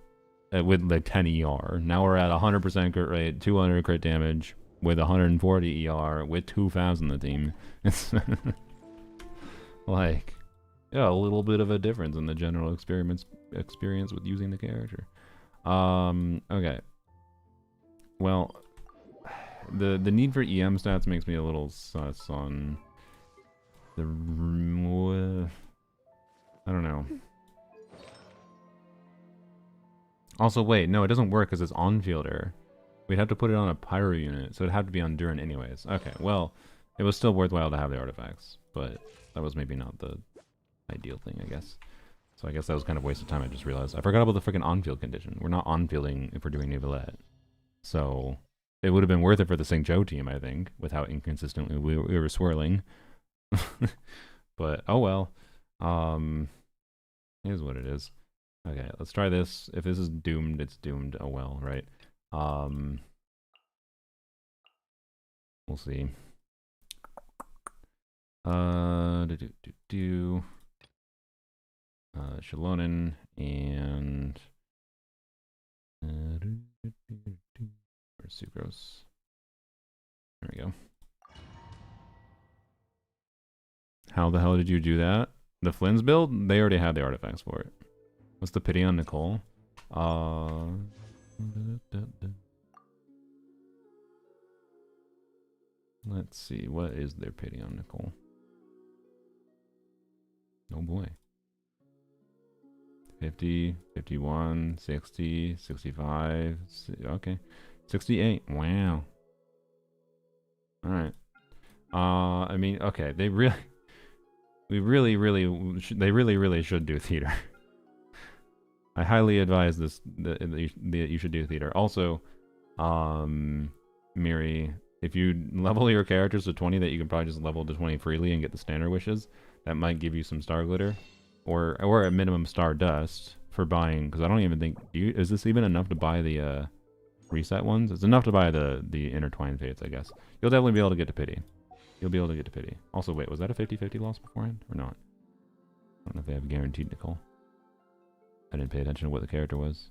with like 10 ER. Now we're at 100% crit rate, 200 crit damage with 140 ER with 2 FAVs in the team. It's like, yeah, a little bit of a difference in the general experience with using the character. Okay. Well, the need for EM stats makes me a little sus on the I don't know. Also, wait, no, it doesn't work because it's on-fielder. We'd have to put it on a pyro unit, so it'd have to be on Durin anyways. Okay, well, it was still worthwhile to have the artifacts, but that was maybe not the ideal thing, I guess. So I guess that was kind of a waste of time, I just realized. I forgot about the freaking on-field condition. We're not on-fielding if we're doing Neuvillette. So it would have been worth it for the St. Joe team, I think, with how inconsistently we were swirling. But, oh well. Here's what it is. Okay, let's try this. If this is doomed, it's doomed. Oh well, right? We'll see. Shalonen and where's Sucrose? There we go. How the hell did you do that? The Flynn's build? They already had the artifacts for it. What's the pity on Nicole? Let's see, what is their pity on Nicole? Oh boy. 50, 51, 60, 65, okay. 68, wow. Alright. I mean, okay, they really should do theater. I highly advise this that you should do theater. Also, Miri, if you level your characters to 20, that you can probably just level to 20 freely and get the standard wishes. That might give you some star glitter, or at minimum star dust for buying. Because I don't even think is this even enough to buy the reset ones? It's enough to buy the intertwined fates, I guess. You'll definitely be able to get to pity. You'll be able to get to pity. Also, wait, was that a 50-50 loss beforehand or not? I don't know if they have guaranteed Nicole. I didn't pay attention to what the character was.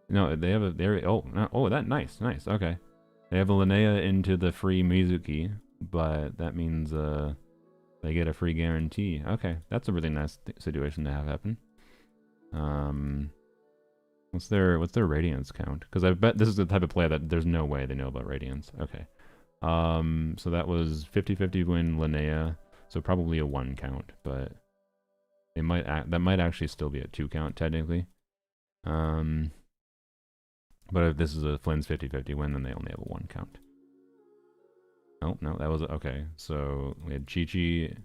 No, they have a that nice, okay. They have a Linnea into the free Mizuki, but that means they get a free guarantee. Okay, that's a really nice situation to have happen. What's their radiance count? Because I bet this is the type of player that there's no way they know about radiance. Okay. So that was 50-50 win Linnea, so probably a 1 count, but they might that might actually still be a 2 count technically. But if this is a Flynn's 50-50 win, then they only have a 1 count. Oh, no, that was okay. So we had Chi-Chi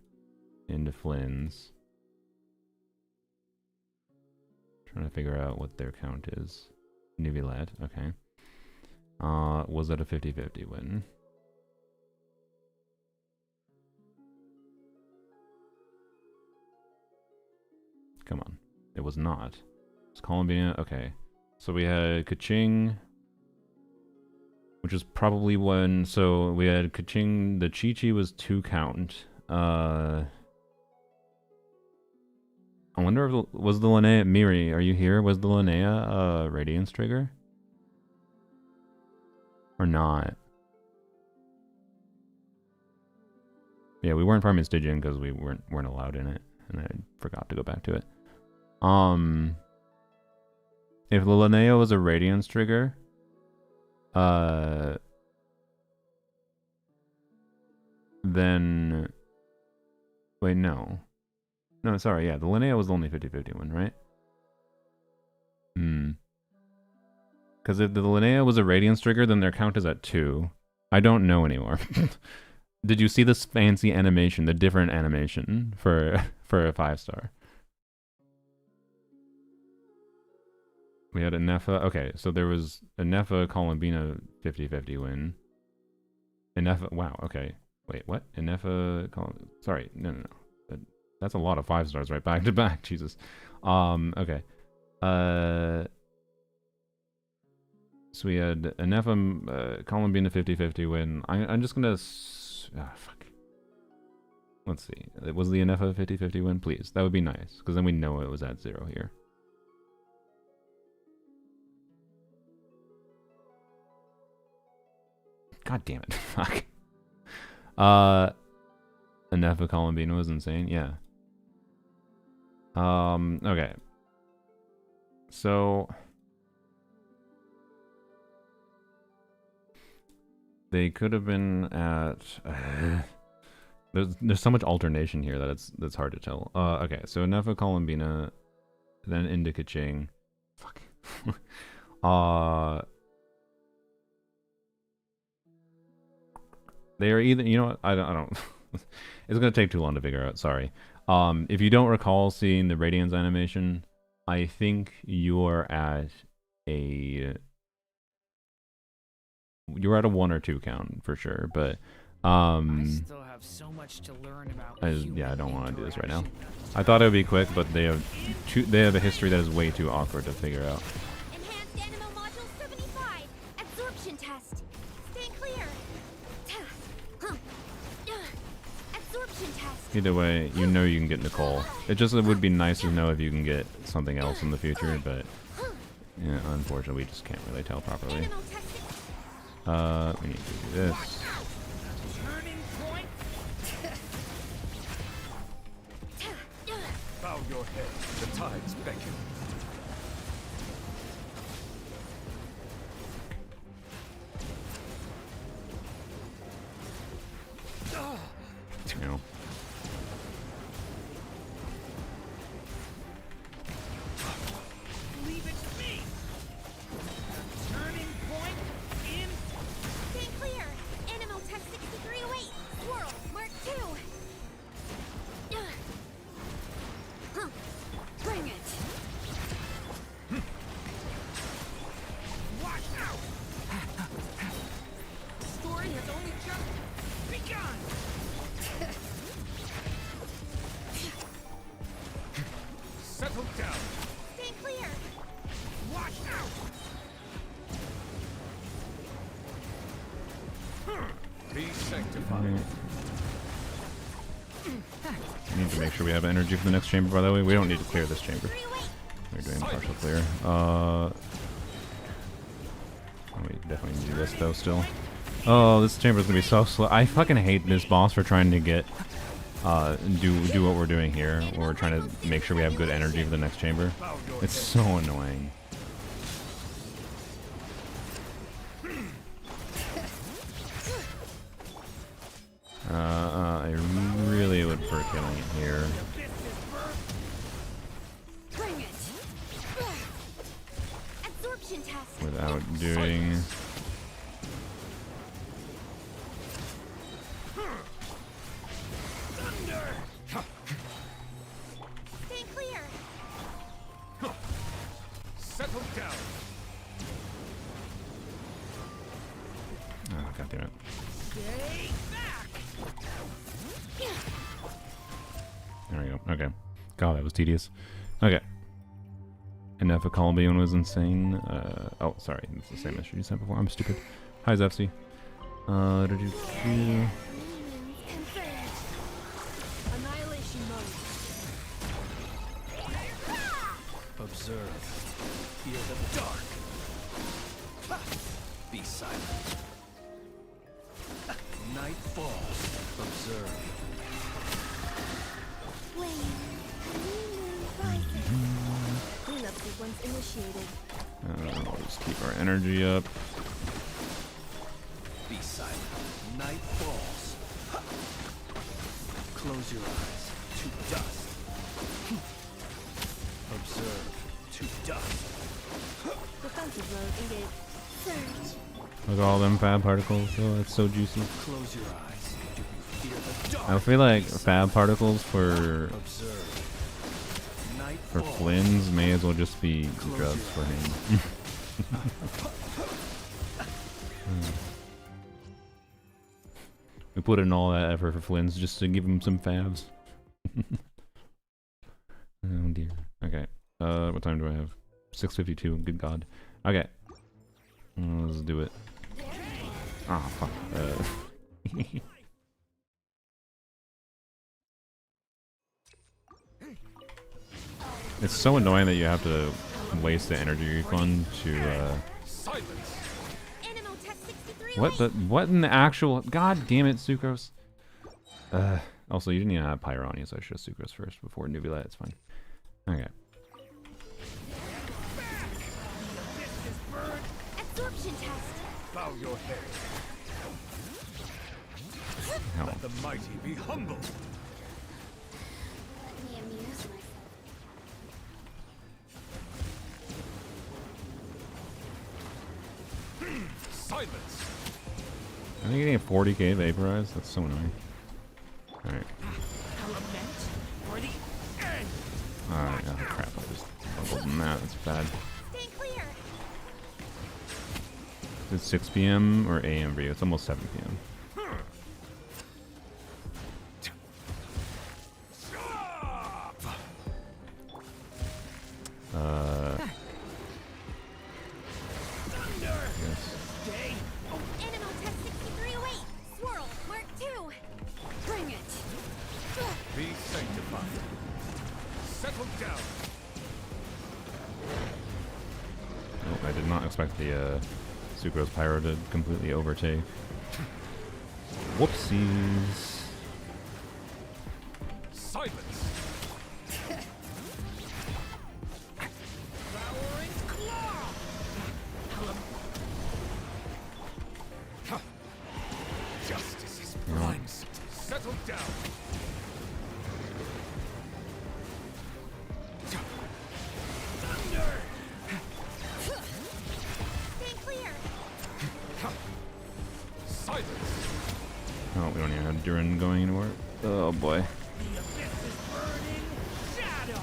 into Flynn's. Trying to figure out what their count is. Neuvillette, okay. Was that a 50-50 win? Come on. It was not. It's Columbia, okay. So we had Kaching, which is probably one. So we had Kaching, the Chi-Chi was 2 count. I wonder if was the Linnea, Miri, are you here? Was the Linnea Radiance trigger? Or not? Yeah, we weren't farming Stygian because we weren't allowed in it, and I forgot to go back to it. If the Linnea was a Radiance trigger, then wait, no, sorry, yeah, the Linnea was the only 50-50 one, right? Because if the Linnea was a Radiance trigger, then their count is at 2. I don't know anymore. Did you see this fancy animation, the different animation for a 5-star? We had a Nefa. Okay, so there was a Nefa Columbina 50-50 win. A Nefa. Wow, okay. Wait, what? A Nefa. Sorry, no. That's a lot of 5 stars right back to back. Jesus. Okay. So we had an FM Columbina 50-50 win. I'm just gonna fuck. Let's see. Was the Anefa 50-50 win? Please. That would be nice, because then we know it was at 0 here. God damn it. Fuck. Anefa Columbina was insane. Yeah. Okay. So they could have been at there's so much alternation here that that's hard to tell. Okay, so Anefa Columbina, then Indica Ching. Fuck. They are either, you know what, I don't it's gonna take too long to figure out, sorry. If you don't recall seeing the Radiance animation, I think you're at a 1 or 2 count for sure, but I still have so much to learn about I don't want to do this right now. I thought it would be quick, but they have a history that is way too awkward to figure out. Enhanced Animal Module 75. Absorption test. Stay clear. Absorption test. Either way, you know you can get Nicole. It would be nice to know if you can get something else in the future, but yeah, unfortunately we just can't really tell properly. Animal testing. We need to do this. turning point. Bow your head. The tides beckon. You know. Leave it to me. Turning point in. Stay clear. Animal test 6308. Swirl. Mark 2. Bring it. Watch out. Story has only just begun. Settle down. Stay clear. Watch out. Be sanctified. We need to make sure we have energy for the next chamber, by the way. We don't need to clear this chamber. 6308. We're doing partial clear. We definitely need to do this though still. Oh, this chamber's gonna be so slow. I fucking hate this boss for trying to get do what we're doing here. Where we're trying to make sure we have good energy for the next chamber. It's so annoying. I really would prefer killing it here. Bring it. Absorption test. Without doing... Stay clear. Settle down. Oh, God damn it. Stay back. There we go. Okay. God, that was tedious. Okay. Enough of Columbian was insane. Oh, sorry. It's the same issue you said before. I'm stupid. Hi, Zepsy. Confirmed. Annihilation mode. Observe. Fear the dark. Be silent. Night falls. Observe. Cleanup sequence initiated. We'll just keep our energy up. Be silent. Night falls. Close your eyes. To dust. Observe. To dust. Defensive mode engaged. Surge. Look at all them fab particles. Oh, that's so juicy. Close your eyes. Do you fear the dark? I feel like fab particles for Observe. Night for falls. Flynn's may as well just be drugs for him. We put in all that effort for Flynn's just to give him some fabs. Oh dear. Okay. What time do I have? 6:52. Good God. Okay. Let's do it. Ah, fuck. It's so annoying that you have to waste the energy refund to, Animo test 63 What the? What in the actual? God damn it, Sucrose. Also, you didn't even have Pyronia, so I should have Sucrose first before Nubilet. It's fine. Okay. absorption test. Bow your head. Hell. Let the mighty be humble. Let me amuse myself. Silence. Are you getting a 40k vaporize? That's so annoying. Alright. Lament for the end. Alright, oh crap. I just bubbled in that. That's bad. Stay clear. Is it 6 p.m. or a.m. for you? It's almost 7 p.m. Yes. Stay. Animo test 6308. Swirl, Mark 2. Bring it. Be sanctified. Settle down. Oh, I did not expect the Sucrose Pyro to completely overtake. Whoopsies. Silence. Flowering claw. Justice is blind. Settle down. Stay clear. Silence. Oh, we don't even have Durin going anywhere. Oh boy. The abyss is burning. Shadow.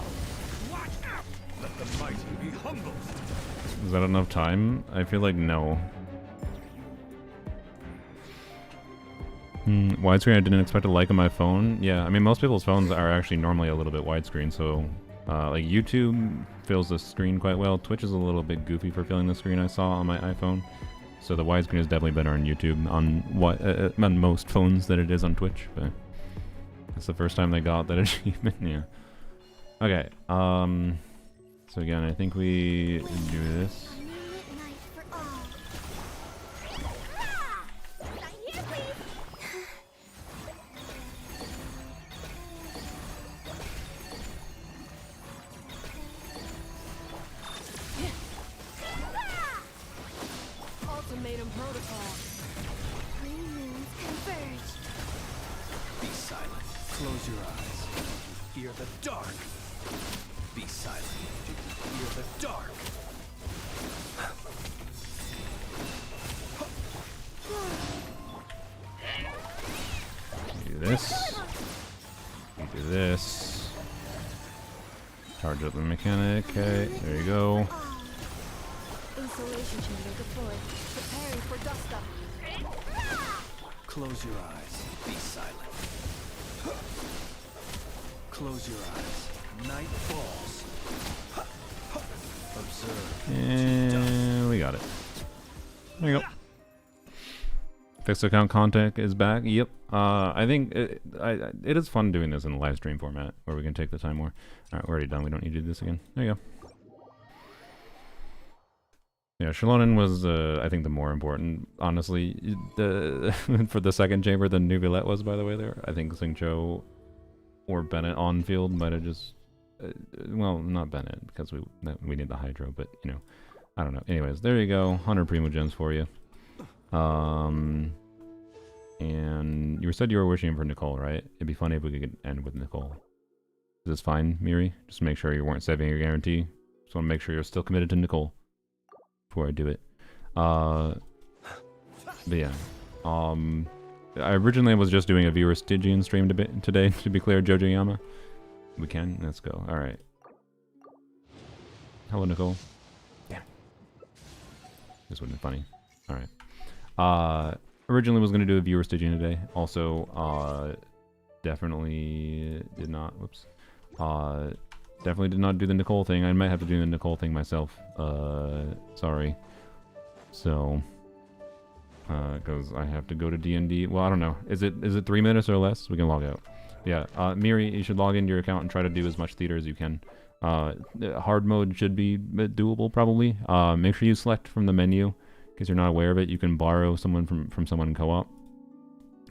Watch out. Let the mighty be humble. Is that enough time? I feel like no. Widescreen, I didn't expect to like on my phone. Yeah, I mean, most people's phones are actually normally a little bit widescreen, so like YouTube fills the screen quite well. Twitch is a little bit goofy for filling the screen I saw on my iPhone. So the widescreen is definitely better on YouTube on most phones than it is on Twitch, but it's the first time they got that achievement, yeah. Okay, so again, I think we do this. A moonlit night for all. Ah! Sign here, please. Ultimatum protocol. Three moons converge. Be silent. Close your eyes. Fear the dark. Be silent. Fear the dark. Do this. You do this. Charge up the mechanic. Okay, there you go. Insulation chamber deployed. Preparing for dust up. Close your eyes. Be silent. Close your eyes. Night falls. Observe. And we got it. There you go. Fixed account contact is back. Yep. I think it is fun doing this in the live stream format where we can take the time more. Alright, we're already done. We don't need to do this again. There you go. Yeah, Shallonen was, I think, the more important, honestly, for the second chamber than Nubilet was, by the way, there. I think Xingqiu or Bennett on field might have just... well, not Bennett, because we need the Hydro, but, you know, I don't know. Anyways, there you go. 100 Primo Gems for you. And you said you were wishing for Nicole, right? It'd be funny if we could end with Nicole. Is this fine, Miri? Just make sure you weren't saving your guarantee. Just want to make sure you're still committed to Nicole before I do it. But yeah. I originally was just doing a viewer Stygian stream today, to be clear, Jojo Yama. We can? Let's go. Alright. Hello, Nicole. Damn. This would have been funny. Alright. Originally was going to do a viewer Stygian today. Also, definitely did not. Whoops. Definitely did not do the Nicole thing. I might have to do the Nicole thing myself. Sorry. So, because I have to go to D&D. Well, I don't know. Is it 3 minutes or less? We can log out. Yeah. Miri, you should log into your account and try to do as much theater as you can. Hard mode should be doable probably. Make sure you select from the menu in case you're not aware of it. You can borrow someone from someone in co-op.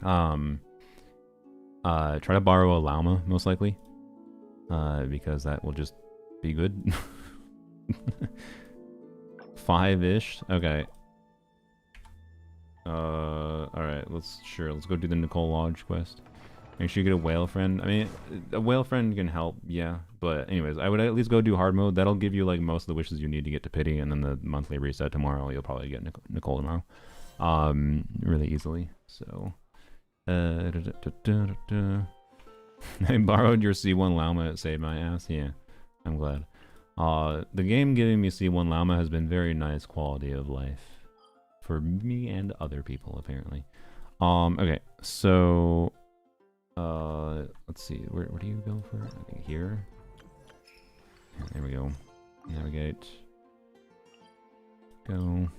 Try to borrow a llama most likely. Because that will just be good. 5-ish. Okay. Alright, let's go do the Nicole Lodge quest. Make sure you get a whale friend. I mean, a whale friend can help, yeah. But anyways, I would at least go do hard mode. That'll give you like most of the wishes you need to get to pity, and then the monthly reset tomorrow, you'll probably get Nicole tomorrow. Really easily. So I borrowed your C1 llama, it saved my ass. Yeah, I'm glad. The game giving me C1 llama has been very nice quality of life for me and other people apparently. Okay, so let's see, where do you go for? I think here. There we go. Navigate. Go.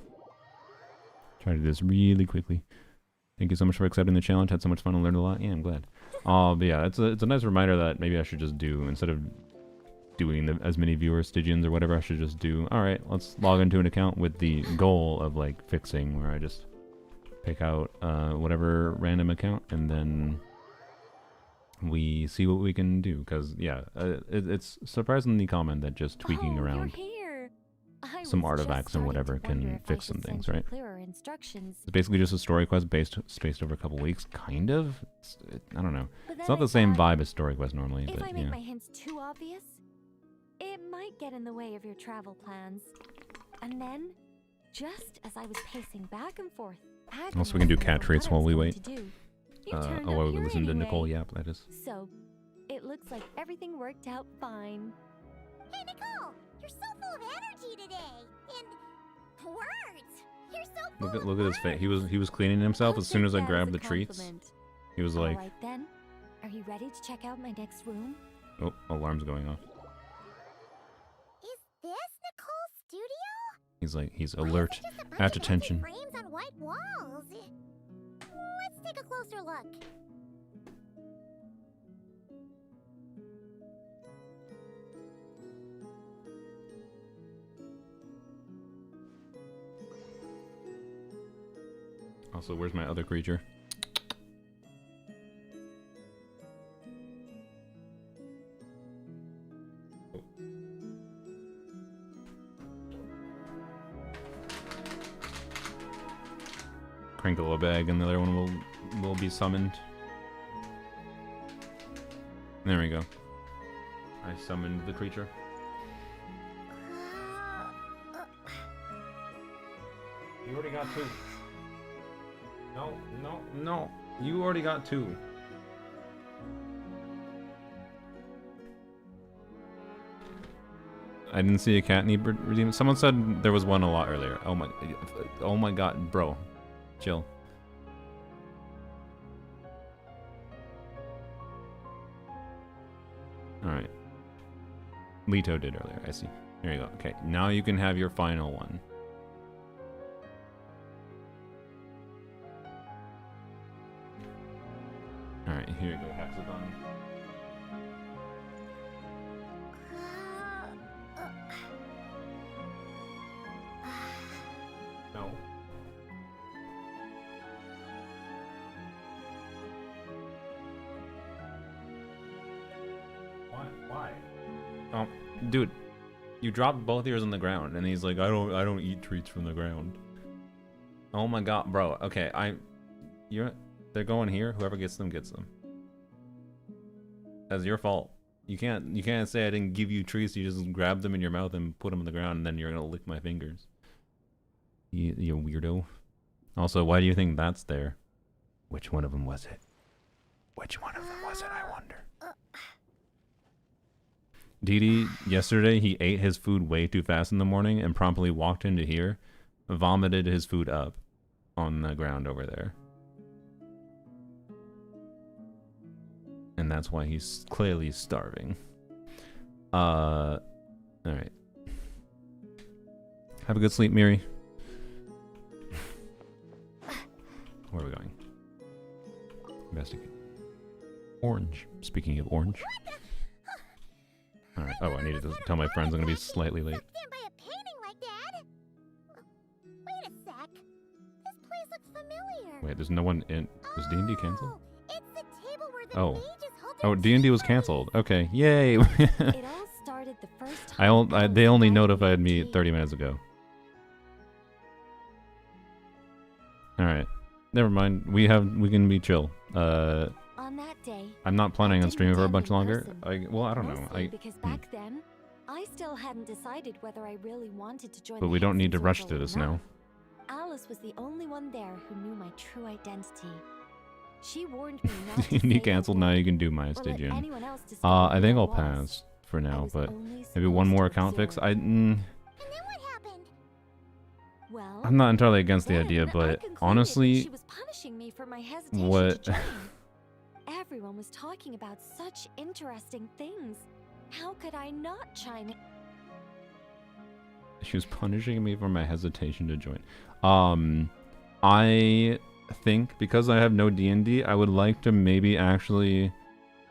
Try to do this really quickly. Thank you so much for accepting the challenge. Had so much fun and learned a lot. Yeah, I'm glad. But yeah, it's a nice reminder that maybe I should just do, instead of doing as many viewer Stygians or whatever, I should just do, alright, let's log into an account with the goal of like fixing, where I just pick out whatever random account and then we see what we can do. Because yeah, it's surprisingly common that just tweaking around some artifacts and whatever can fix some things, right? It's basically just a story quest spaced over a couple weeks, kind of. I don't know. It's not the same vibe as story quest normally, If but I make yeah. my hints too obvious, it might get in the way of your travel plans. And then, just as I was pacing back and forth, Also, we can do cat traits while we wait. While we listen to Nicole yap, that is. So, it looks like everything worked out fine. Hey, Nicole! You're so full of energy today! And words! You're so full Look at his face. He was cleaning himself I'll as soon as I take that grabbed as the a treats. compliment. He was like, Alright then, are you ready to check out my next room? oh, alarm's going off. Is this Nicole's studio? He's like, he's Why is alert, it just a bunch at of empty attention. frames on white walls? Let's take a closer look. Also, where's my other creature? Crinkle a bag, and the other one will be summoned. There we go. I summoned the creature. You already got 2. No. You already got 2. I didn't see a cat need redeem. Someone said there was one a lot earlier. Oh my god, bro. Chill. Alright. Leto did earlier, I see. There you go. Okay, now you can have your final one. Alright, here you go, Hexagon. No. Why? Oh, dude, you dropped both yours on the ground, and he's like, I don't eat treats from the ground. Oh my god, bro. Okay, they're going here. Whoever gets them gets them. That's your fault. You can't say I didn't give you treats. You just grab them in your mouth and put them on the ground, and then you're gonna lick my fingers. You weirdo. Also, why do you think that's there? Which one of them was it? Which one of them was it, I wonder? Didi, yesterday he ate his food way too fast in the morning and promptly walked into here, vomited his food up on the ground over there. And that's why he's clearly starving. All right. Have a good sleep, Miri. Where are we going? Investigate. Orange. Speaking of orange. All right. Oh, I needed to tell my friends I'm gonna be slightly late. Sucked in by a painting like that. Wait a sec. This place looks familiar. Wait, there's no one in. Was D&D canceled? Oh, it's the table where the Oh. mages hold Oh, their D&D was ceremonies. canceled. Okay, yay! It all started the first time. They only Alice notified me invited 30 minutes ago. All right. Never mind. We can be chill. On that day, I'm not planning on didn't streaming for a attend bunch in longer. person. Well, I don't know. mostly because back then, I still hadn't decided whether I really wanted to join. But the we don't need to Hexen rush Circle through or this not. now. Alice was the only one there who knew my true identity. She warned me not to D&D say canceled. a Now word you can do my or let Stygian. anyone else discover I think who I'll was. pass for I now, was but only maybe one supposed more to account fix. observe. And then what happened? Well, I'm not entirely against the then idea, I but concluded that honestly, she was punishing me for my hesitation what- to join. Everyone was talking about such interesting things. How could I not chime in? she was punishing me for my hesitation to join. I think because I have no D&D, I would like to maybe actually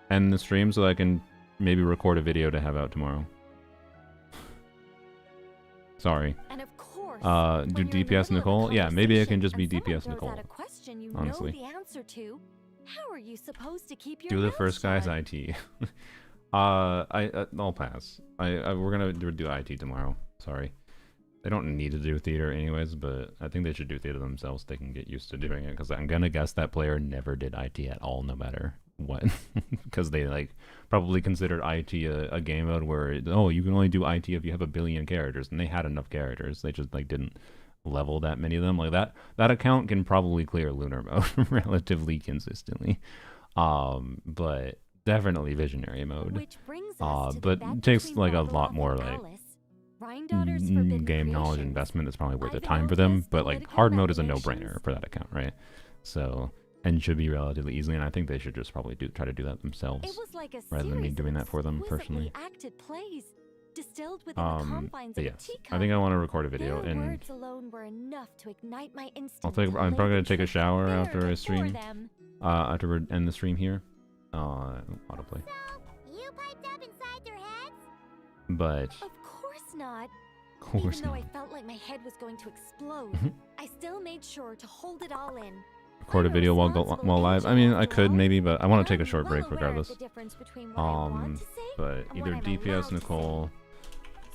end the stream so I can maybe record a video to have out tomorrow. Sorry. And of course, Do when you're in the DPS middle of a Nicole? Yeah, maybe I can conversation just be and someone DPS throws Nicole. out a question you honestly. know the answer to. How are you supposed to keep your Do the mouth first guy's shut? IT. I'll pass. We're gonna do IT tomorrow. Sorry. They don't need to do theater anyways, but I think they should do theater themselves. They can get used to doing it, because I'm gonna guess that player never did IT at all, no matter what, because they like probably considered IT a game mode where you can only do IT if you have 1 billion characters, and they had enough characters. They just like didn't level that many of them. Like that account can probably clear lunar mode relatively consistently, but definitely visionary mode. Which brings us to the But bet it takes between like a Barbalov lot and more like Alice. Rhine-Daughter's forbidden game knowledge creations. investment that's probably worth the Ivan time for them, Alta's but like political hard mode is a machinations. no-brainer for that account, right? So, and should be relatively easily, and I think they should just probably try to do that It themselves. was like a rather than me series doing of that for them exquisitely personally. acted plays, distilled within the confines But of yes, a teacup. I think I want to record a video, Their and words alone were enough to ignite my instinct. I'm probably to lay gonna the take a truth shower bare after I before stream. them. After we end the stream here, autoplay. So, you piped up inside their heads? But Of course not. of course Even though not. I felt like my head was going to explode, I still made sure to hold it all in. Record a I'm video while responsible live. I agent mean, I after could all, maybe, but I want and to take a I'm short well break aware of regardless. the difference between what I want to say But and what either I'm DPS allowed to say. Nicole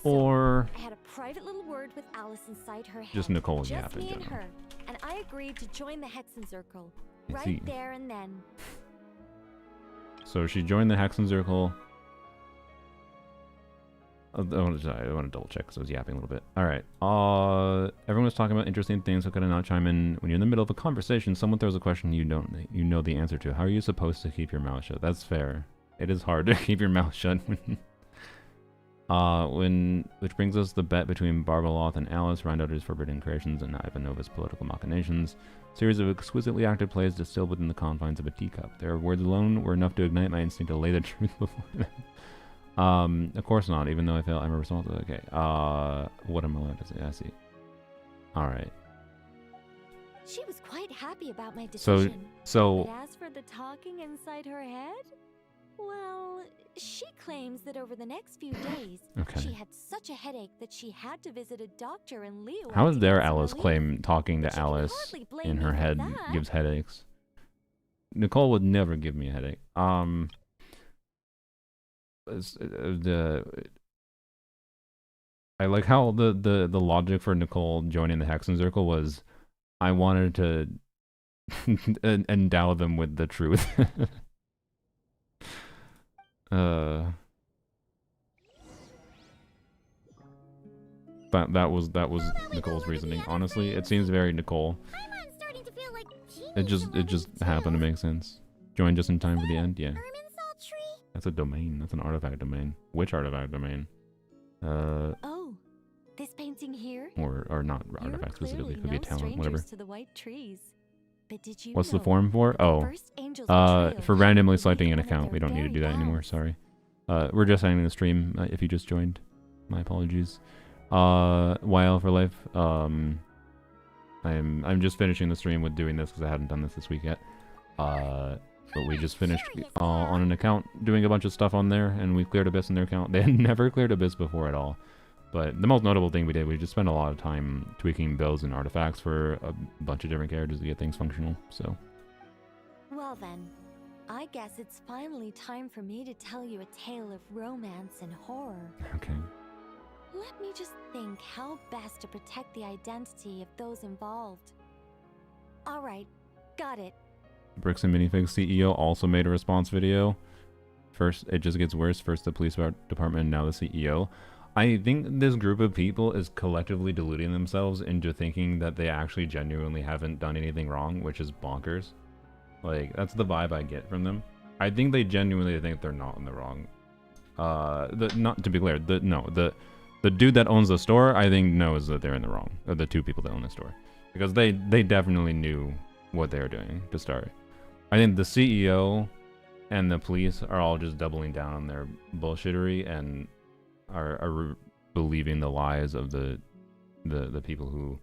So, or I had a private little word with Alice inside her head. just Nicole and Just Yap in me and general. her, and I agreed to join the Hexen Circle I right see. there and then. So she joined the Hexen Circle. I want to double check because I was yapping a little bit. All right. Everyone was talking about interesting things, so could I not chime in? When you're in the middle of a conversation, someone throws a question you know the answer to. How are you supposed to keep your mouth shut? That's fair. It is hard to keep your mouth shut. Which brings us the bet between Barbaloth and Alice, Rhine-Daughter's forbidden creations, and Ivanova's political machinations. Series of exquisitely acted plays distilled within the confines of a teacup. Their words alone were enough to ignite my instinct to lay the truth before them. Of course not, even though I fail, I'm responsible. Okay, what am I allowed to say? I see. Alright. She was quite happy about my So, decision. so, But as for the talking inside her head, well, she claims that over the next few days, okay. she had such a headache that she had to visit a doctor in Leo. How is to their get some Alice relief. claim talking But to she can Alice hardly blame in me her for head that. gives headaches? Nicole would never give me a headache. I like how the logic for Nicole joining the Hexen Circle was, I wanted to endow them with the truth. But that was Nicole's reasoning. Honestly, it seems very Nicole. I'm starting to feel like she It needs just a little happened to too. make sense. Join just in time for the end. Yeah, Irminsul tree? that's a domain. That's an artifact domain. Which artifact domain? Oh, this painting here? Or not You're artifact specifically. clearly Could be a no talent, whatever. strangers to the white trees. But did you What's the know form for? that the Oh, first angels of Trail for had randomly to leave selecting an one of account, we their don't need to very do that anymore. vows? Sorry. We're just ending the stream. If you just joined, my apologies. YL for life. I'm just finishing the stream with doing this because I hadn't done this week yet. But we just finished on an account doing a bunch of stuff on there, and we cleared Abyss in their account. They had never cleared Abyss before at all. But the most notable thing we did, we just spent a lot of time tweaking builds and artifacts for a bunch of different characters to get things functional. So. Well then, I guess it's finally time for me to tell you a tale of romance and horror. Okay. Let me just think how best to protect the identity of those involved. Alright, got it. Bricks and Minifigs CEO also made a response video. First, it just gets worse. First the police department, now the CEO. I think this group of people is collectively deluding themselves into thinking that they actually genuinely haven't done anything wrong, which is bonkers. Like, that's the vibe I get from them. I think they genuinely think they're not in the wrong. Not to be clear, the dude that owns the store, I think knows that they're in the wrong. Or the two people that own the store, because they definitely knew what they were doing to start. I think the CEO and the police are all just doubling down on their bullshittery and are believing the lies of the people who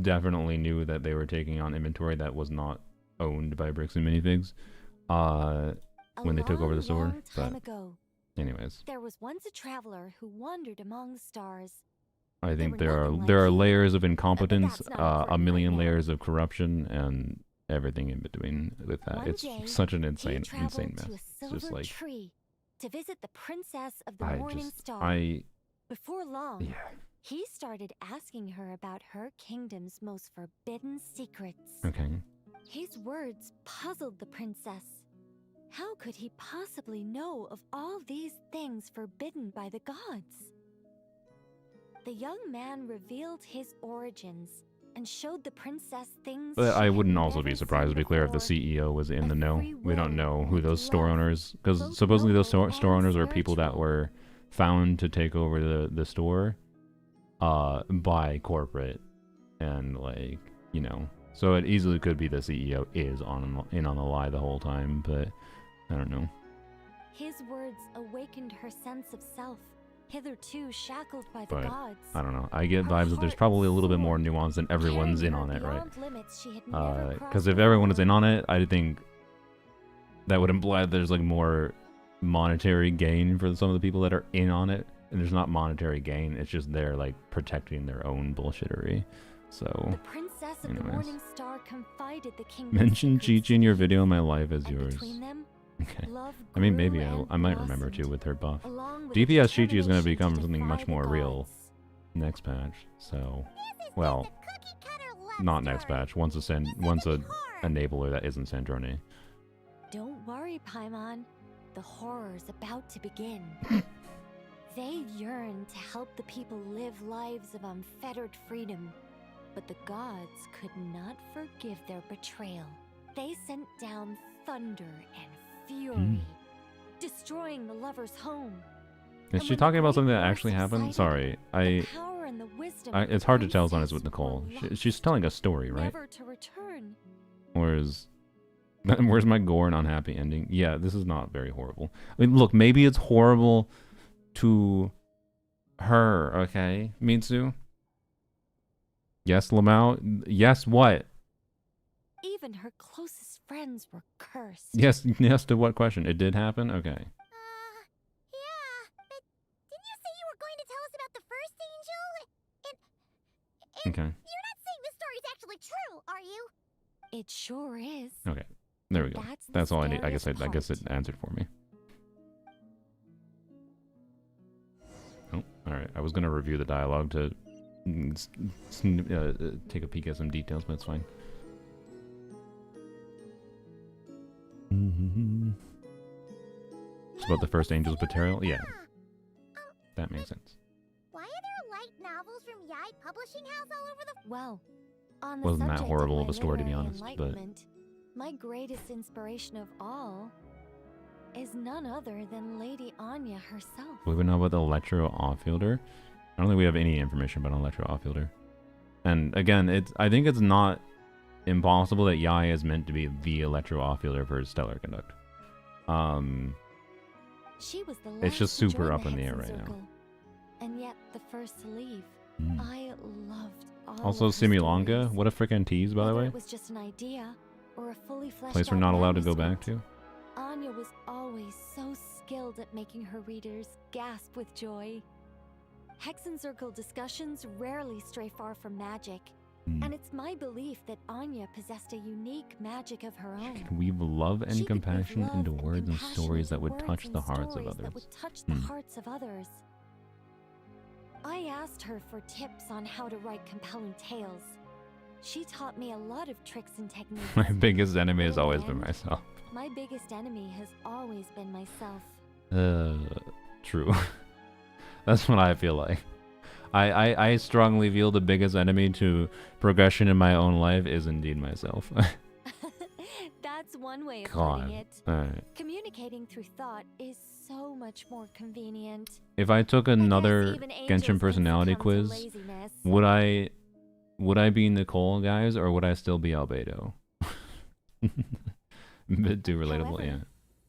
definitely knew that they were taking on inventory that was not owned by Bricks and Minifigs when they took over the store. But anyways, there was once a traveler who wandered among the stars. I think there are layers of incompetence, a million layers of corruption, and everything in between with that. It's such an insane mess. It's just like tree to visit the princess of the morning star. Before long, he started asking her about her kingdom's most forbidden secrets. Okay. His words puzzled the princess. How could he possibly know of all these things forbidden by the gods? The young man revealed his origins and showed the princess things. But I wouldn't also be surprised, to be clear, if the CEO was in the know. We don't know who those store owners, because supposedly those store owners are people that were found to take over the store by corporate, and like, you know, so it easily could be the CEO is in on the lie the whole time, but I don't know. His words awakened her sense of self, hitherto shackled by the But gods. I don't know. I get vibes that there's probably a little bit more nuance than everyone's in on it, right? Because if everyone is in on it, I think that would imply that there's like more monetary gain for some of the people that are in on it, and there's not monetary gain. It's just they're like protecting their own bullshittery. So, the princess of the morning star confided the king. Mention Chi-Chi in your video. My life is yours. Them, okay. I mean, maybe I might remember too with her buff. DPS Chi-Chi is going to become something much more real next patch. So, well, not next patch. Once a enabler that isn't Sandrone. Don't worry, Paimon. The horror's about to begin. They yearn to help the people live lives of unfettered freedom. But the gods could not forgive their betrayal. They sent down thunder and fury, destroying the lover's home. Is she talking about something that actually happened? Sorry, it's hard to tell as long as with Nicole. She's telling a story, right? Where's my gore and unhappy ending? Yeah, this is not very horrible. I mean, look, maybe it's horrible to her, okay, Mitsu? Yes, Lamau? Yes, what? Even her closest friends were cursed. Yes to what question? It did happen? Okay. Yeah, but didn't you say you were going to tell us about the first angel? And Okay. you're not saying this story's actually true, are you? It sure is. Okay. There we go. That's all I need. I guess it answered for me. Oh, alright. I was gonna review the dialogue to take a peek at some details, but it's fine. It's about the first angel's betrayal? Yeah. That makes sense. Why are there light novels from Yai Publishing House all over the... Well, on the Wasn't that subject horrible of of my a story, to be literary honest, but... enlightenment, my greatest inspiration of all is none other than Lady Anya herself. We would know about the Electro Offfielder. I don't think we have any information about an Electro Offfielder. And again, I think it's not impossible that Yai is meant to be the Electro Offfielder for Stellar Conduct. She was the last It's just to super join up the in the air Hexen right now. Circle, and yet the first to leave. Mm. I loved all Also, of her Simulanga. stories. What a freaking tease, by the Whether way. it was just an idea or a fully fleshed Place we're out not allowed to go back manuscript, to. Anya was always so skilled at making her readers gasp with joy. Hexen Circle discussions rarely stray far from magic, Mm. and it's my belief that Anya possessed a unique magic of her own. Can weave love and She could weave compassion love into and words and compassion stories into that would words touch and the hearts of stories others. That would touch the Hmm. hearts of others. I asked her for tips on how to write compelling tales. She taught me a lot of tricks and techniques. My biggest enemy has But in always the been end, myself. My biggest enemy has always been myself. True. That's what I feel like. I strongly feel the biggest enemy to progression in my own life is indeed myself. That's one way of God. putting it. Alright. Communicating through thought is so much more convenient. If I took I guess another even angels Genshin can personality succumb to quiz, laziness. would I be Nicole, guys, or would I still be Albedo? Bit too relatable, However, yeah.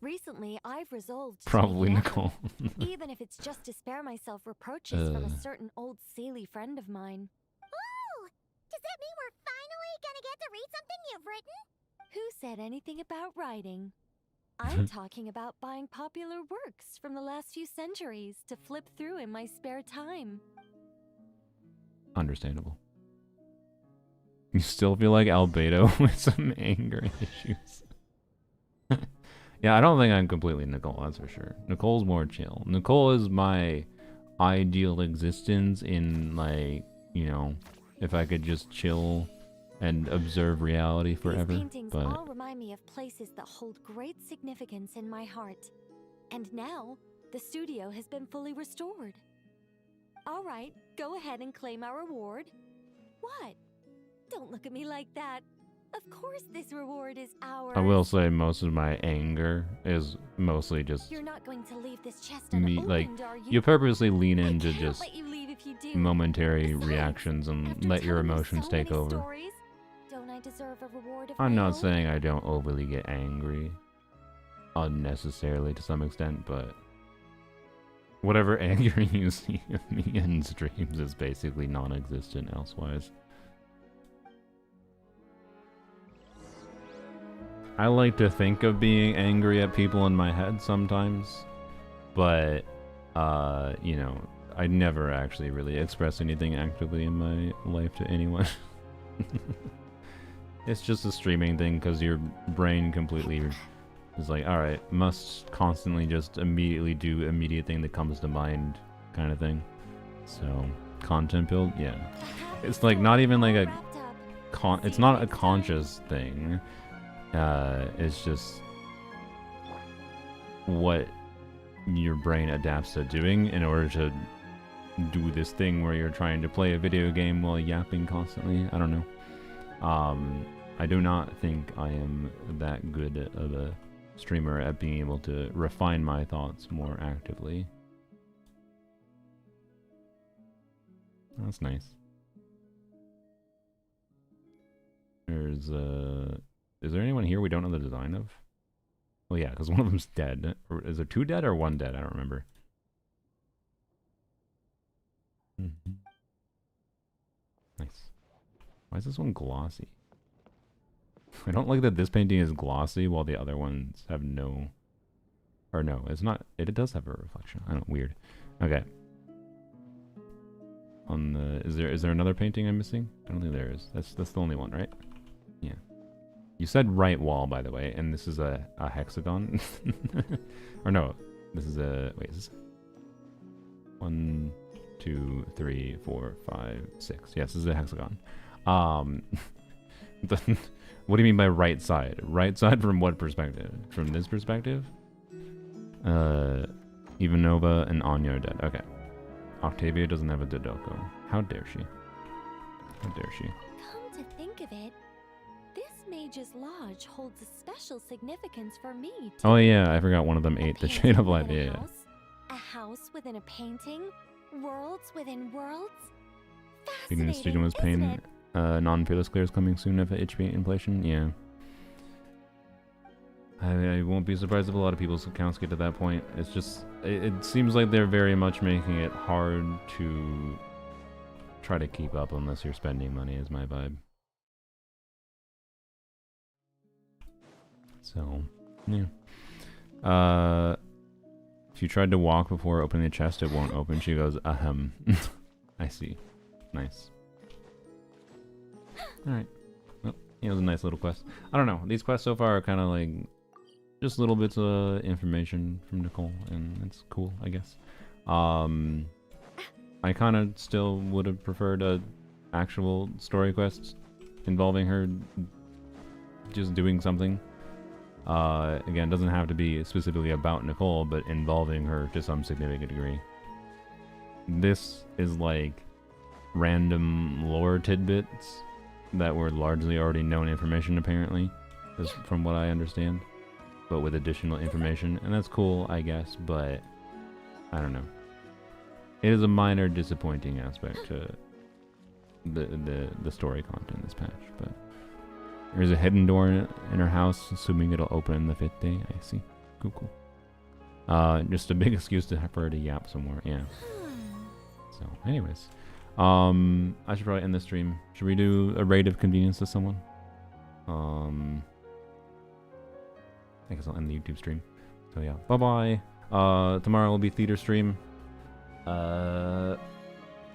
Recently, I've resolved to Probably make it Nicole. happen, even if it's just to spare myself reproaches from Uh. a certain old Sealy friend of mine. Oh! Does that mean we're finally gonna get to read something you've written? Who said anything about writing? I'm talking about buying popular works from the last few centuries to flip through in my spare time. Understandable. You still feel like Albedo with some anger issues. Yeah, I don't think I'm completely Nicole, that's for sure. Nicole's more chill. Nicole is my ideal existence in, like, you know, if I could just chill and observe reality forever. These paintings But all remind me of places that hold great significance in my heart. And now, the studio has been fully restored. All right, go ahead and claim our reward. What? Don't look at me like that. Of course this reward is ours. I will say most of my anger is mostly just You're not going to leave this chest me, unopened, like, are you? you purposely lean I into can't just let you leave if you do. momentary Besides, reactions and after let your telling me emotions so take many over. stories, don't I deserve a reward of I'm my not own? saying I don't overly get angry unnecessarily to some extent, but whatever anger you see of me in streams is basically non-existent elsewise. I like to think of being angry at people in my head sometimes, but you know, I never actually really express anything actively in my life to anyone. It's just a streaming thing because your brain completely is like, alright, must constantly just immediately do immediate thing that comes to mind kind of thing. So, content build, yeah. It's like not even like a it's not a conscious thing. It's just what your brain adapts to doing in order to do this thing where you're trying to play a video game while yapping constantly. I don't know. I do not think I am that good of a streamer at being able to refine my thoughts more actively. That's nice. There's is there anyone here we don't know the design of? Oh yeah, because one of them's dead. Or is there two dead or one dead? I don't remember. Nice. Why is this one glossy? I don't like that this painting is glossy while the other ones have no... Or no, it's not... It does have a reflection. I don't... Weird. Okay. On the... Is there another painting I'm missing? I don't think there is. That's the only one, right? Yeah. You said right wall, by the way, and this is a hexagon? Or no, this is a... Wait, is this... 1, 2, 3, 4, 5, 6. Yes, this is a hexagon. What do you mean by right side? Right side from what perspective? From this perspective? Ivanova and Anya are dead. Okay. Octavia doesn't have a Dodoko. How dare she? How dare she? Come to think of it, this Mage's Lodge holds a special significance for me, too. Oh yeah, I forgot one of them A ate the painting Shade of Light. within Yeah, a yeah. house, a house within a painting, worlds within worlds. Speaking of Fascinating, Student isn't Pain, it? non-fearless clear is coming soon if HP inflation. Yeah. I won't be surprised if a lot of people's accounts get to that point. It's just, it seems like they're very much making it hard to try to keep up unless you're spending money, is my vibe. So, yeah. If you tried to walk before opening the chest, it won't open. She goes, ahem. I see. Nice. Alright. Well, it was a nice little quest. I don't know. These quests so far are kind of like just little bits of information from Nicole, and it's cool, I guess. I kind of still would have preferred a actual story quest involving her just doing something. Again, doesn't have to be specifically about Nicole, but involving her to some significant degree. This is like random lore tidbits that were largely already known information, apparently, is from what I understand, but with additional information, and that's cool, I guess, but I don't know. It is a minor disappointing aspect to the story content this patch, but there's a hidden door in her house, assuming it'll open the 5th day. I see. Cool, cool. Just a big excuse for her to yap some more. Yeah. So, anyways. I should probably end the stream. Should we do a raid of convenience to someone? I guess I'll end the YouTube stream. So yeah, bye-bye. Tomorrow will be theater stream. After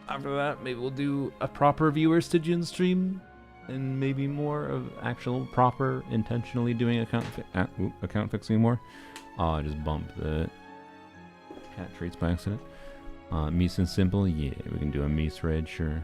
that, maybe we'll do a proper viewers to Jin stream. And maybe more of actual proper intentionally doing account fixing more. Just bump the cat treats by accident. Mies and simple, yeah, we can do a Mies raid, sure.